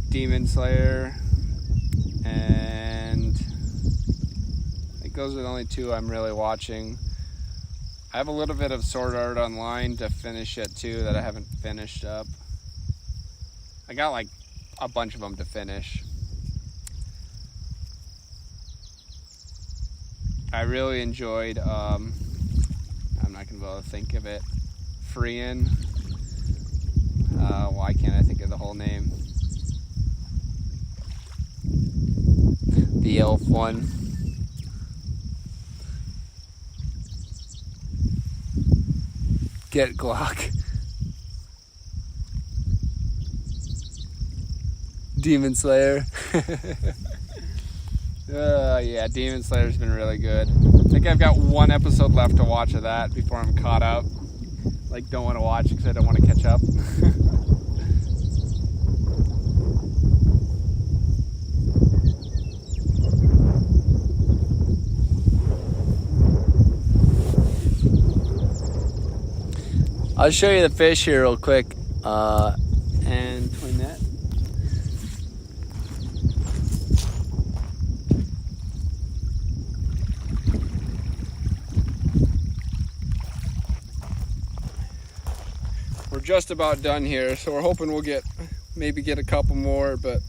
Demon Slayer, and I think those are the only 2 I'm really watching. I have a little bit of Sword Art Online to finish yet too that I haven't finished up. I got like a bunch of them to finish. I really enjoyed, I'm not gonna be able to think of it, Freeing. Why can't I think of the whole name? The elf one. Get Glock. Demon Slayer. Yeah, Demon Slayer's been really good. I think I've got 1 episode left to watch of that before I'm caught up. Like, don't want to watch it because I don't want to catch up. I'll show you the fish here real quick, and twin net. We're just about done here, so we're hoping we'll maybe get a couple more, but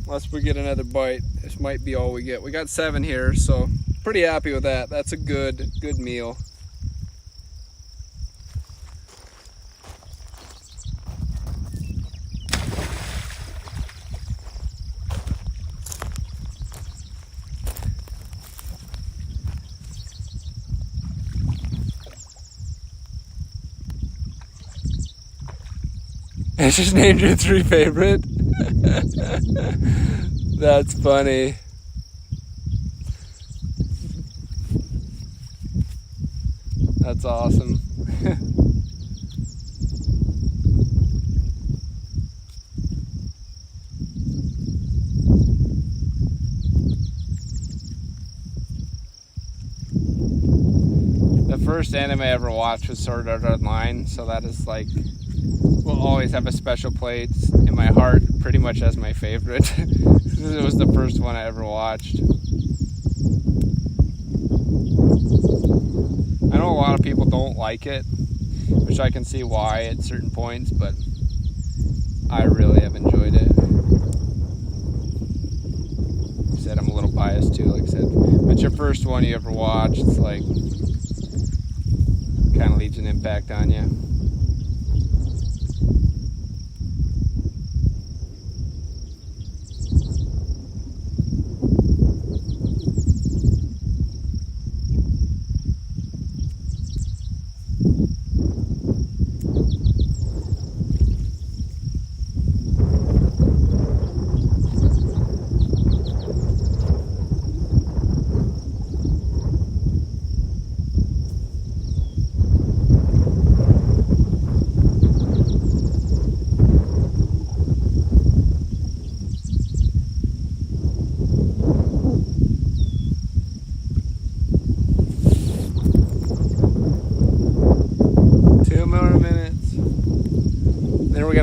unless we get another bite, this might be all we get. We got 7 here, so pretty happy with that. That's a good meal. I just named your 3 favorite. That's funny. That's awesome. The first anime I ever watched was Sword Art Online, so that is like, will always have a special place in my heart, pretty much as my favorite. It was the first one I ever watched. I know a lot of people don't like it, which I can see why at certain points, but I really have enjoyed it. Like I said, I'm a little biased too, like I said. But it's your first one you ever watched, it's like, kind of leaves an impact on you.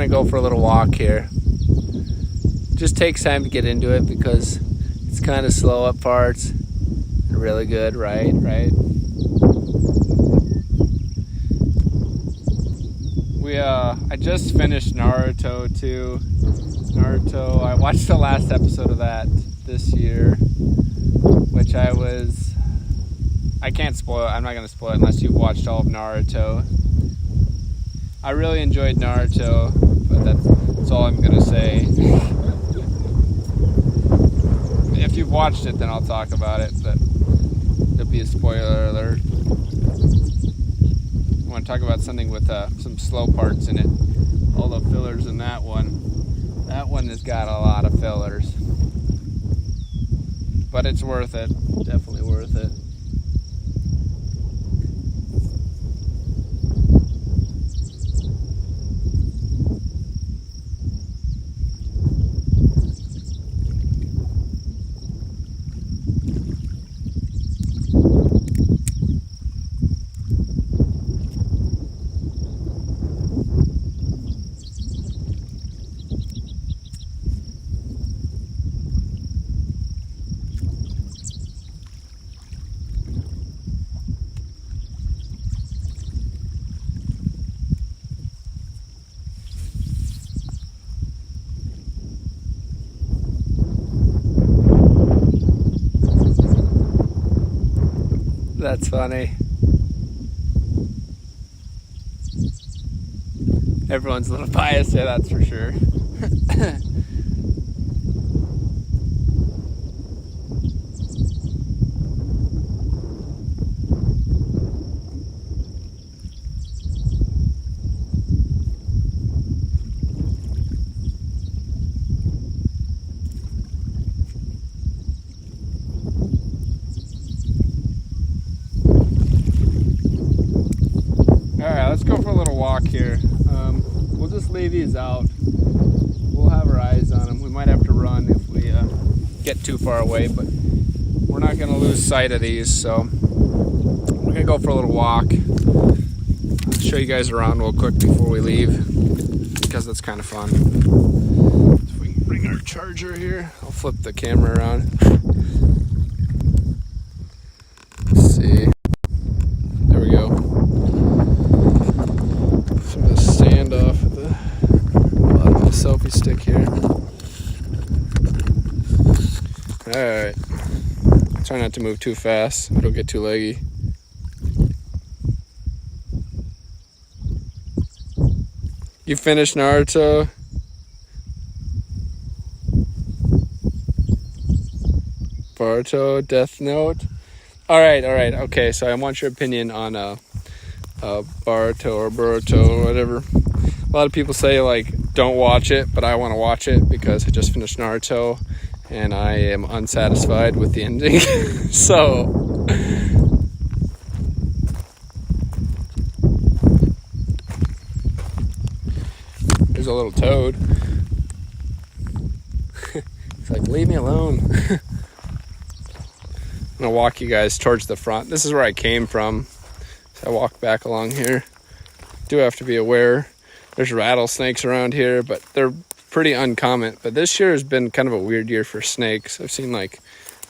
gonna go for a little walk here. Just takes time to get into it because it's kind of slow up parts. Really good, right? I just finished Naruto too. I watched the last episode of that this year, which I can't spoil it. I'm not going to spoil it unless you've watched all of Naruto. I really enjoyed Naruto, but that's all I'm going to say. If you've watched it, then I'll talk about it, but there'll be a spoiler alert. I want to talk about something with some slow parts in it. All the fillers in that one. That one has got a lot of fillers. But it's worth it. Definitely worth it. That's funny. Everyone's a little biased here, that's for sure. Alright, let's go for a little walk here. We'll just leave these out. We'll have our eyes on them. We might have to run if we get too far away, but we're not going to lose sight of these, so we're going to go for a little walk. I'll show you guys around real quick before we leave, because that's kind of fun. So if we can bring our charger here, I'll flip the camera around. Let's see. There we go. Some of the stand off at the bottom of the selfie stick here. Alright. Try not to move too fast. It'll get too leggy. You finished Naruto? Boruto, Death Note? Alright, okay, so I want your opinion on Boruto or whatever. A lot of people say, like, don't watch it, but I want to watch it because I just finished Naruto and I am unsatisfied with the ending. So there's a little toad. It's like, leave me alone. I'm gonna walk you guys towards the front. This is where I came from. So I walk back along here. Do have to be aware. There's rattlesnakes around here, but they're pretty uncommon. But this year has been kind of a weird year for snakes. I've seen like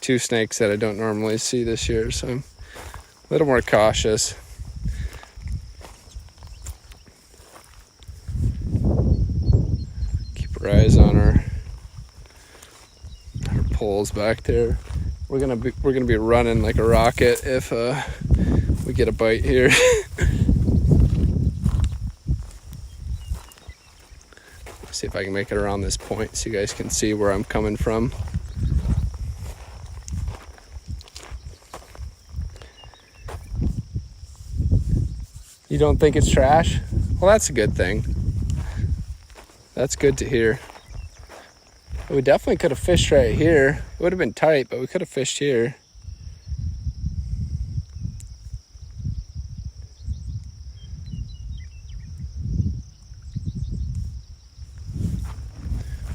2 snakes that I don't normally see this year, so I'm a little more cautious. Keep our eyes on our poles back there. We're gonna be running like a rocket if we get a bite here. See if I can make it around this point so you guys can see where I'm coming from. You don't think it's trash? Well, that's a good thing. That's good to hear. We definitely could have fished right here. It would have been tight, but we could have fished here.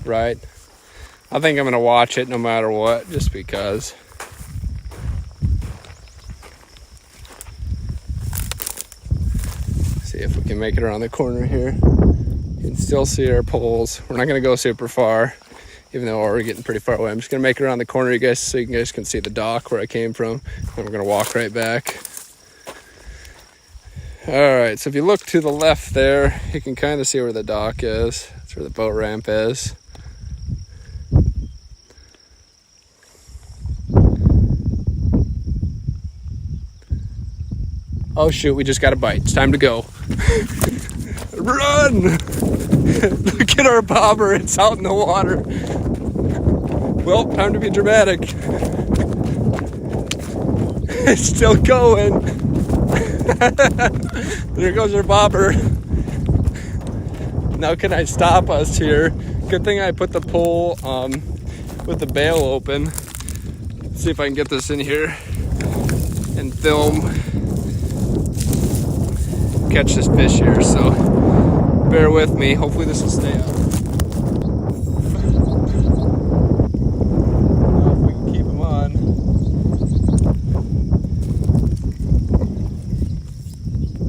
Right. I think I'm going to watch it no matter what, just because. See if we can make it around the corner here. You can still see our poles. We're not gonna go super far, even though we're getting pretty far away. I'm just gonna make it around the corner, you guys, so you guys can see the dock where I came from. And we're gonna walk right back. All right, so if you look to the left there, you can kind of see where the dock is. That's where the boat ramp is. Oh shoot, we just got a bite. It's time to go. Run! Look at our bobber, it's out in the water. Well, time to be dramatic. It's still going. There goes our bobber. Now can I stop us here? Good thing I put the pole with the bail open. Let's see if I can get this in here and film. Catch this fish here, so bear with me. Hopefully this will stay up. If we can keep him on.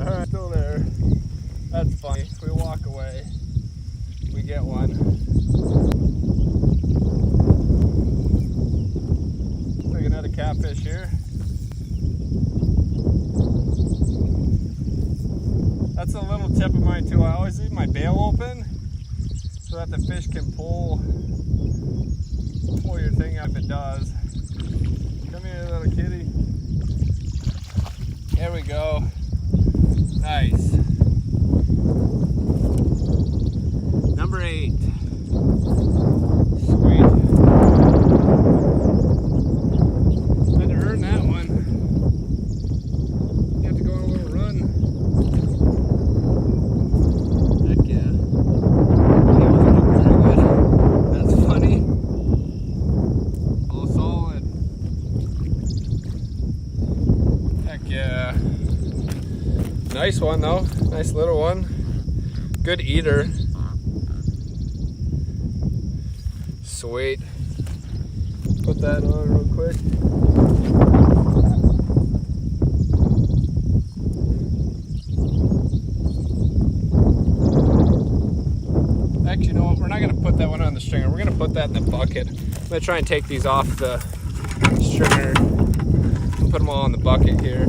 Alright, still there. That's funny. If we walk away, we get one. Like another catfish here. That's a little tip of mine too. I always leave my bail open so that the fish can pull your thing up if it does. Come here, little kitty. There we go. Nice. Number 8. Sweet. Had to earn that one. You have to go on a little run. Heck yeah. He wasn't looking very good. That's funny. All solid. Heck yeah. Nice one though. Nice little one. Good eater. Sweet. Put that on real quick. Actually, you know what? We're not going to put that one on the stringer. We're going to put that in the bucket. I'm going to try and take these off the stringer and put them all in the bucket here.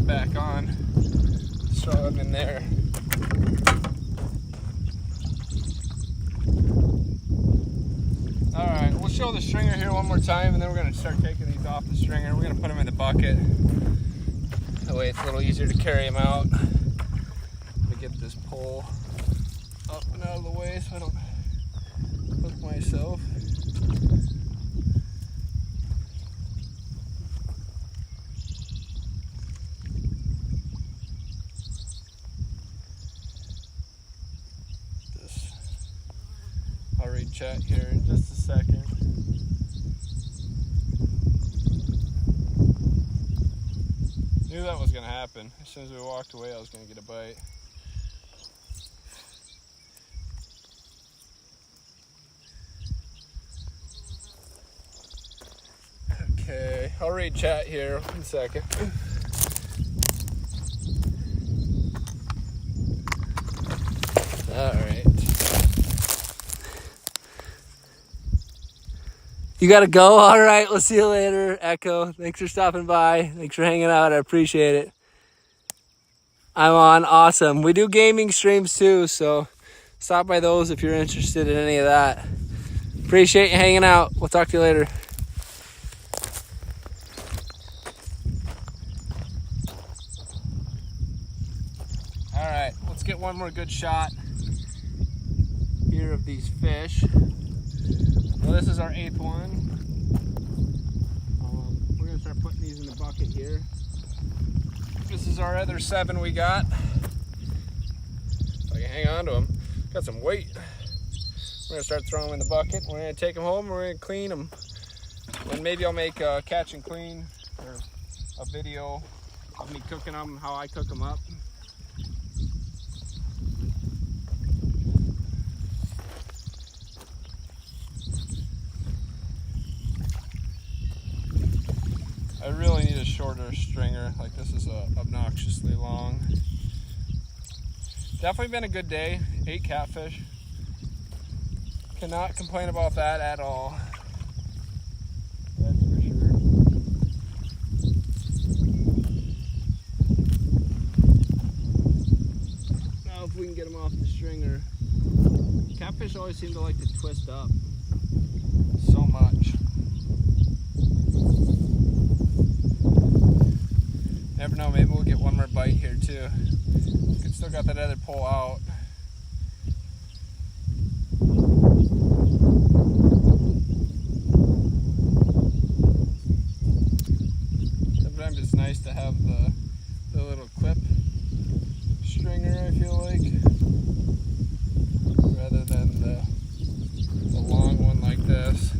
Back on, throw them in there. All right, we'll show the stringer here one more time, and then we're going to start taking these off the stringer. We're going to put them in the bucket. That way it's a little easier to carry them out. Let me get this pole up and out of the way so I don't hook myself. I'll read chat here in just a second. Knew that was going to happen. As soon as we walked away, I was going to get a bite. Okay, I'll read chat here in a second. All right. You gotta go? All right, we'll see you later, Echo. Thanks for stopping by. Thanks for hanging out. I appreciate it. I'm on. Awesome. We do gaming streams too, so stop by those if you're interested in any of that. Appreciate you hanging out. We'll talk to you later. All right, let's get one more good shot here of these fish. Well, this is our 8th one. We're going to start putting these in the bucket here. This is our other 7 we got. If I can hang on to them. Got some weight. We're going to start throwing them in the bucket. We're going to take them home. We're going to clean them. And maybe I'll make a catch and clean or a video of me cooking them, how I cook them up. I really need a shorter stringer. Like, this is obnoxiously long. Definitely been a good day. 8 catfish. Cannot complain about that at all. That's for sure. Now if we can get them off the stringer. Catfish always seem to like to twist up so much. Never know, maybe we'll get one more bite here too. Could still got that other pole out. Sometimes it's nice to have the little clip stringer, I feel like, rather than the long one like this.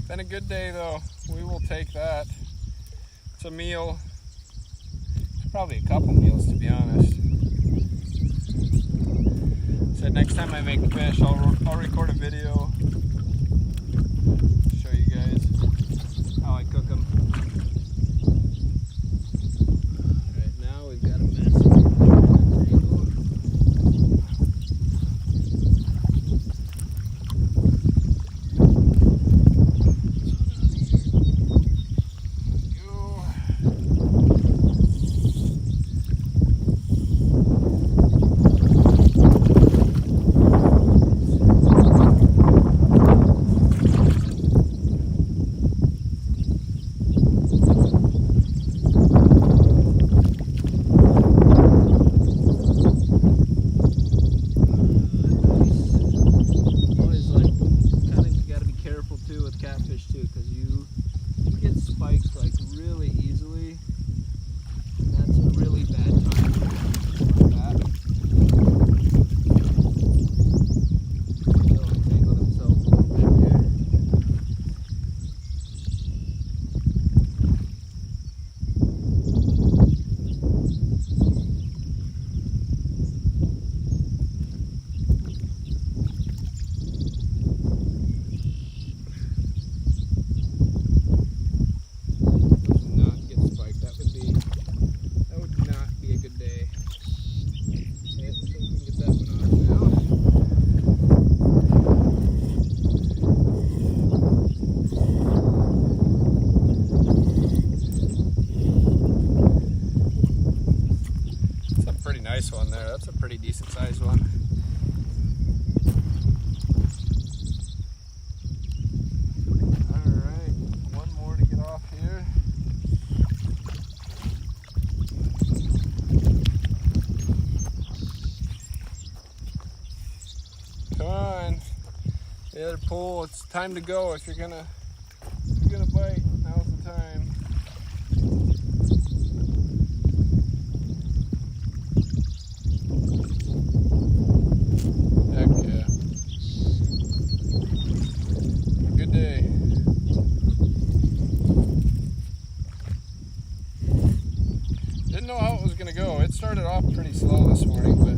Been a good day though. We will take that. It's a meal. It's probably a couple meals, to be honest. So next time I make fish, I'll record a video. Show you guys how I cook them. Right now we've got a mess here. Catfish too, because you get spiked like really easily. That's a really bad time like that. They'll untangle themselves a little bit here. Nice one there. That's a pretty decent sized one. Alright, one more to get off here. Come on. The other pole, it's time to go. If you're gonna bite, now's the time. Didn't know how it was going to go. It started off pretty slow this morning, but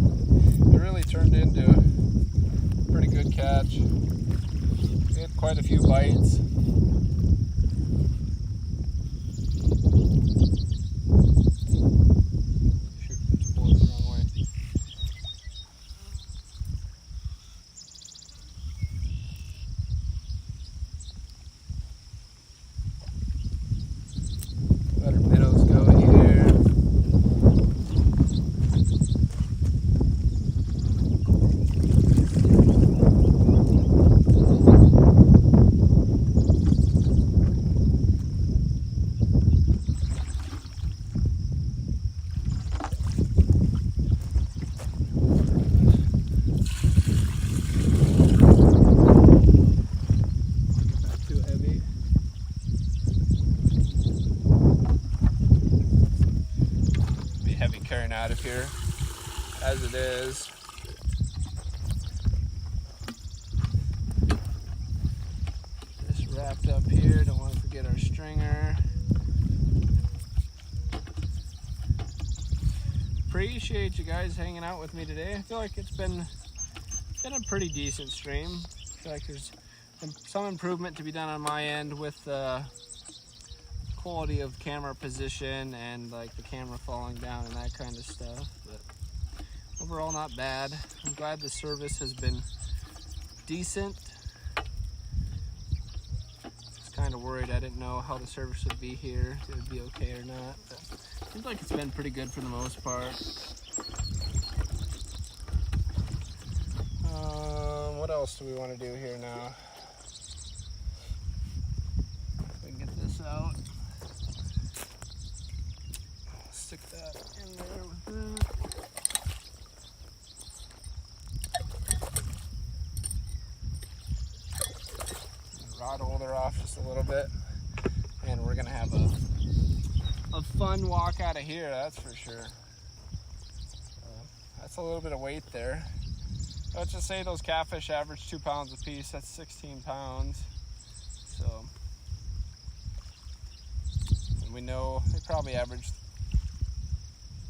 it really turned into a pretty good catch. We had quite a few bites. Shoot, it's pulling the wrong way. Let our minnows go here. Carrying out of here as it is. Just wrapped picked up here. Don't want to forget our stringer. Appreciate you guys hanging out with me today. I feel like it's been a pretty decent stream. I feel like there's some improvement to be done on my end with the quality of camera position and like the camera falling down and that kind of stuff. But overall, not bad. I'm glad the service has been decent. Kind of worried. I didn't know how the service would be here, if it would be okay or not, but it seems like it's been pretty good for the most part. What else do we want to do here now? We can get this out. Stick that in there with that. Rod holder off just a little bit, and we're gonna have a fun walk out of here, that's for sure. That's a little bit of weight there. Let's just say those catfish average 2 pounds a piece. That's 16 pounds. So, and we know they probably averaged,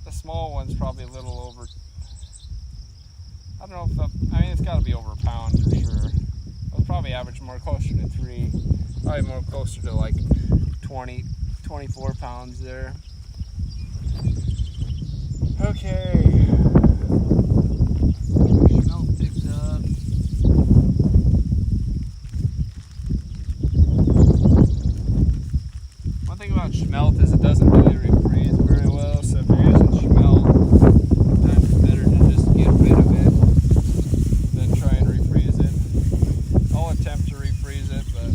the small one's probably a little over, I don't know if, I mean, it's got to be over a pound for sure. It'll probably average more closer to 3, probably more closer to like 20, 24 pounds there. Okay. Smelt picked up. One thing about smelt is it doesn't really refreeze very well, so if you're using smelt, sometimes it's better to just get rid of it than try and refreeze it. I'll attempt to refreeze it, but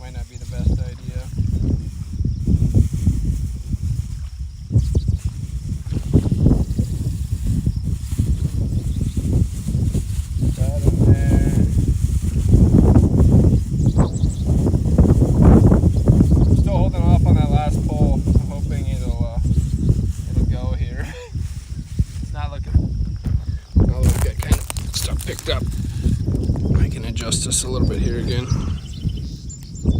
might not be the best idea. That in there. Still holding off on that last pole. I'm hoping it'll go here. It's not looking. Oh, we've got kind of stuff picked up. I can adjust this a little bit here again.